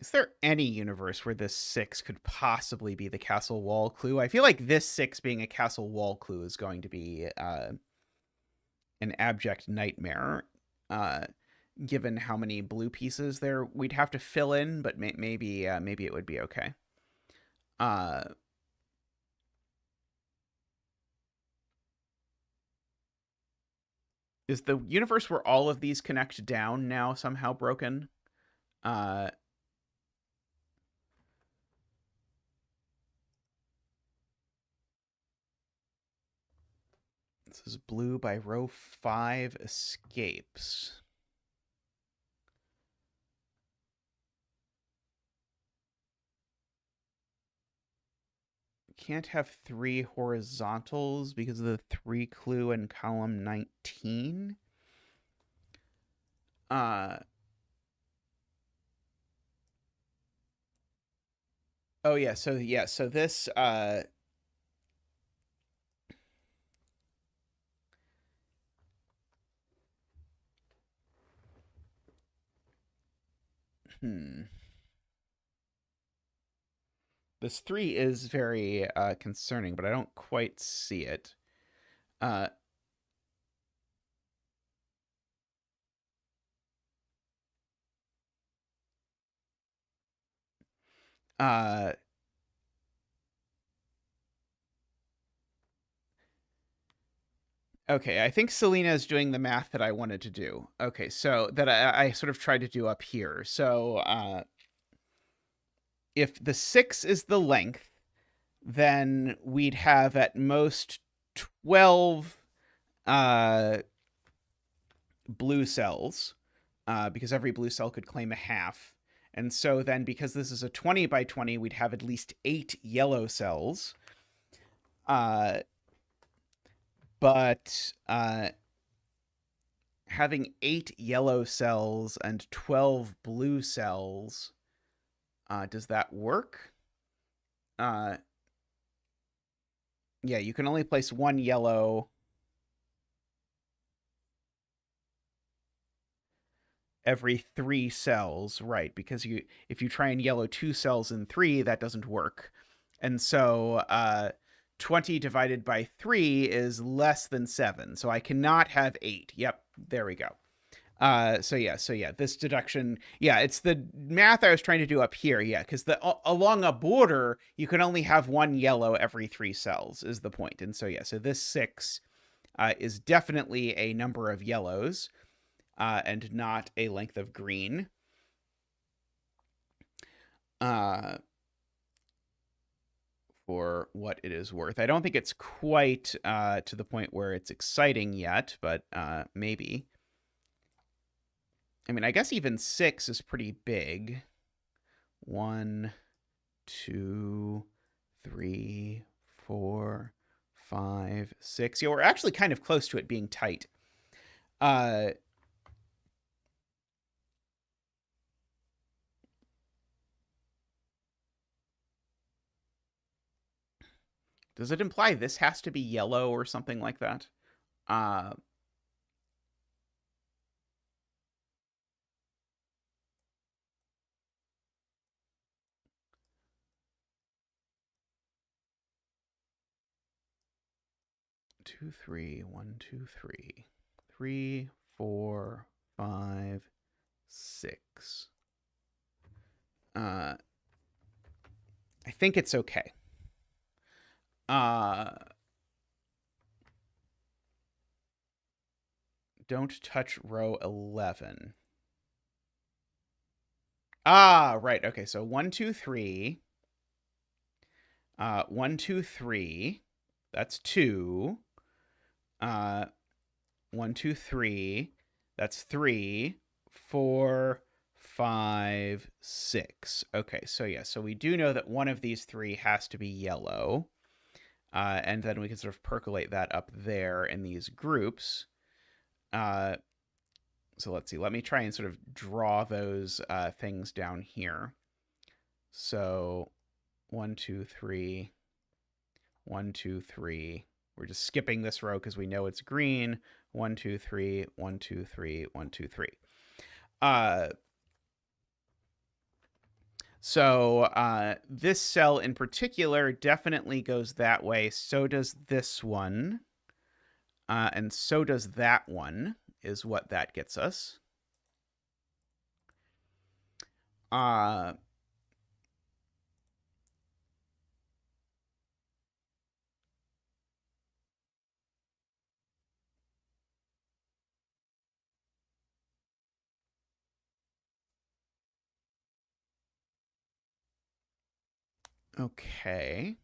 Is there any universe where this 6 could possibly be the castle wall clue? I feel like this 6 being a castle wall clue is going to be an abject nightmare, given how many blue pieces there we'd have to fill in, but maybe it would be okay. Is the universe where all of these connect down now somehow broken? This is blue by row 5 escapes. Can't have 3 horizontals because of the 3 clue in column 19. Oh yeah, so this this 3 is very concerning, but I don't quite see it. Okay, I think Selena is doing the math that I wanted to do. Okay, so that I sort of tried to do up here. So if the 6 is the length, then we'd have at most 12 blue cells, because every blue cell could claim a half. And so then, because this is a 20 by 20, we'd have at least 8 yellow cells. But having 8 yellow cells and 12 blue cells, does that work? Yeah, you can only place 1 yellow every 3 cells, right? Because if you try and yellow 2 cells in 3, that doesn't work. And so 20 divided by 3 is less than 7. So I cannot have 8. Yep, there we go. So yeah, this deduction, yeah, it's the math I was trying to do up here, yeah, because along a border you can only have one yellow every 3 cells is the point, and so yeah, so this 6 is definitely a number of yellows, and not a length of green. For what it is worth, I don't think it's quite to the point where it's exciting yet, but maybe. I mean, I guess even 6 is pretty big. 1, 2, 3, 4, 5, 6. Yeah, we're actually kind of close to it being tight. Does it imply this has to be yellow or something like that? 2, 3, 1, 2, 3. 3, 4, 5, 6. I think it's okay. Don't touch row 11. Right. Okay, so 1, 2, 3. 1, 2, 3. That's 2. 1, 2, 3. That's 3. 4, 5, 6. Okay, so yeah, so we do know that one of these 3 has to be yellow. And then we can sort of percolate that up there in these groups. So let's see. Let me try and sort of draw those things down here. So 1, 2, 3. 1, 2, 3. We're just skipping this row because we know it's green. 1, 2, 3. 1, 2, 3. 1, 2, 3. So this cell in particular definitely goes that way. So does this one. And so does that one, is what that gets us. Okay.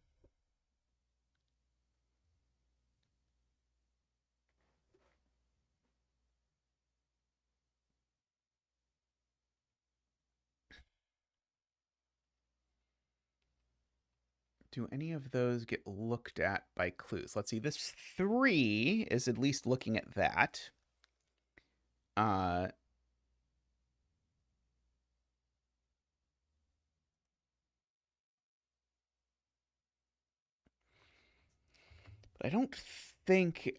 Do any of those get looked at by clues? Let's see. This 3 is at least looking at that. But I don't think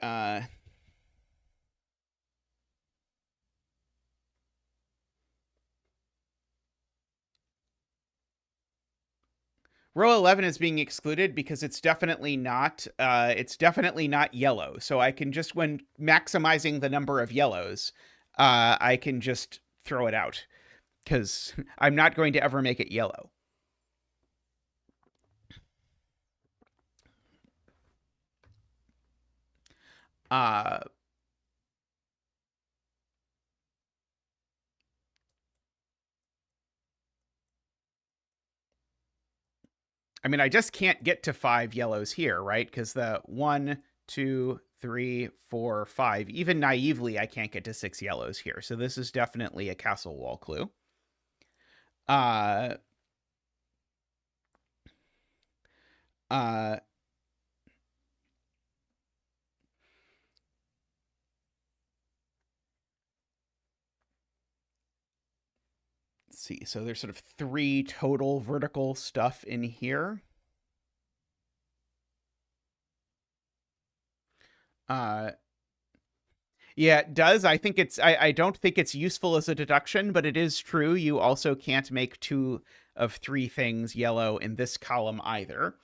row 11 is being excluded because it's definitely not yellow. So I can just, when maximizing the number of yellows, I can just throw it out because I'm not going to ever make it yellow. I mean, I just can't get to 5 yellows here, right? Because the 1, 2, 3, 4, 5, even naively, I can't get to 6 yellows here. So this is definitely a castle wall clue. Let's see. So there's sort of 3 total vertical stuff in here. Yeah, it does. I think I don't think it's useful as a deduction, but it is true. You also can't make 2 of 3 things yellow in this column either.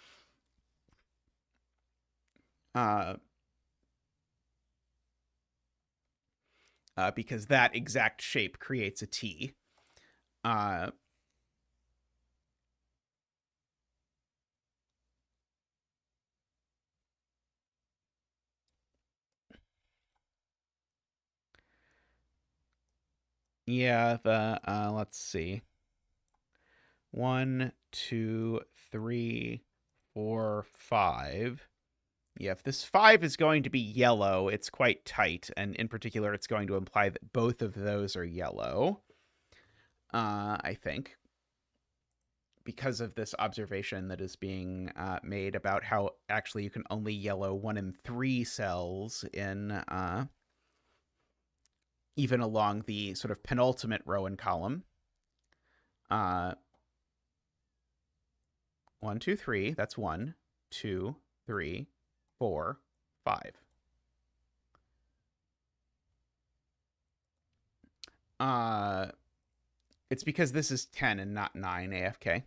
because that exact shape creates a T. Yeah, let's see. 1, 2, 3, 4, 5. Yeah, if this 5 is going to be yellow, it's quite tight, and in particular, it's going to imply that both of those are yellow, I think, because of this observation that is being made about how actually you can only yellow 1 in 3 cells in even along the sort of penultimate row and column. 1, 2, 3. That's 1, 2, 3, 4, 5. It's because this is 10 and not 9 AFK.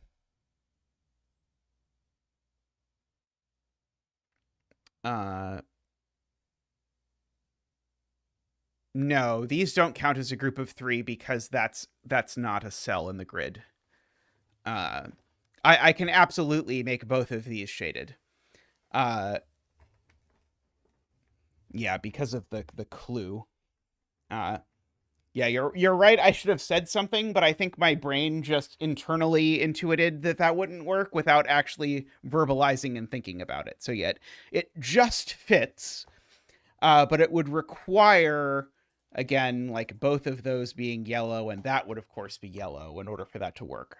No, these don't count as a group of 3 because that's not a cell in the grid. I can absolutely make both of these shaded. Yeah, because of the clue. Yeah, you're right. I should have said something, but I think my brain just internally intuited that that wouldn't work without actually verbalizing and thinking about it. So yet it just fits, but it would require, again, like both of those being yellow, and that would of course be yellow in order for that to work.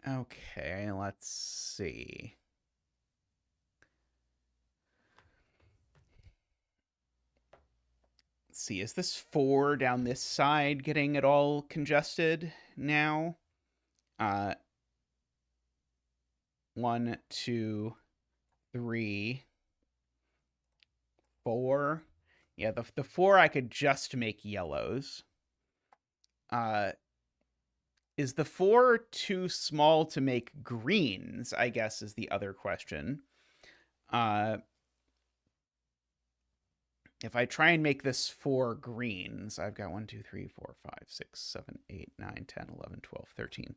Okay, let's see. Let's see, is this 4 down this side getting it all congested now? 1, 2, 3, 4. Yeah, the 4 I could just make yellows. Is the 4 too small to make greens, I guess, is the other question. If I try and make this 4 greens, I've got 1, 2, 3, 4, 5, 6, 7, 8, 9, 10, 11, 12, 13.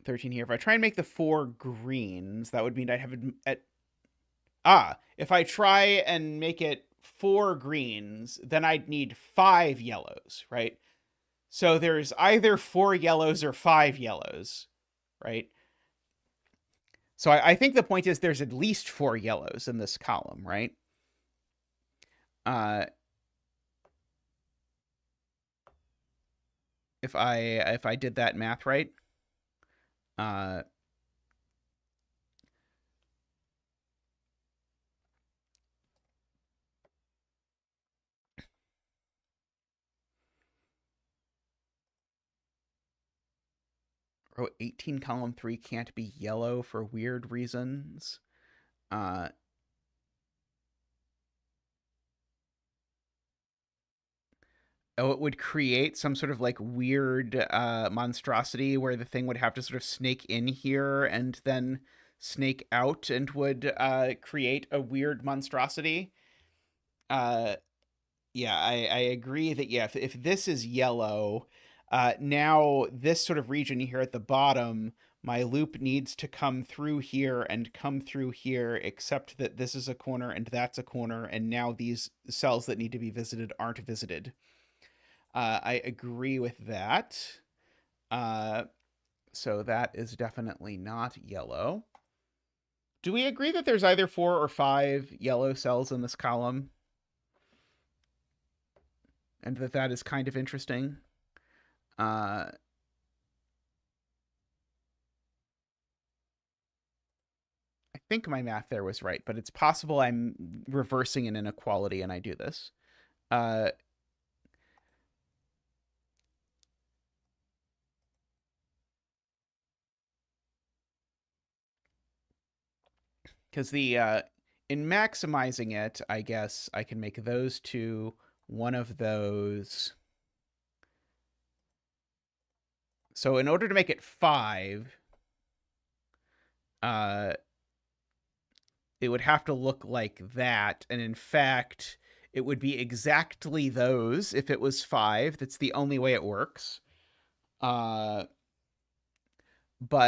13 here. If I try and make the 4 greens, that would mean I'd have it at... if I try and make it 4 greens, then I'd need 5 yellows, right? So there's either 4 yellows or 5 yellows, right? So I think the point is there's at least 4 yellows in this column, right? If I did that math right. Row 18, column 3 can't be yellow for weird reasons. Oh, it would create some sort of like weird monstrosity where the thing would have to sort of snake in here and then snake out and would create a weird monstrosity. Yeah, I agree that, yeah, if this is yellow, now this sort of region here at the bottom, my loop needs to come through here and come through here, except that this is a corner and that's a corner, and now these cells that need to be visited aren't visited. I agree with that. So that is definitely not yellow. Do we agree that there's either 4 or 5 yellow cells in this column? And that is kind of interesting. I think my math there was right, but it's possible I'm reversing an inequality and I do this. Because in maximizing it, I guess I can make those two one of those So in order to make it 5, it would have to look like that. And in fact, it would be exactly those if it was 5. That's the only way it works. But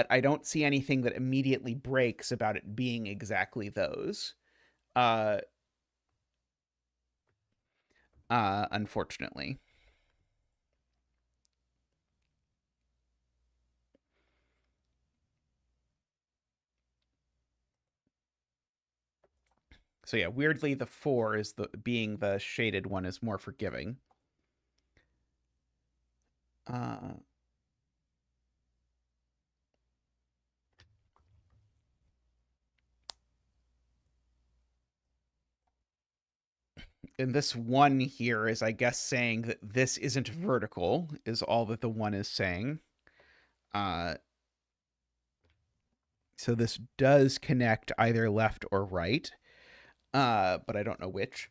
I don't see anything that immediately breaks about it being exactly those. Unfortunately. So yeah, weirdly, the 4 is being the shaded one is more forgiving. And this 1 here is, I guess, saying that this isn't vertical, is all that the 1 is saying. So this does connect either left or right, but I don't know which.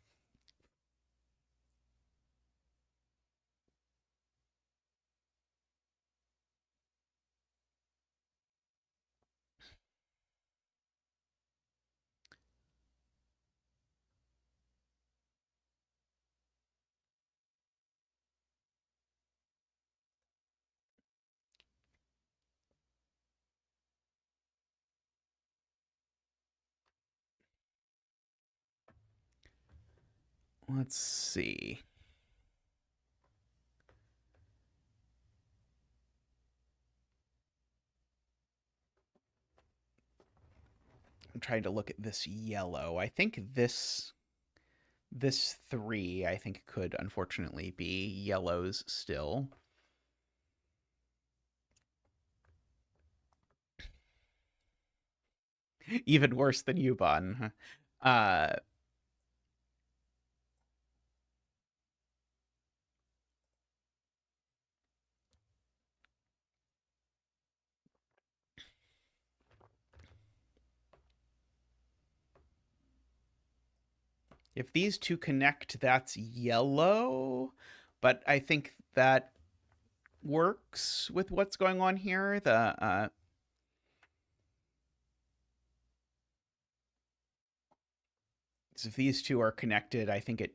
Let's see. I'm trying to look at this yellow. I think this 3, I think, could unfortunately be yellows still. Even worse than Yuban. If these two connect, that's yellow, but I think that works with what's going on here. So if these two are connected, I think it.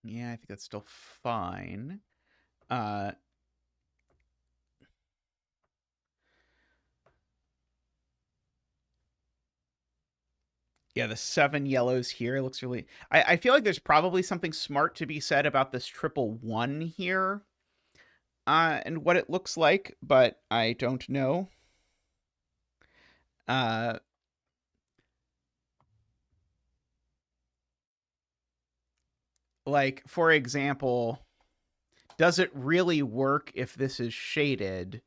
Yeah, I think that's still fine. Yeah, the 7 yellows here looks really. I feel like there's probably something smart to be said about this triple 1 here, and what it looks like, but I don't know. Like, for example, does it really work if this is shaded?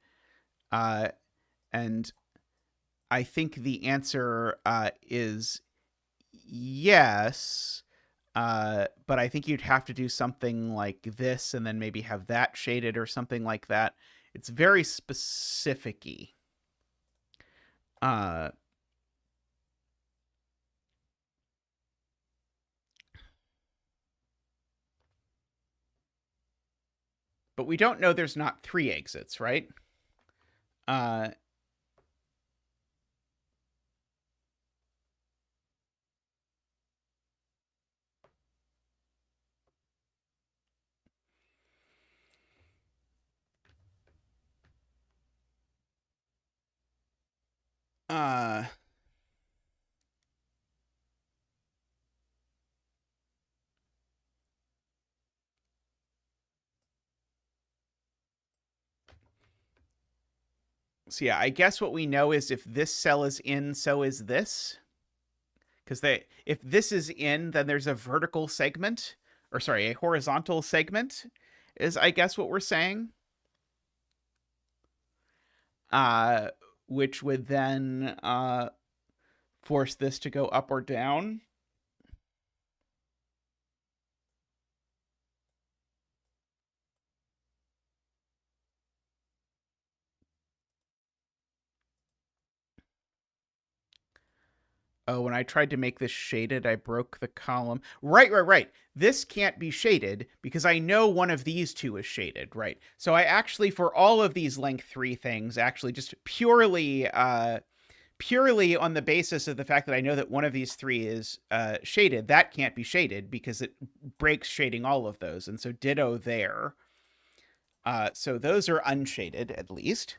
And I think the answer is yes. But I think you'd have to do something like this and then maybe have that shaded or something like that. It's very specific-y. But we don't know there's not 3 exits, right? Uh, uh, so yeah, I guess what we know is if this cell is in, so is this. Because if this is in, then there's a vertical segment, or sorry, a horizontal segment, is I guess what we're saying. Uh, which would then force this to go up or down. Oh, when I tried to make this shaded, I broke the column. Right. This can't be shaded because I know one of these two is shaded, right? So I actually, for all of these length 3 things, actually just purely on the basis of the fact that I know that one of these 3 is shaded, that can't be shaded because it breaks shading all of those. And so ditto there. So those are unshaded, at least.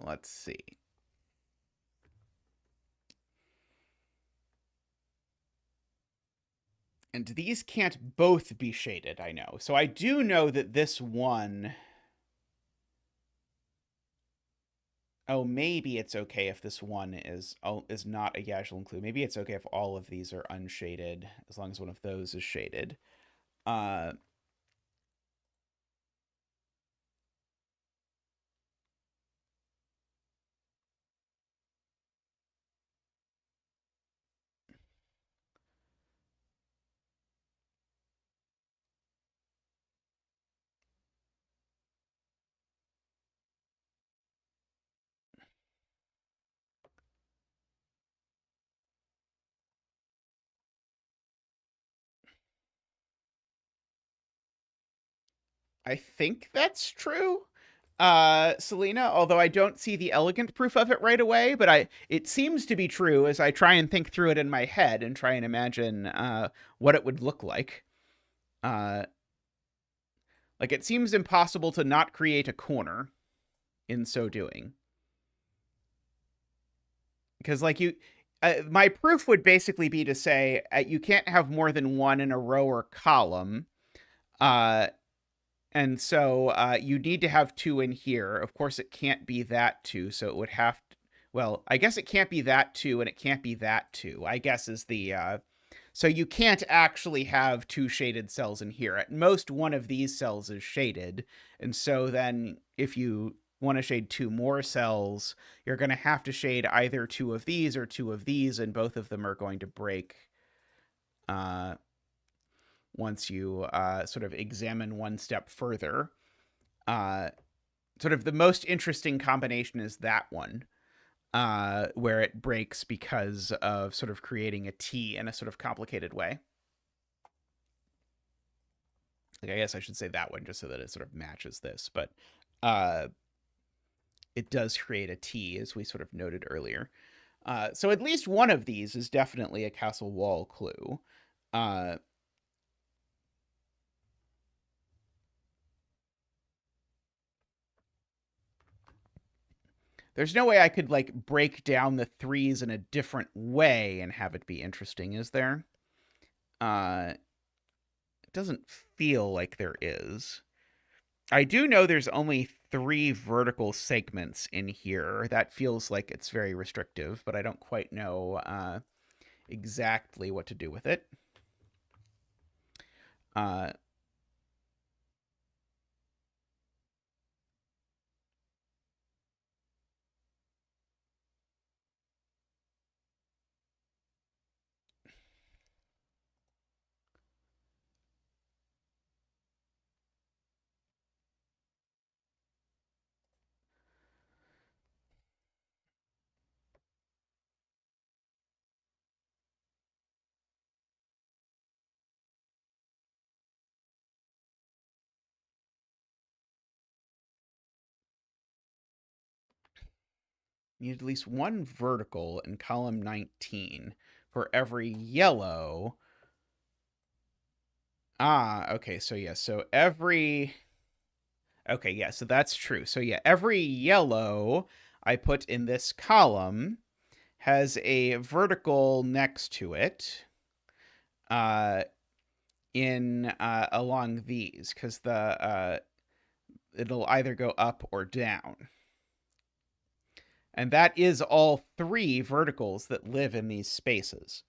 Let's see. And these can't both be shaded, I know. So I do know that this one... Oh, maybe it's okay if this one is not a Yagel include. Maybe it's okay if all of these are unshaded, as long as one of those is shaded. I think that's true, Selena, although I don't see the elegant proof of it right away, but it seems to be true as I try and think through it in my head and try and imagine what it would look like. Like, it seems impossible to not create a corner in so doing. Because, like, my proof would basically be to say you can't have more than one in a row or column. And so you need to have 2 in here. Of course, it can't be that 2, so it would have to... Well, I guess it can't be that 2, and it can't be that 2, I guess is the... So you can't actually have 2 shaded cells in here. At most, one of these cells is shaded. And so then if you want to shade 2 more cells, you're going to have to shade either 2 of these or 2 of these, and both of them are going to break once you sort of examine one step further. Sort of the most interesting combination is that one, where it breaks because of sort of creating a T in a sort of complicated way. Like, I guess I should say that one just so that it sort of matches this, but it does create a T, as we sort of noted earlier. So at least one of these is definitely a castle wall clue. There's no way I could, like, break down the 3s in a different way and have it be interesting, is there? It doesn't feel like there is. I do know there's only 3 vertical segments in here. That feels like it's very restrictive, but I don't quite know exactly what to do with it. You need at least one vertical in column 19 for every yellow. Okay, so yeah, so every... Okay, yeah, so that's true. So yeah, every yellow I put in this column has a vertical next to it in along these, because it'll either go up or down. And that is all 3 verticals that live in these spaces.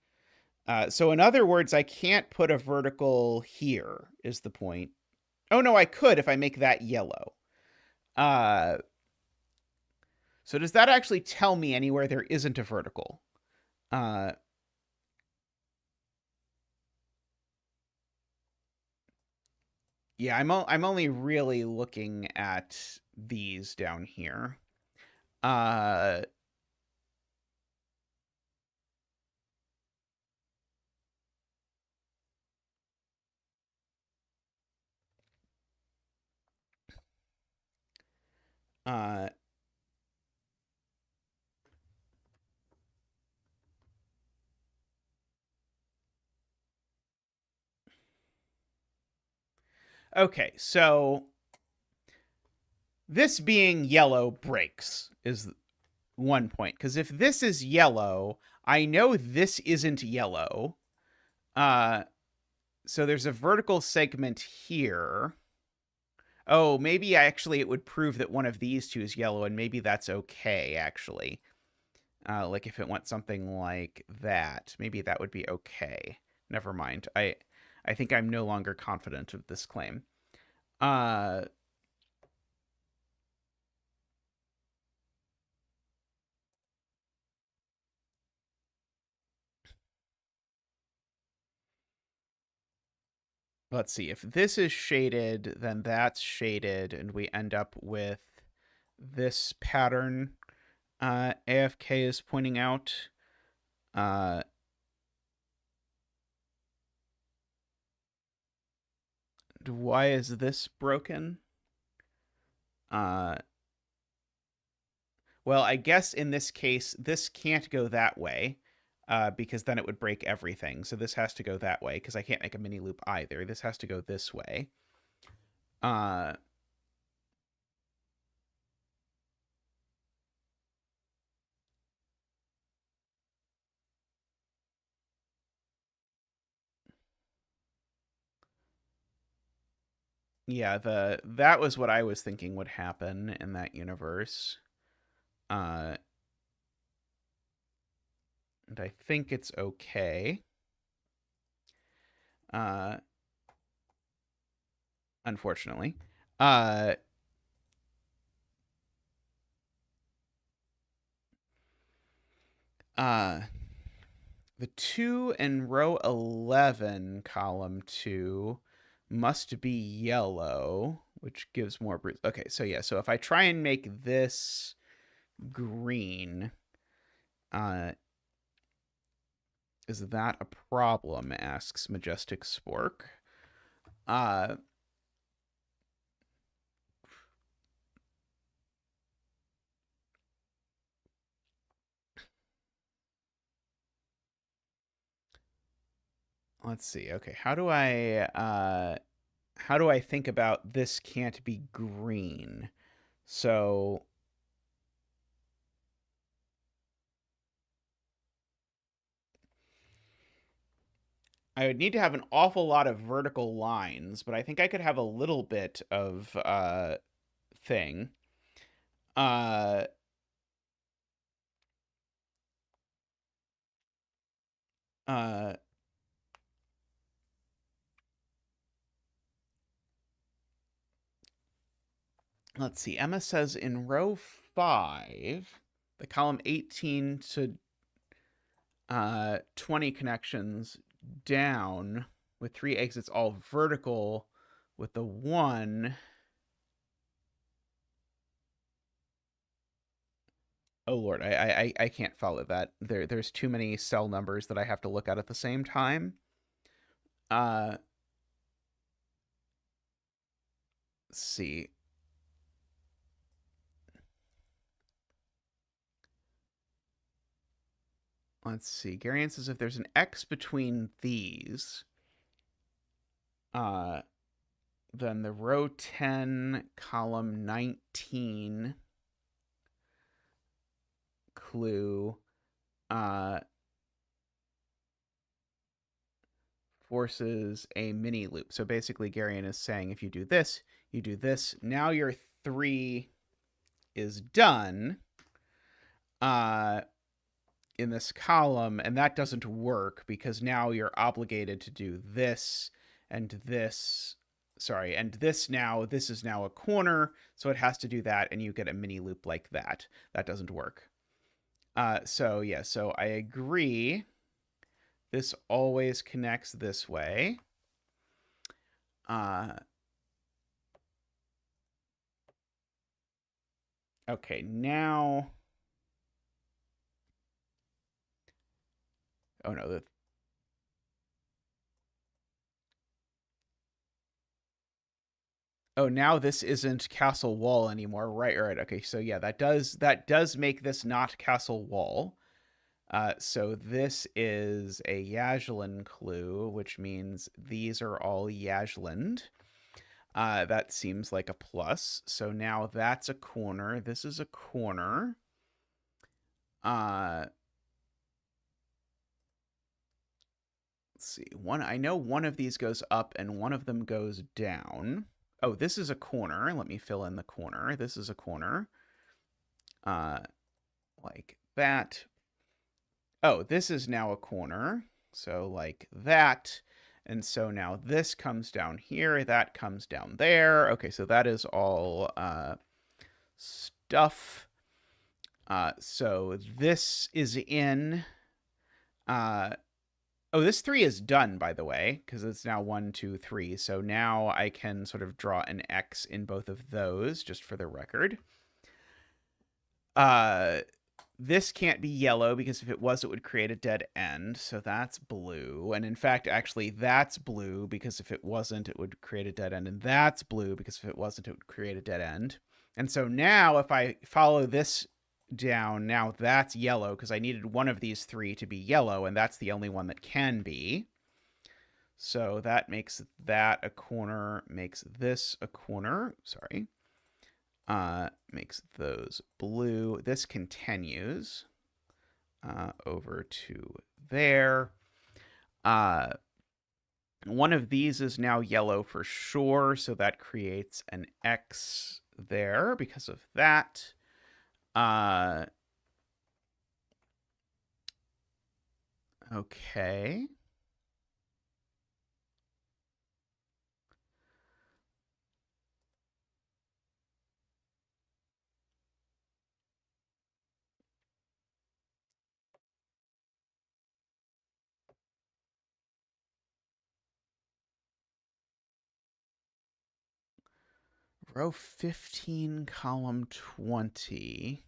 So in other words, I can't put a vertical here, is the point. Oh, no, I could if I make that yellow. So does that actually tell me anywhere there isn't a vertical? Yeah, I'm only really looking at these down here. Uh, uh, okay, so this being yellow breaks is one point, because if this is yellow, I know this isn't yellow. So there's a vertical segment here. Oh, maybe actually it would prove that one of these two is yellow, and maybe that's okay, actually. Like if it went something like that, maybe that would be okay. Never mind. I think I'm no longer confident of this claim. Uh, let's see. If this is shaded, then that's shaded, and we end up with this pattern AFK is pointing out. Why is this broken? Well, I guess in this case, this can't go that way because then it would break everything. So this has to go that way because I can't make a mini loop either. This has to go this way. Uh, yeah, that was what I was thinking would happen in that universe. And I think it's okay. Unfortunately. Uh, the 2 in row 11, column 2, must be yellow, which gives more... Okay, so yeah, so if I try and make this green, is that a problem, asks Majestic Spork. Let's see. Okay, how do I think about this can't be green? So I would need to have an awful lot of vertical lines, but I think I could have a little bit of thing. Uh, uh, let's see. Emma says in row 5, the column 18 to 20 connections down with 3 exits all vertical with the 1. Oh Lord, I can't follow that. There's too many cell numbers that I have to look at the same time. Let's see. Let's see. Garian says if there's an X between these, then the row 10, column 19 clue forces a mini loop. So basically, Garian is saying if you do this, you do this. Now your 3 is done in this column, and that doesn't work because now you're obligated to do this and this. Sorry, and this now, this is now a corner, so it has to do that, and you get a mini loop like that. That doesn't work. So yeah, so I agree. This always connects this way. Okay, now... Oh, no. Oh, now this isn't Castle Wall anymore. Right, right. Okay, so yeah, that does make this not Castle Wall. So this is a Yajlin clue, which means these are all Yajland. That seems like a plus. So now that's a corner. This is a corner. Let's see. I know one of these goes up and one of them goes down. Oh, this is a corner. Let me fill in the corner. This is a corner. Like that. Oh, this is now a corner. So like that. And so now this comes down here. That comes down there. Okay, so that is all stuff. So this is in... Oh, this 3 is done, by the way, because it's now 1, 2, 3. So now I can sort of draw an X in both of those, just for the record. This can't be yellow, because if it was, it would create a dead end. So that's blue. And in fact, actually, that's blue, because if it wasn't, it would create a dead end. And that's blue, because if it wasn't, it would create a dead end. And so now, if I follow this down, now that's yellow, because I needed one of these 3 to be yellow, and that's the only one that can be. So that makes that a corner, makes this a corner. Sorry. Makes those blue. This continues over to there. One of these is now yellow for sure, so that creates an X there because of that. Okay. Row 15, column 20.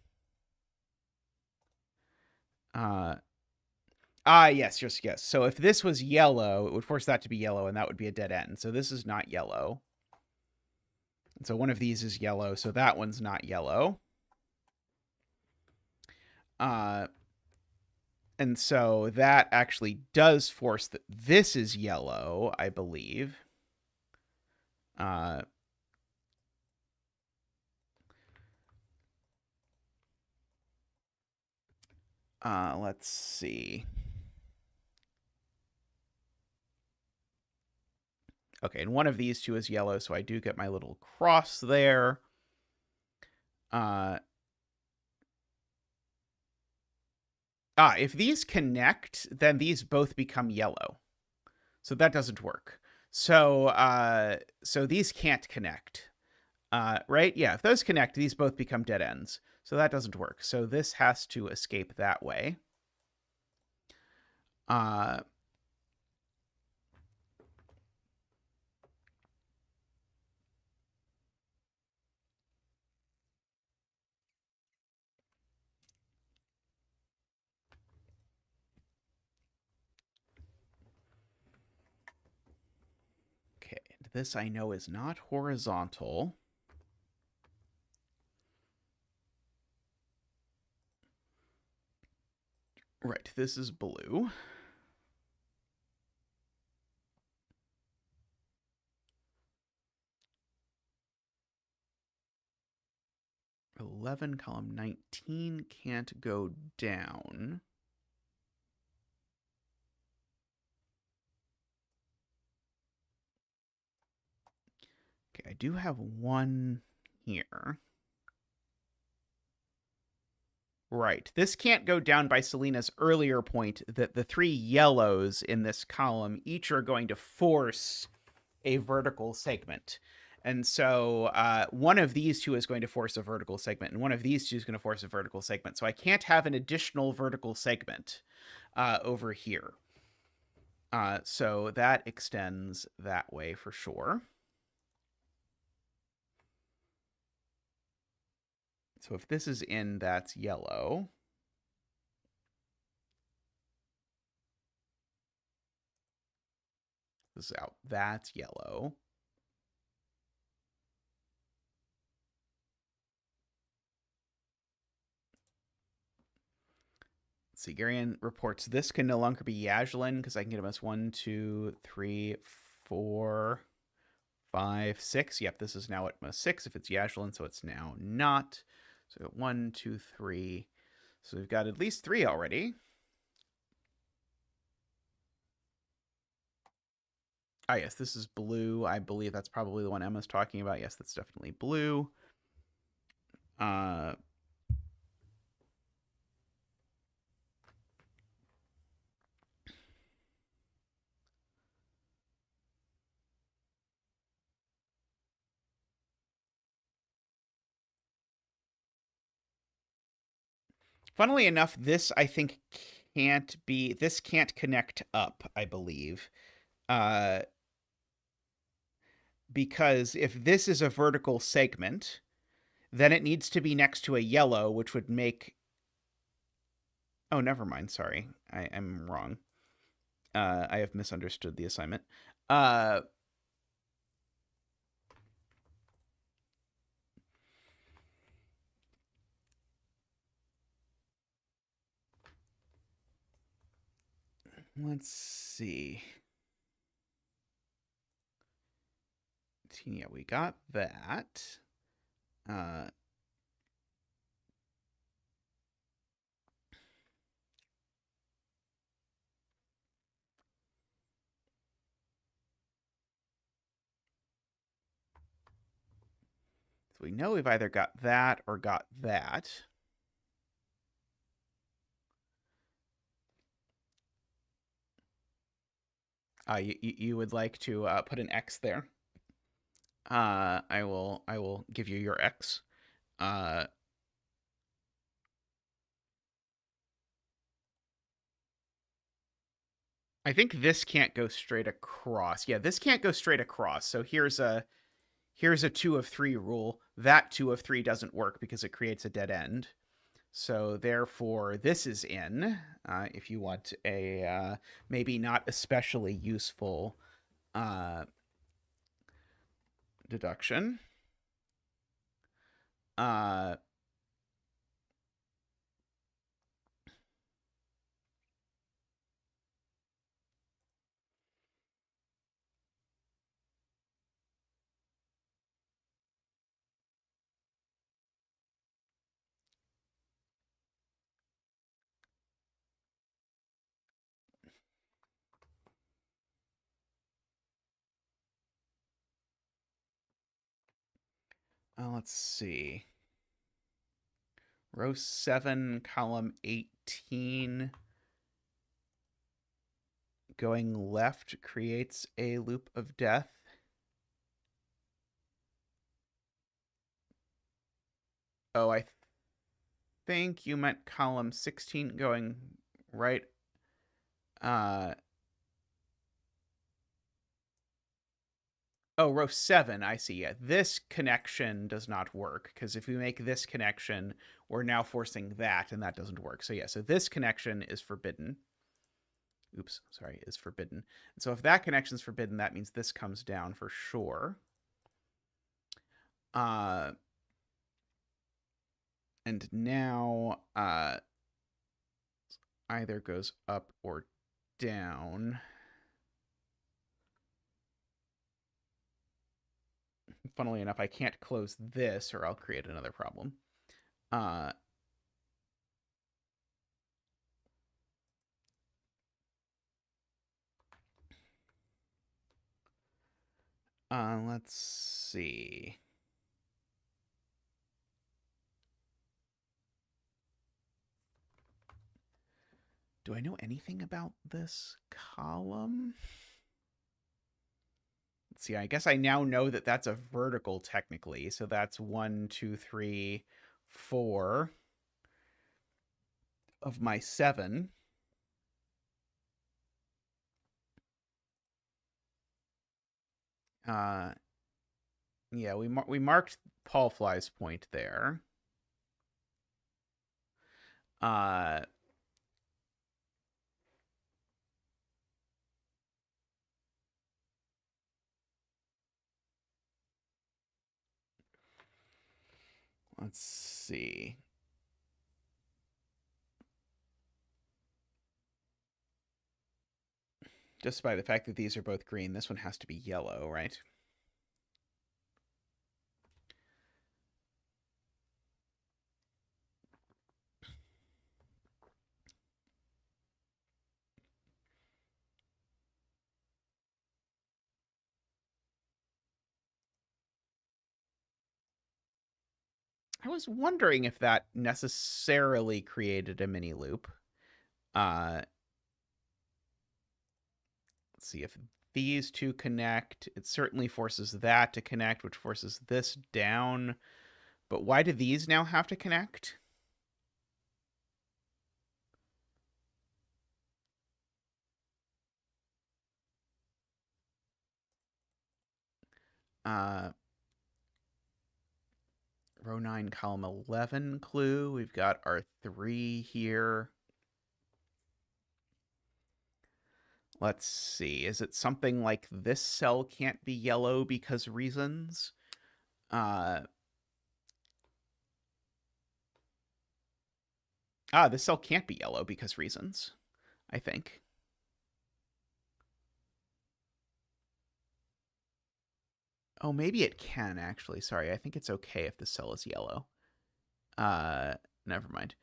Yes, just yes. So if this was yellow, it would force that to be yellow, and that would be a dead end. So this is not yellow. And so one of these is yellow, so that one's not yellow. And so that actually does force that this is yellow, I believe. Let's see. Okay, and one of these 2 is yellow, so I do get my little cross there. If these connect, then these both become yellow. So that doesn't work. So these can't connect. Right? Yeah, if those connect, these both become dead ends. So that doesn't work. So this has to escape that way. Okay, this I know is not horizontal. Right, this is blue. (11) column 19 can't go down. Okay, I do have one here. Right. This can't go down by Selena's earlier point that the 3 yellows in this column each are going to force a vertical segment. And so one of these 2 is going to force a vertical segment, and one of these 2 is going to force a vertical segment. So I can't have an additional vertical segment over here. So that extends that way for sure. So if this is in, that's yellow. This is out, that's yellow. Let's see, Garion reports this can no longer be Yaslin because I can get him as 1, 2, 3, 4, 5, 6. Yep, this is now at most 6 if it's Yaslin, so it's now not. So 1, 2, 3. So we've got at least 3 already. Ah, yes, this is blue. I believe that's probably the one Emma's talking about. Yes, that's definitely blue. Funnily enough, this I think this can't connect up, I believe. Because if this is a vertical segment, then it needs to be next to a yellow, which would make... Oh, never mind. Sorry. I'm wrong. I have misunderstood the assignment. Let's see. Yeah, we got that. So we know we've either got that or got that. You would like to put an X there. I will give you your X. I think this can't go straight across. Yeah, this can't go straight across. So here's a 2 of 3 rule. That 2 of 3 doesn't work because it creates a dead end. So therefore, this is in. If you want a maybe not especially useful deduction. Let's see. Row 7, column 18. Going left creates a loop of death. Oh, I think you meant column 16 going right. Oh, row 7, I see. Yeah, this connection does not work because if we make this connection, we're now forcing that, and that doesn't work. So yeah, so this connection is forbidden. Oops, sorry, is forbidden. And so if that connection is forbidden, that means this comes down for sure. And now either goes up or down. Funnily enough, I can't close this or I'll create another problem. Let's see. Do I know anything about this column? Let's see, I guess I now know that that's a vertical technically. So that's 1, 2, 3, 4 of my 7. Yeah, we marked Paul Fly's point there. Let's see. Just by the fact that these are both green, this one has to be yellow, right? I was wondering if that necessarily created a mini loop. Let's see if these two connect. It certainly forces that to connect, which forces this down. But why do these now have to connect? Row 9, column 11 clue. We've got our 3 here. Let's see. Is it something like this cell can't be yellow because reasons? This cell can't be yellow because reasons, I think. Oh, maybe it can, actually. Sorry, I think it's okay if the cell is yellow. Never mind.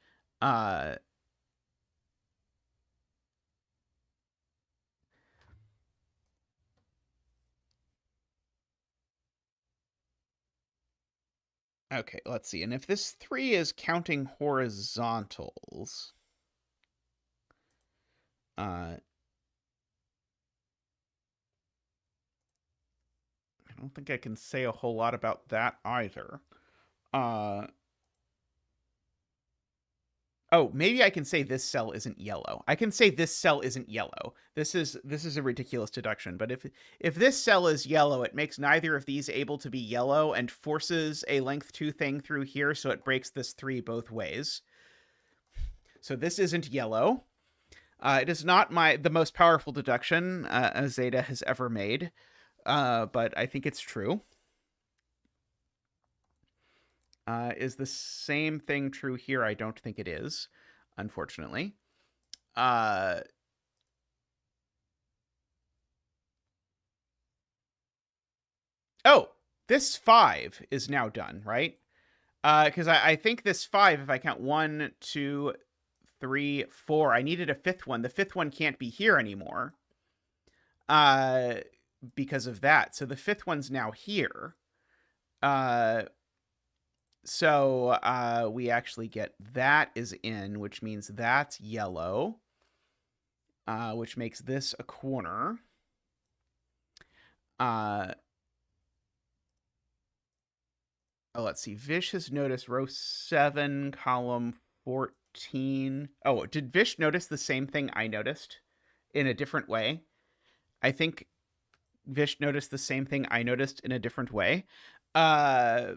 Okay, let's see. And if this 3 is counting horizontals, I don't think I can say a whole lot about that either. Oh, maybe I can say this cell isn't yellow. I can say this cell isn't yellow. This is a ridiculous deduction, but if this cell is yellow, it makes neither of these able to be yellow and forces a length 2 thing through here, so it breaks this 3 both ways. So this isn't yellow. It is not the most powerful deduction Zeta has ever made, but I think it's true. Is the same thing true here? I don't think it is, unfortunately. Oh, this 5 is now done, right? Because I think this 5, if I count 1, 2, 3, 4, I needed a 5th one. The 5th one can't be here anymore because of that. So the 5th one's now here. So we actually get that is in, which means that's yellow, which makes this a corner. Let's see. Vish has noticed row 7, column 14. Oh, did Vish notice the same thing I noticed in a different way? I think Vish noticed the same thing I noticed in a different way. I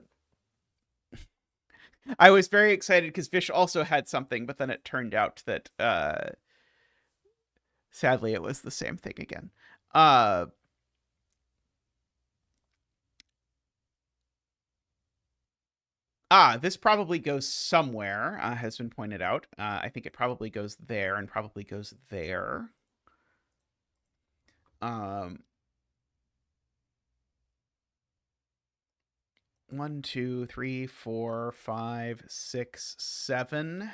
was very excited because Vish also had something, but then it turned out that sadly it was the same thing again. This probably goes somewhere, has been pointed out. I think it probably goes there and probably goes there. 1, 2, 3, 4, 5, 6, 7.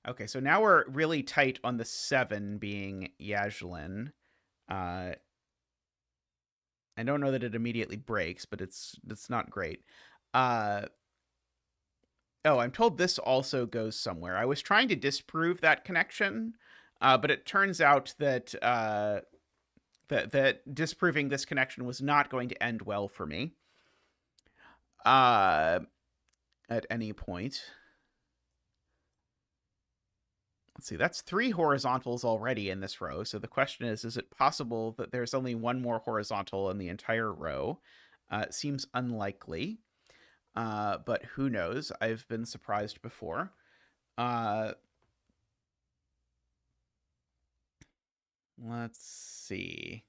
Okay, so now we're really tight on the 7 being Yajlin. I don't know that it immediately breaks, but it's not great. Oh, I'm told this also goes somewhere. I was trying to disprove that connection, but it turns out that that disproving this connection was not going to end well for me at any point. Let's see, that's 3 horizontals already in this row. So the question is it possible that there's only 1 more horizontal in the entire row? Seems unlikely, but who knows? I've been surprised before. Let's see.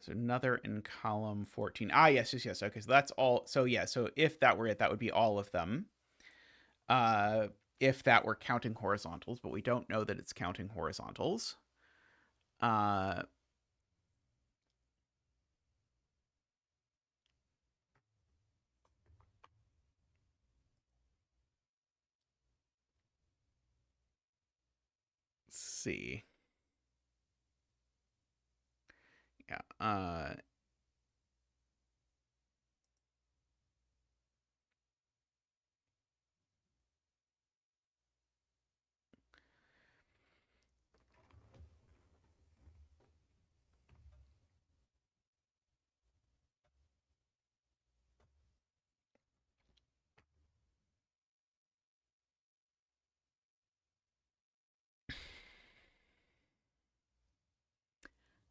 So another in column 14. Ah, yes. Okay, so that's all. So yeah, so if that were it, that would be all of them. If that were counting horizontals, but we don't know that it's counting horizontals. Let's see. Yeah.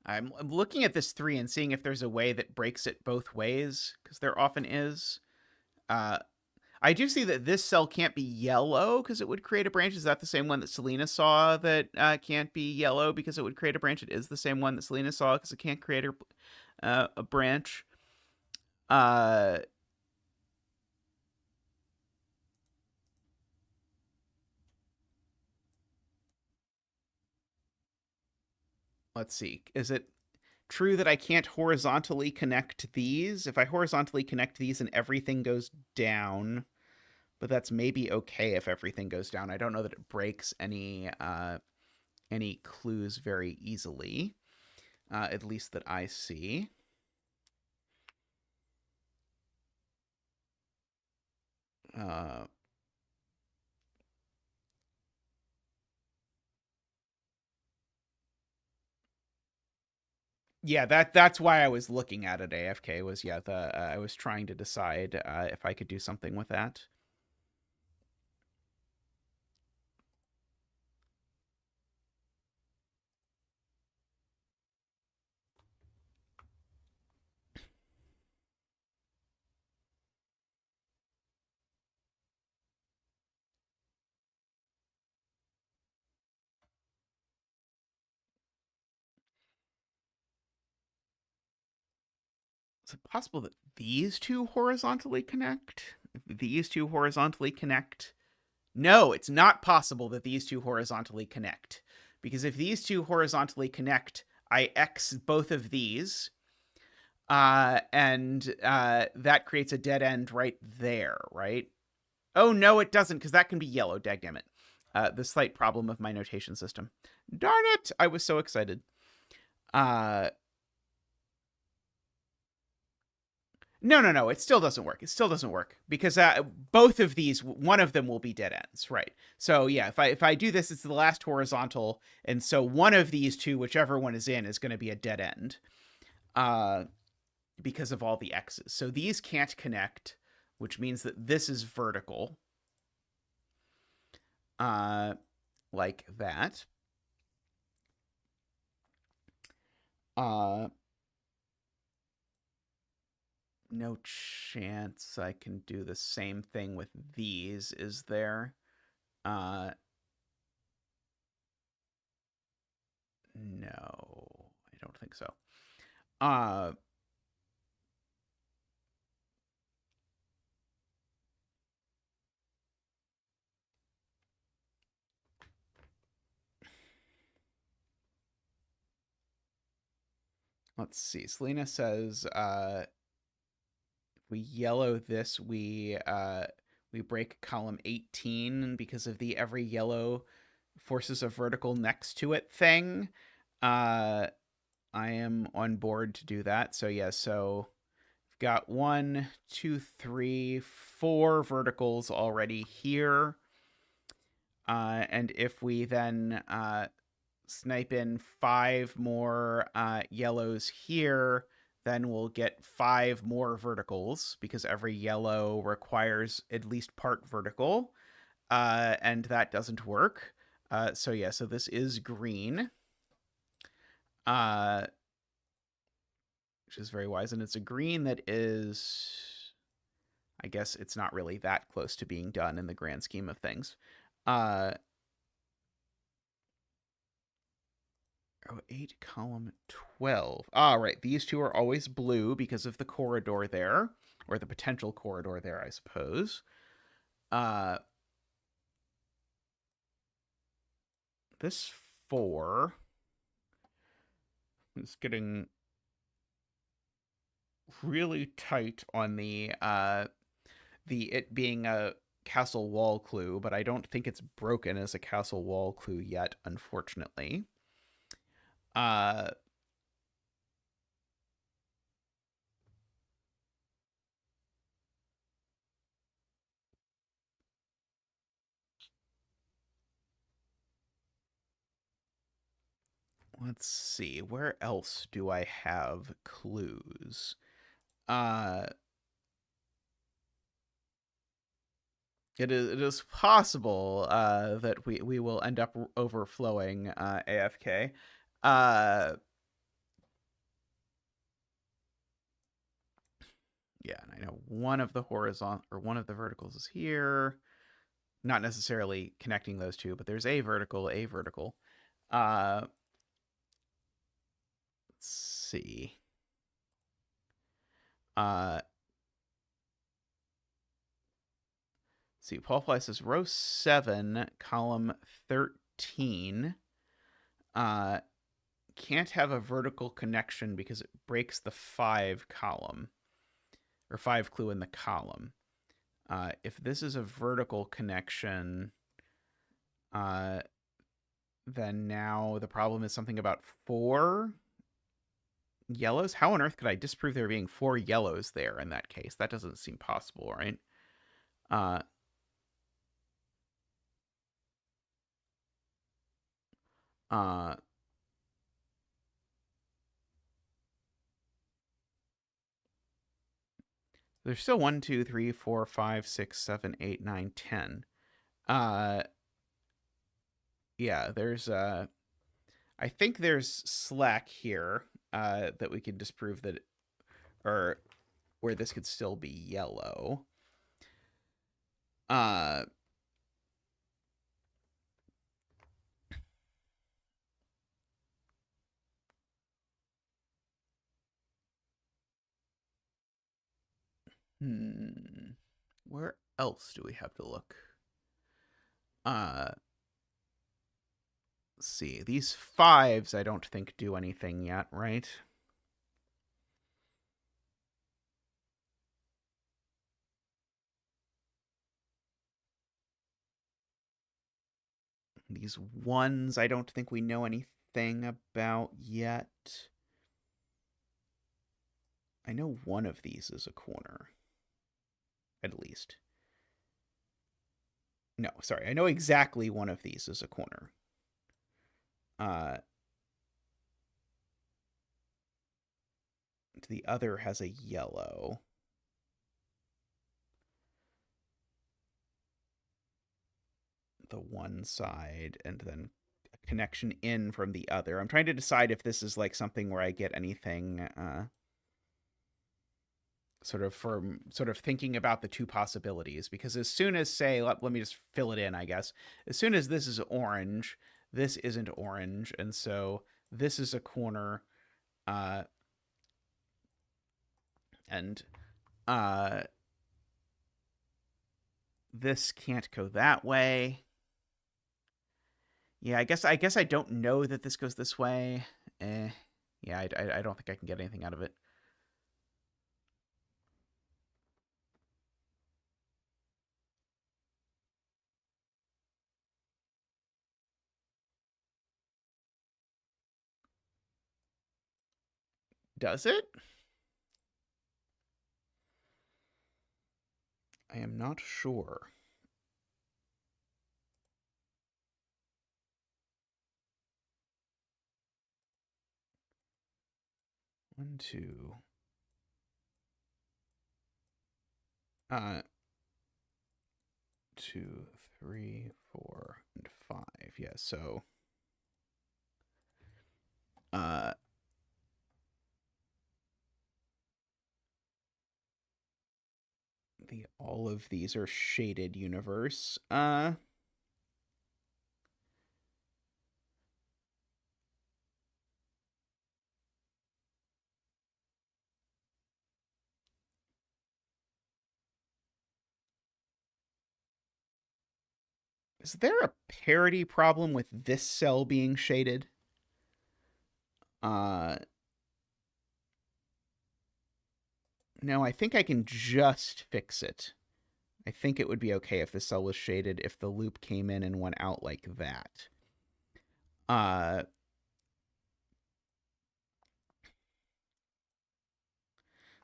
I'm looking at this 3 and seeing if there's a way that breaks it both ways, because there often is. I do see that this cell can't be yellow because it would create a branch. Is that the same one that Selena saw that can't be yellow because it would create a branch? It is the same one that Selena saw because it can't create a branch. Let's see. Is it true that I can't horizontally connect these? If I horizontally connect these and everything goes down, but that's maybe okay if everything goes down. I don't know that it breaks any clues very easily, at least that I see. Yeah, that's why I was looking at it. AFK was I was trying to decide if I could do something with that. Is it possible that these two horizontally connect? If these two horizontally connect? No, it's not possible that these two horizontally connect. Because if these two horizontally connect, I X both of these, and that creates a dead end right there, right? Oh, no, it doesn't, because that can be yellow, dagnammit. The slight problem of my notation system. Darn it! I was so excited. No. It still doesn't work. It still doesn't work because both of these, one of them will be dead ends, right? So yeah, if I do this, it's the last horizontal, and so one of these two, whichever one is in, is going to be a dead end, because of all the x's. So these can't connect, which means that this is vertical, like that. No chance I can do the same thing with these, is there? No, I don't think so. Let's see. Selena says, if we yellow this, we break column 18 because of the every yellow forces a vertical next to it thing. I am on board to do that. So yeah, so we've got 1, 2, 3, 4 verticals already here. And if we then snipe in 5 more yellows here, then we'll get 5 more verticals because every yellow requires at least part vertical, and that doesn't work. So yeah, so this is green, which is very wise, and it's a green that is, I guess it's not really that close to being done in the grand scheme of things. Uh, row 8, column 12. Ah, right. These two are always blue because of the corridor there, or the potential corridor there, I suppose. This 4 is getting really tight on the it being a castle wall clue, but I don't think it's broken as a castle wall clue yet, unfortunately. Let's see, where else do I have clues? It is possible that we will end up overflowing AFK. Yeah, and I know one of the horizontal or one of the verticals is here. Not necessarily connecting those two, but there's a vertical, a vertical. Let's see. See, Paul Fly says row 7, column 13. Can't have a vertical connection because it breaks the 5 column or 5 clue in the column. If this is a vertical connection, then now the problem is something about 4 yellows. How on earth could I disprove there being 4 yellows there in that case? That doesn't seem possible, right? There's still 1, 2, 3, 4, 5, 6, 7, 8, 9, 10. Yeah, there's I think there's slack here that we could disprove that, or where this could still be yellow. Where else do we have to look? Let's see. These 5s I don't think do anything yet, right? These 1s I don't think we know anything about yet. I know one of these is a corner. At least. No, sorry. I know exactly one of these is a corner. The other has a yellow. The one side, and then a connection in from the other. I'm trying to decide if this is like something where I get anything sort of thinking about the two possibilities, because as soon as, say, let me just fill it in, I guess. As soon as this is orange, this isn't orange, and so this is a corner, and this can't go that way. Yeah, I guess I don't know that this goes this way. Yeah, I don't think I can get anything out of it. Does it? I am not sure. One, two. 2, 3, 4, and 5. Yeah, so the all of these are shaded universe. Is there a parity problem with this cell being shaded? No, I think I can just fix it. I think it would be okay if the cell was shaded if the loop came in and went out like that.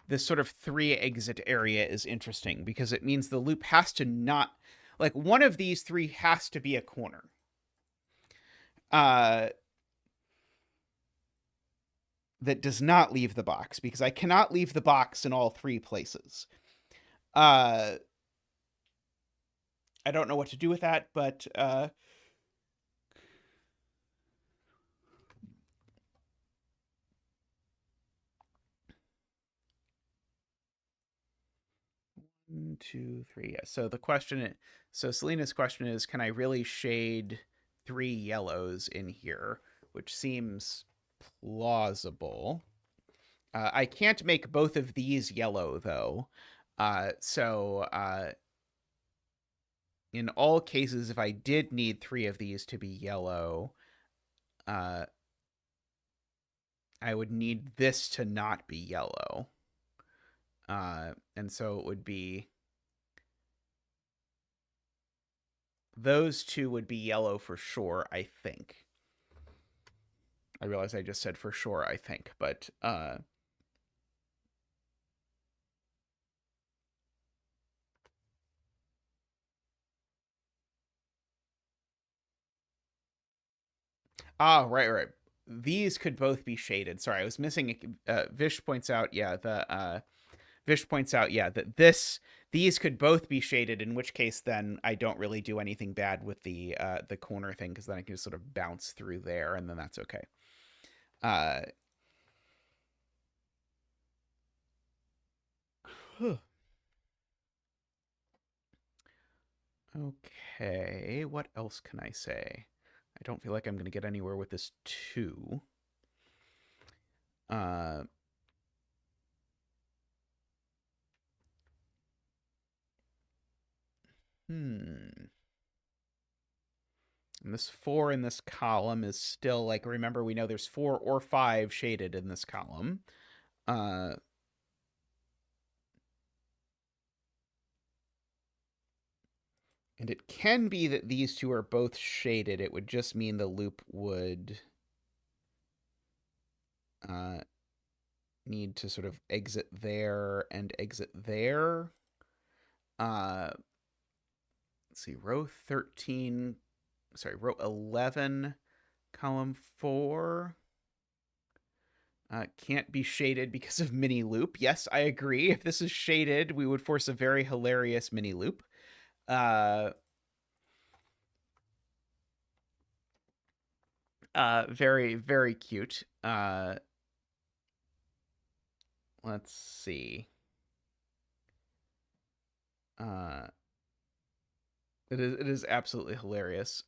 This sort of 3 exit area is interesting because it means the loop has to not, like, one of these 3 has to be a corner. That does not leave the box, because I cannot leave the box in all 3 places. I don't know what to do with that, but 1, 2, 3. Yeah. So the question, so Selena's question is, can I really shade 3 yellows in here? Which seems plausible. I can't make both of these yellow though. So in all cases, if I did need 3 of these to be yellow, I would need this to not be yellow. And so it would be, those 2 would be yellow for sure, I think. I realize I just said for sure, I think, but right. These could both be shaded. Sorry, I was missing. Vish points out, Vish points out, that these could both be shaded. In which case, then I don't really do anything bad with the corner thing, because then I can just sort of bounce through there, and then that's okay. Okay, what else can I say? I don't feel like I'm going to get anywhere with this 2. And this 4 in this column is still, like, remember, we know there's 4 or 5 shaded in this column. And it can be that these 2 are both shaded. It would just mean the loop would need to sort of exit there and exit there. Let's see, row 11, column 4. Can't be shaded because of mini loop. Yes, I agree. If this is shaded, we would force a very hilarious mini loop. Very, very cute. Let's see. It is absolutely hilarious.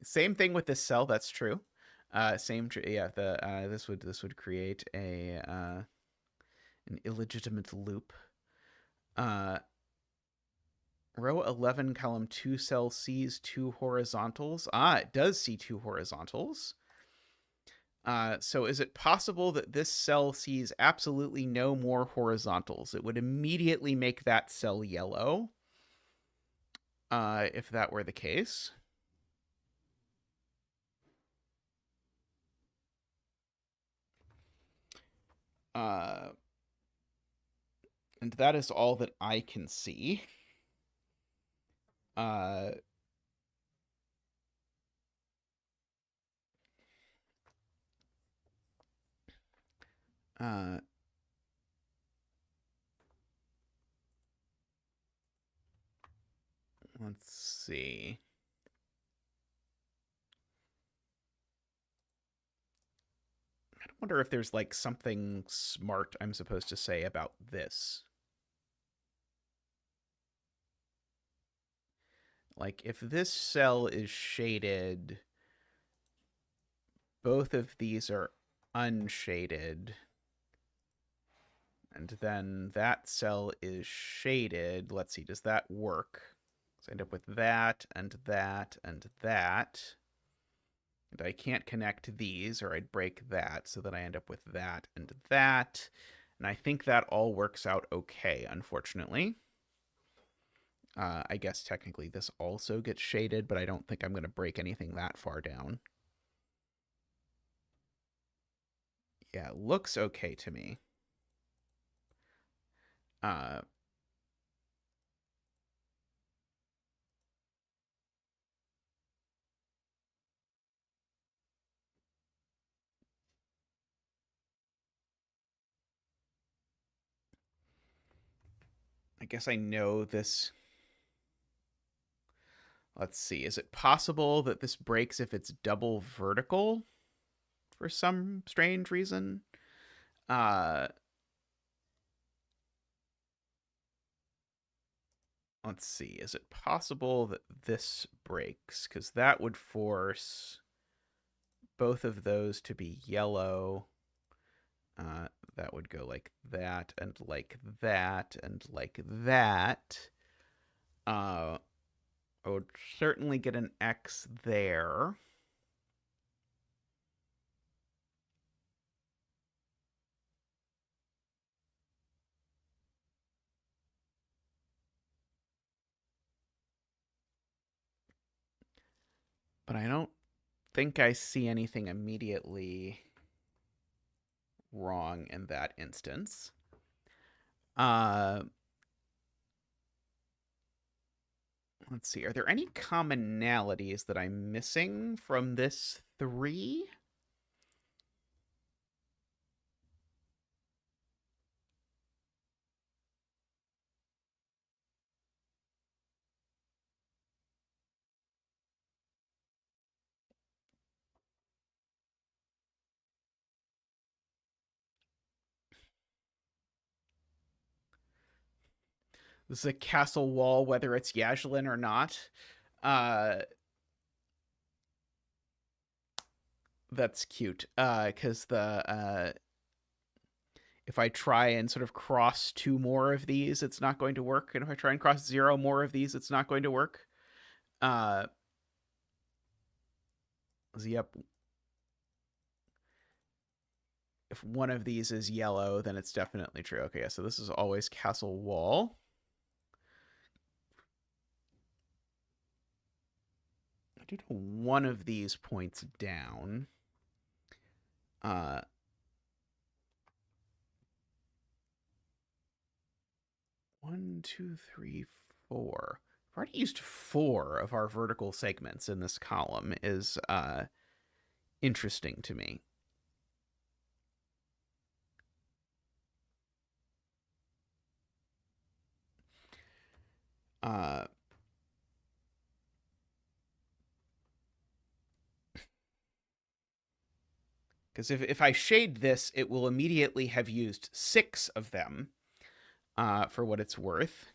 Same thing with this cell. That's true. This would create an illegitimate loop. Row 11, column 2 cell sees 2 horizontals. It does see 2 horizontals. So is it possible that this cell sees absolutely no more horizontals? It would immediately make that cell yellow, if that were the case. And that is all that I can see. Let's see. I wonder if there's like something smart I'm supposed to say about this. Like, if this cell is shaded, both of these are unshaded, and then that cell is shaded. Let's see, does that work? So I end up with that, and that, and that. And I can't connect these, or I'd break that, so that I end up with that and that. And I think that all works out okay, unfortunately. I guess technically this also gets shaded, but I don't think I'm going to break anything that far down. Yeah, looks okay to me. I guess I know this. Let's see. Is it possible that this breaks if it's double vertical for some strange reason? Let's see. Is it possible that this breaks? Because that would force both of those to be yellow. That would go like that and like that and like that. I would certainly get an X there. But I don't think I see anything immediately wrong in that instance. Let's see. Are there any commonalities that I'm missing from this 3? This is a castle wall, whether it's Yajlin or not. That's cute. Because if I try and sort of cross 2 more of these, it's not going to work. And if I try and cross 0 more of these, it's not going to work. Yep. If one of these is yellow, then it's definitely true. Okay, so this is always castle wall. I do know one of these points down. 1, 2, 3, 4. I've already used 4 of our vertical segments in this column. Is interesting to me. Because if I shade this, it will immediately have used 6 of them for what it's worth.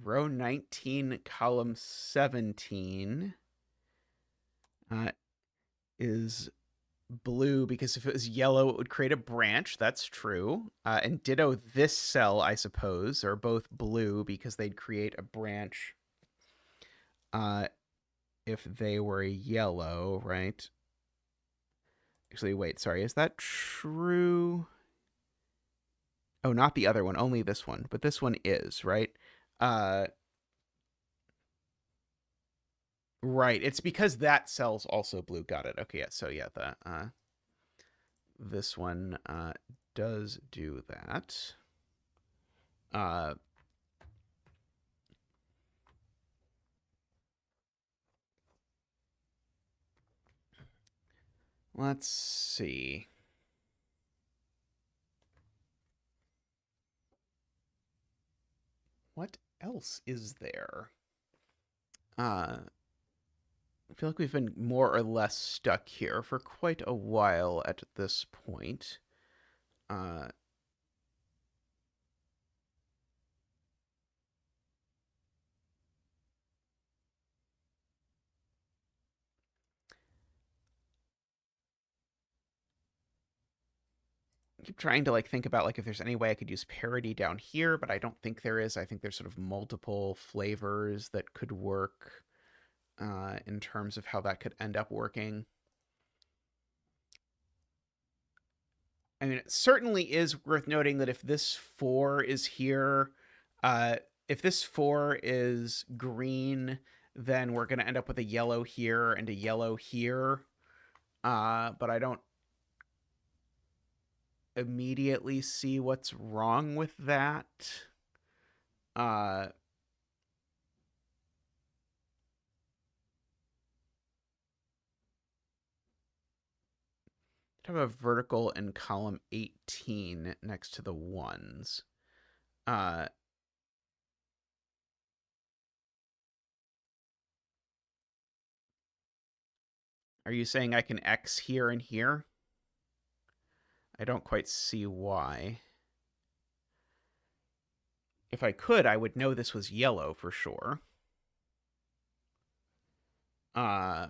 Row 19, column 17 is blue because if it was yellow, it would create a branch. That's true. And ditto this cell, I suppose, are both blue because they'd create a branch if they were yellow, right? Actually, wait, sorry. Is that true? Oh, not the other one, only this one. But this one is, right? Right. It's because that cell's also blue. Got it. Okay, yeah. So yeah, this one does do that. Let's see. else is there? I feel like we've been more or less stuck here for quite a while at this point. Uh, I keep trying to like think about like if there's any way I could use parody down here, but I don't think there is. I think there's sort of multiple flavors that could work in terms of how that could end up working. I mean, it certainly is worth noting that if this 4 is here, if this 4 is green, then we're going to end up with a yellow here and a yellow here. But I don't immediately see what's wrong with that. Uh, have a vertical in column 18 next to the ones. Are you saying I can X here and here? I don't quite see why. If I could, I would know this was yellow for sure. Uh,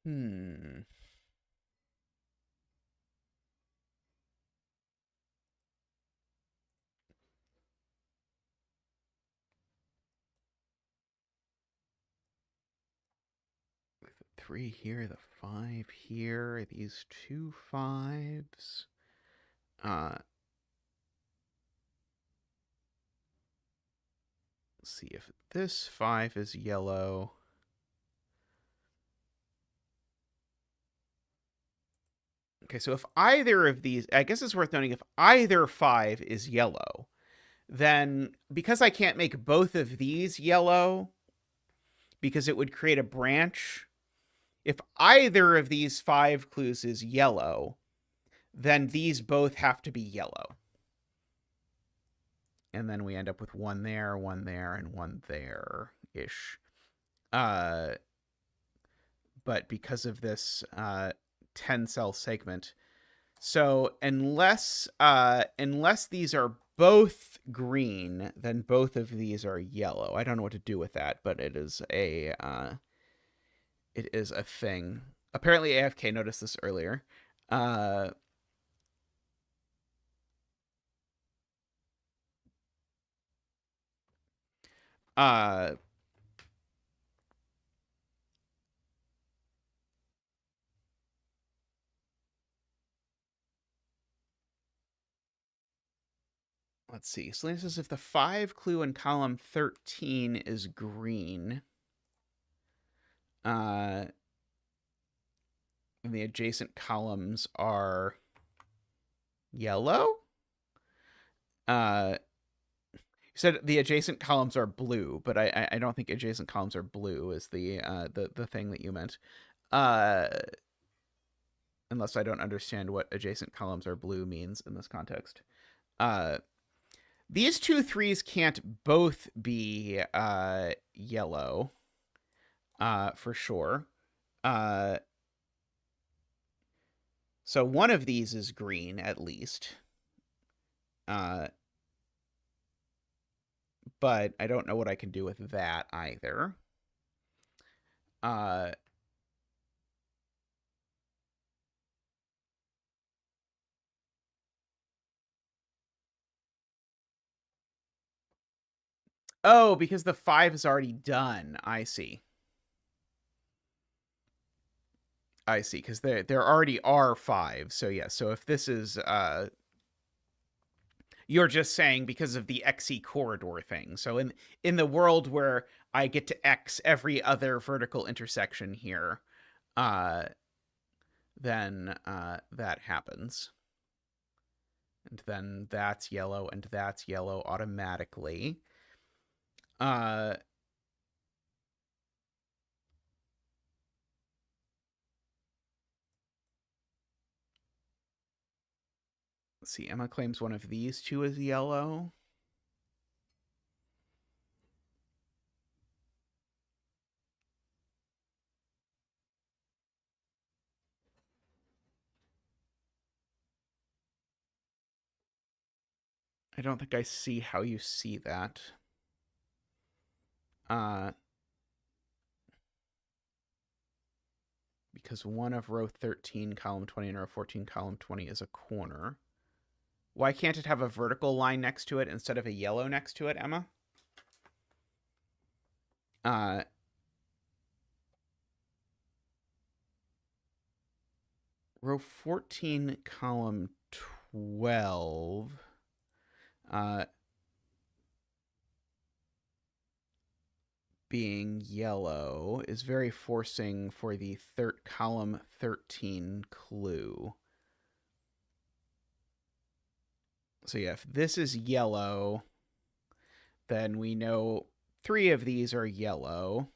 hmm. 3 here, the 5 here, these 2 5s. Let's see if this 5 is yellow. Okay, so if either of these, I guess it's worth noting, if either 5 is yellow, then because I can't make both of these yellow, because it would create a branch, if either of these 5 clues is yellow, then these both have to be yellow. And then we end up with one there, and one there-ish. But because of this 10-cell segment, so unless these are both green, then both of these are yellow. I don't know what to do with that, but it is a thing. Apparently AFK noticed this earlier. Let's see. Selena says if the 5 clue in column 13 is green, and the adjacent columns are yellow. You said the adjacent columns are blue, but I don't think adjacent columns are blue is the thing that you meant. Unless I don't understand what adjacent columns are blue means in this context. These 2 3s can't both be yellow, for sure. So one of these is green at least. But I don't know what I can do with that either. Oh, because the 5 is already done. I see. Because there already are 5. So yeah. So if this is You're just saying because of the XE corridor thing. So in the world where I get to X every other vertical intersection here, then that happens. And then that's yellow and that's yellow automatically. Let's see, Emma claims one of these two is yellow. I don't think I see how you see that. Because one of row 13, column 20, and row 14, column 20 is a corner. Why can't it have a vertical line next to it instead of a yellow next to it, Emma? Row 14, column 12. Being yellow is very forcing for the column 13 clue. So yeah, if this is yellow, then we know 3 of these are yellow.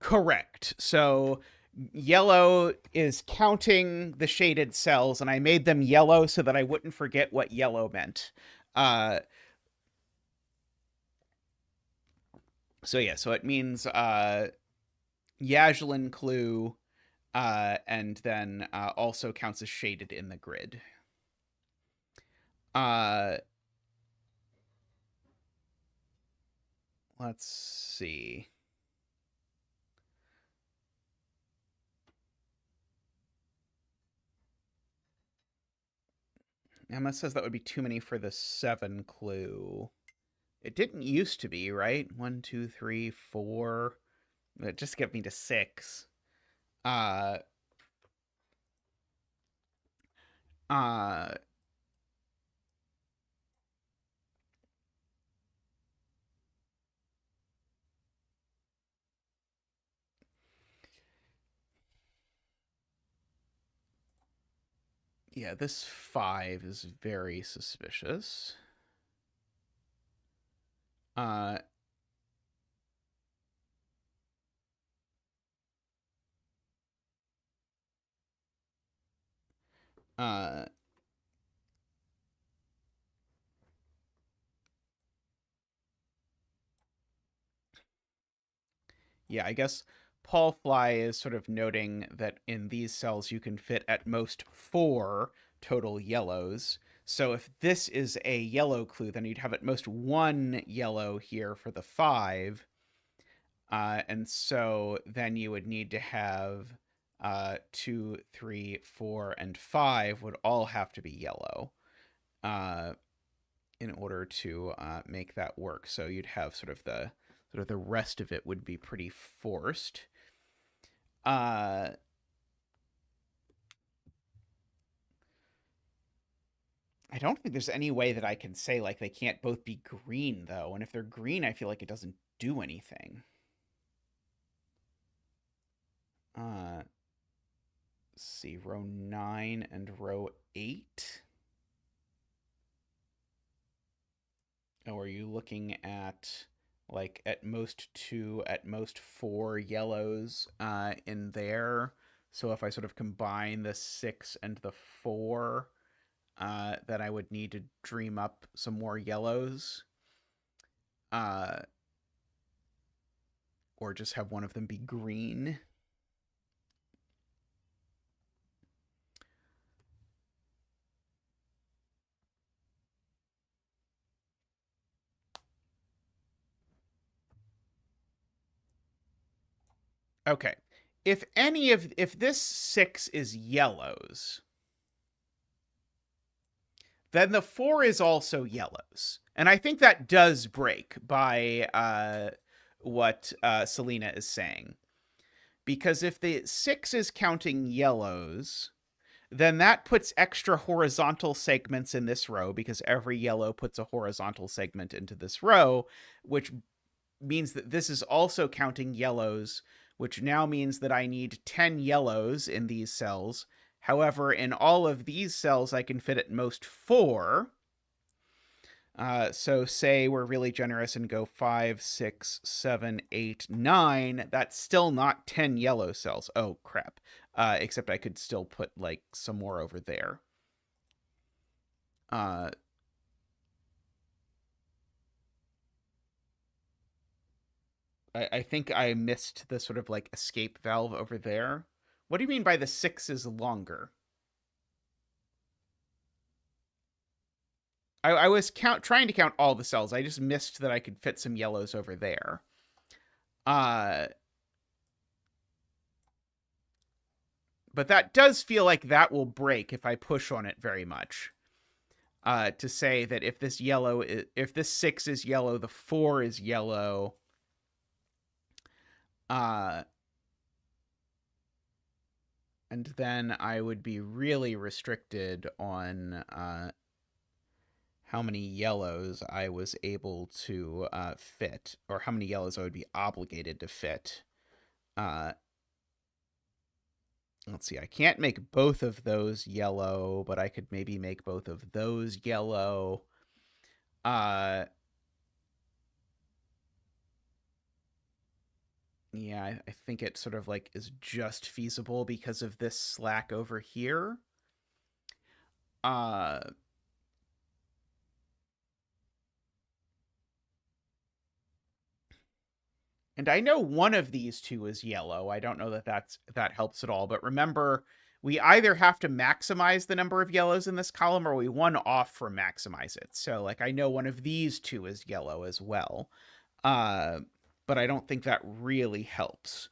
Correct. So yellow is counting the shaded cells, and I made them yellow so that I wouldn't forget what yellow meant. So yeah, so it means Yaslin clue, and then also counts as shaded in the grid. Let's see. Emma says that would be too many for the 7 clue. It didn't used to be, right? 1, 2, 3, 4. It just get me to 6. Yeah, this 5 is very suspicious. Yeah, I guess Paul Fly is sort of noting that in these cells you can fit at most 4 total yellows. So if this is a yellow clue, then you'd have at most 1 yellow here for the 5. And so then you would need to have 2, 3, 4, and 5 would all have to be yellow in order to make that work. So you'd have sort of the rest of it would be pretty forced. I don't think there's any way that I can say like they can't both be green though, and if they're green, I feel like it doesn't do anything. Let's see, row 9 and row 8. Oh, are you looking at like at most 2, at most 4 yellows in there? So if I sort of combine the 6 and the 4, then I would need to dream up some more yellows. Or just have one of them be green. Okay. If this 6 is yellows, then the 4 is also yellows. And I think that does break by what Selena is saying. because if the 6 is counting yellows, then that puts extra horizontal segments in this row, because every yellow puts a horizontal segment into this row, which means that this is also counting yellows, which now means that I need 10 yellows in these cells. However, in all of these cells, I can fit at most 4. So say we're really generous and go 5, 6, 7, 8, 9. That's still not 10 yellow cells. Oh, crap. Except I could still put, like, some more over there. I think I missed the sort of, like, escape valve over there. What do you mean by the 6 is longer? I was trying to count all the cells. I just missed that I could fit some yellows over there. But that does feel like that will break if I push on it very much. To say that if this 6 is yellow, the 4 is yellow. And then I would be really restricted on how many yellows I was able to fit, or how many yellows I would be obligated to fit. Let's see, I can't make both of those yellow, but I could maybe make both of those yellow. Yeah, I think it sort of like is just feasible because of this slack over here. And I know one of these two is yellow. I don't know that that helps at all. But remember, we either have to maximize the number of yellows in this column, or we one off from maximize it. So, like, I know one of these two is yellow as well. But I don't think that really helps.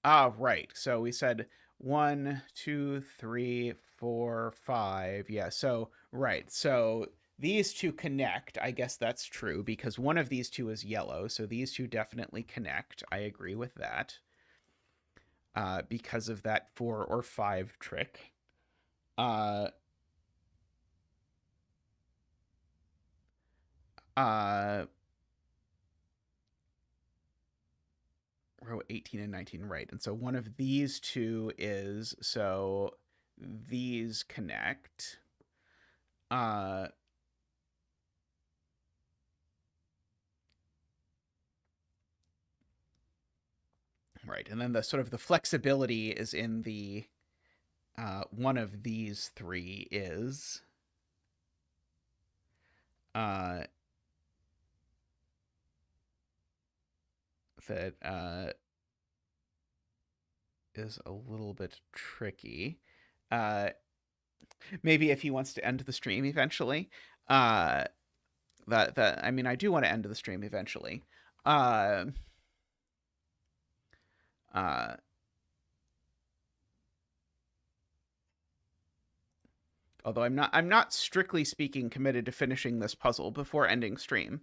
Uh, right. So we said 1, 2, 3, 4, 5. Yeah. So, right. So these two connect. I guess that's true because one of these two is yellow. So these two definitely connect. I agree with that. Because of that 4 or 5 trick. Uh, row 18 and 19, right. And so one of these two is, so these connect. Right, and then the sort of the flexibility is in the one of these three is that is a little bit tricky. Maybe if he wants to end the stream eventually. That I mean, I do want to end the stream eventually. Although I'm not strictly speaking committed to finishing this puzzle before ending stream.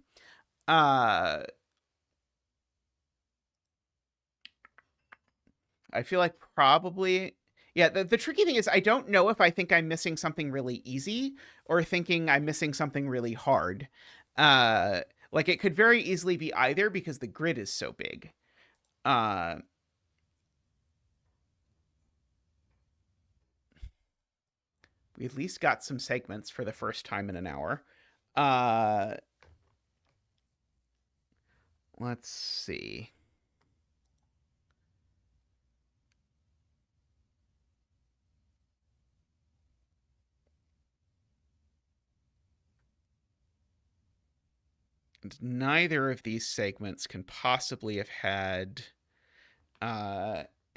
I feel like probably, yeah, the tricky thing is I don't know if I think I'm missing something really easy or thinking I'm missing something really hard. Like it could very easily be either because the grid is so big. We at least got some segments for the first time in an hour. Let's see. And neither of these segments can possibly have had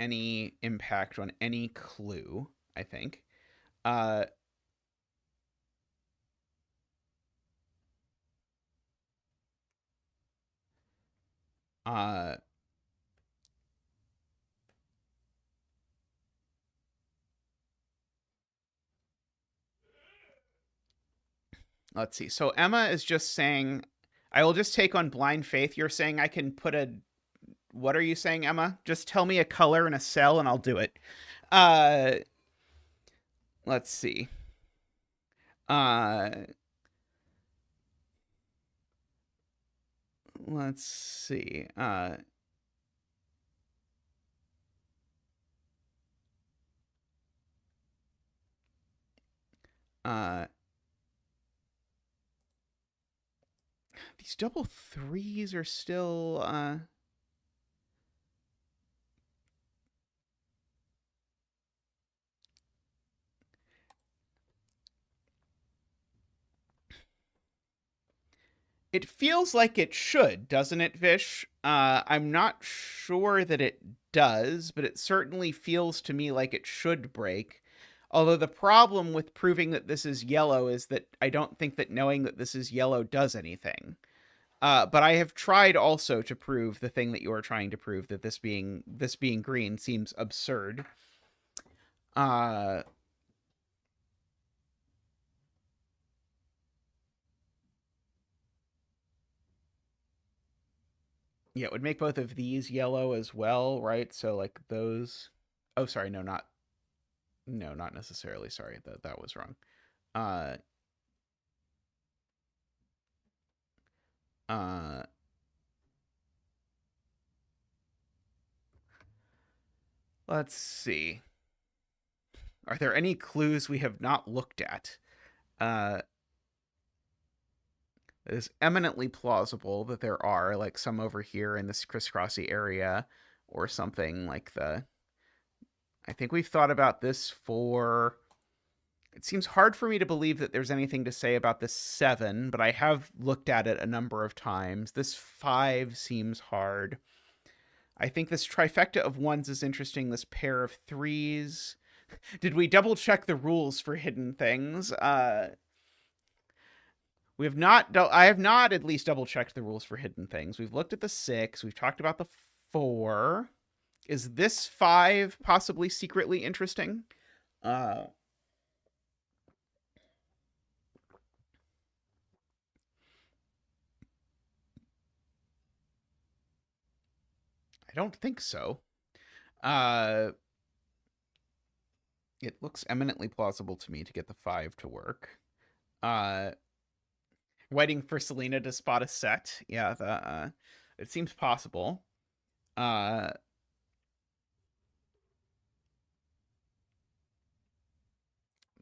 any impact on any clue, I think. Uh, uh, let's see. So Emma is just saying, I will just take on blind faith. You're saying I can put a, what are you saying, Emma? Just tell me a color and a cell and I'll do it. Uh, let's see. Uh, let's see. Uh, these double threes are still, it feels like it should, doesn't it, Vish? I'm not sure that it does, but it certainly feels to me like it should break. Although the problem with proving that this is yellow is that I don't think that knowing that this is yellow does anything. But I have tried also to prove the thing that you are trying to prove, that this being green seems absurd. Yeah, it would make both of these yellow as well, right? So like those. Oh, sorry, not necessarily. Sorry, that was wrong. Uh, uh, let's see. Are there any clues we have not looked at? Uh, it is eminently plausible that there are, like some over here in this crisscrossy area, or something like the. I think we've thought about this for. It seems hard for me to believe that there's anything to say about this 7, but I have looked at it a number of times. This 5 seems hard. I think this trifecta of 1s is interesting. This pair of 3s. Did we double check the rules for hidden things? We have not. I have not at least double checked the rules for hidden things. We've looked at the 6. We've talked about the 4. Is this 5 possibly secretly interesting? I don't think so. It looks eminently plausible to me to get the 5 to work. Waiting for Selena to spot a set. Yeah, it seems possible.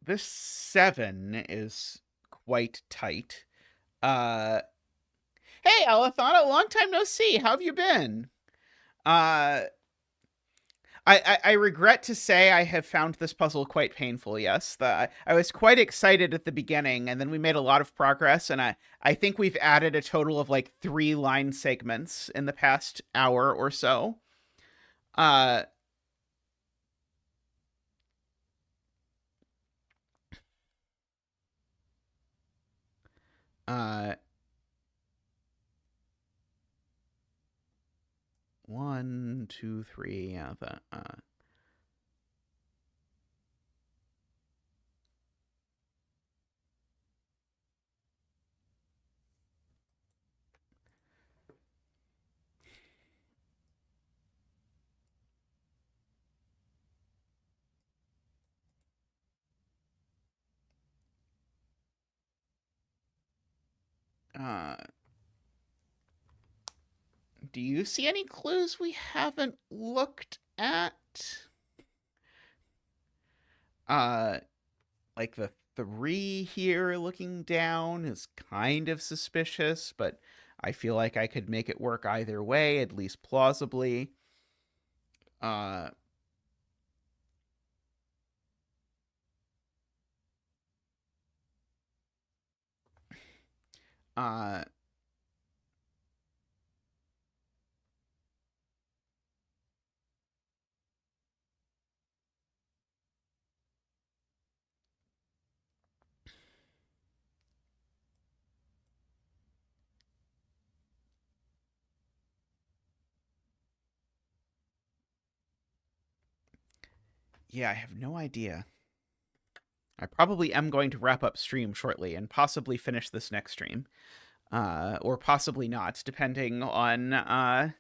This 7 is quite tight. Hey, Alethana, long time no see. How have you been? Uh, I regret to say I have found this puzzle quite painful. Yes, I was quite excited at the beginning, and then we made a lot of progress, and I think we've added a total of like 3 line segments in the past hour or so. Uh, uh, 1, 2, 3. Yeah, uh, do you see any clues we haven't looked at? Uh, like the 3 here looking down is kind of suspicious, but I feel like I could make it work either way, at least plausibly. Uh, uh, Yeah, I have no idea. I probably am going to wrap up stream shortly and possibly finish this next stream. Or possibly not, depending on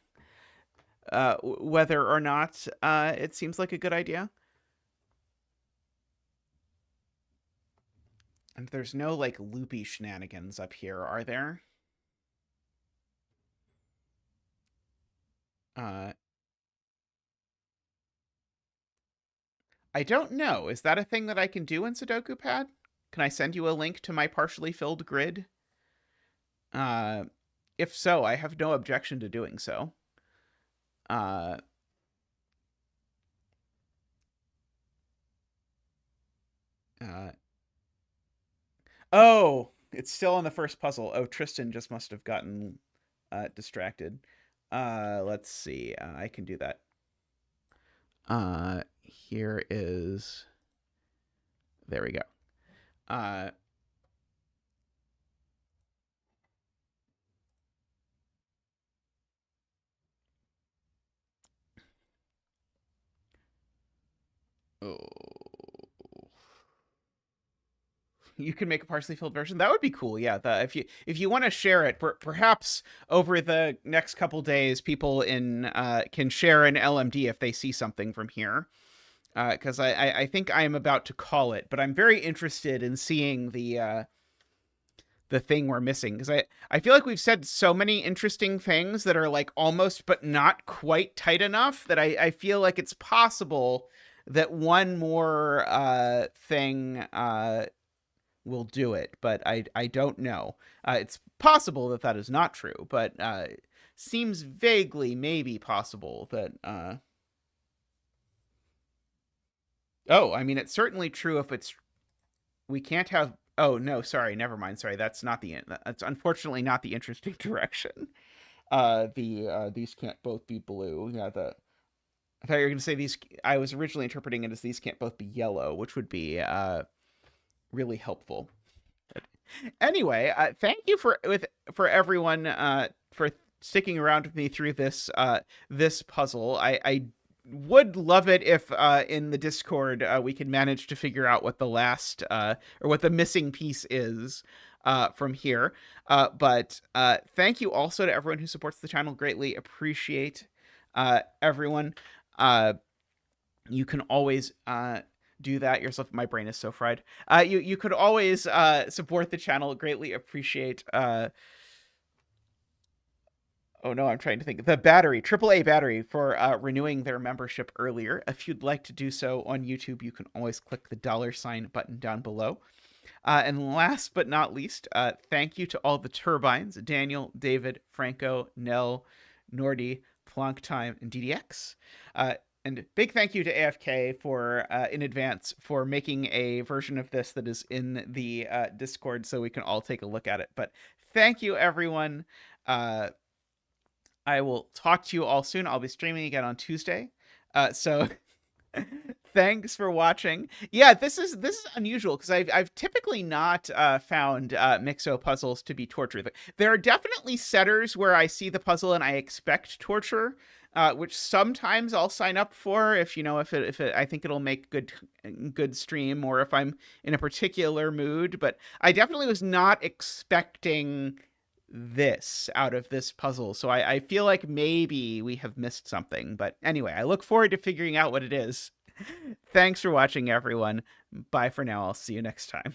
whether or not it seems like a good idea. And there's no, like, loopy shenanigans up here, are there? I don't know. Is that a thing that I can do in Sudoku Pad? Can I send you a link to my partially filled grid? Uh, if so, I have no objection to doing so. Uh, uh, oh, it's still on the first puzzle. Oh, Tristan just must have gotten distracted. Let's see. I can do that. Here is. There we go. Oh. You can make a partially filled version. That would be cool. Yeah, if you want to share it, perhaps over the next couple days, people in can share an LMD if they see something from here. Because I think I am about to call it, but I'm very interested in seeing the thing we're missing, because I feel like we've said so many interesting things that are like almost but not quite tight enough that I feel like it's possible that one more thing will do it, but I don't know. It's possible that that is not true, but seems vaguely maybe possible that oh, I mean, it's certainly true if it's we can't have. Oh no, sorry, never mind. Sorry, that's unfortunately not the interesting direction. These can't both be blue. Yeah, I thought you were going to say these. I was originally interpreting it as these can't both be yellow, which would be really helpful. But anyway, thank you for everyone for sticking around with me through this puzzle. I would love it if in the Discord we could manage to figure out what the last or what the missing piece is from here. But thank you also to everyone who supports the channel. Greatly appreciate everyone. You can always do that yourself. My brain is so fried. You could always support the channel. Greatly appreciate. Oh no, I'm trying to think. The battery, AAA battery, for renewing their membership earlier. If you'd like to do so on YouTube, you can always click the $ button down below. And last but not least, thank you to all the turbines: Daniel, David, Franco, Nell, Nordy, Plonktime, and DDX. And big thank you to AFK for in advance for making a version of this that is in the Discord so we can all take a look at it. But thank you, everyone. I will talk to you all soon. I'll be streaming again on Tuesday. So thanks for watching. Yeah, this is unusual because I've typically not found Mixo puzzles to be torture. There are definitely setters where I see the puzzle and I expect torture, which sometimes I'll sign up for if I think it'll make good stream, or if I'm in a particular mood. But I definitely was not expecting this out of this puzzle, so I feel like maybe we have missed something. But anyway, I look forward to figuring out what it is. Thanks for watching, everyone. Bye for now. I'll see you next time.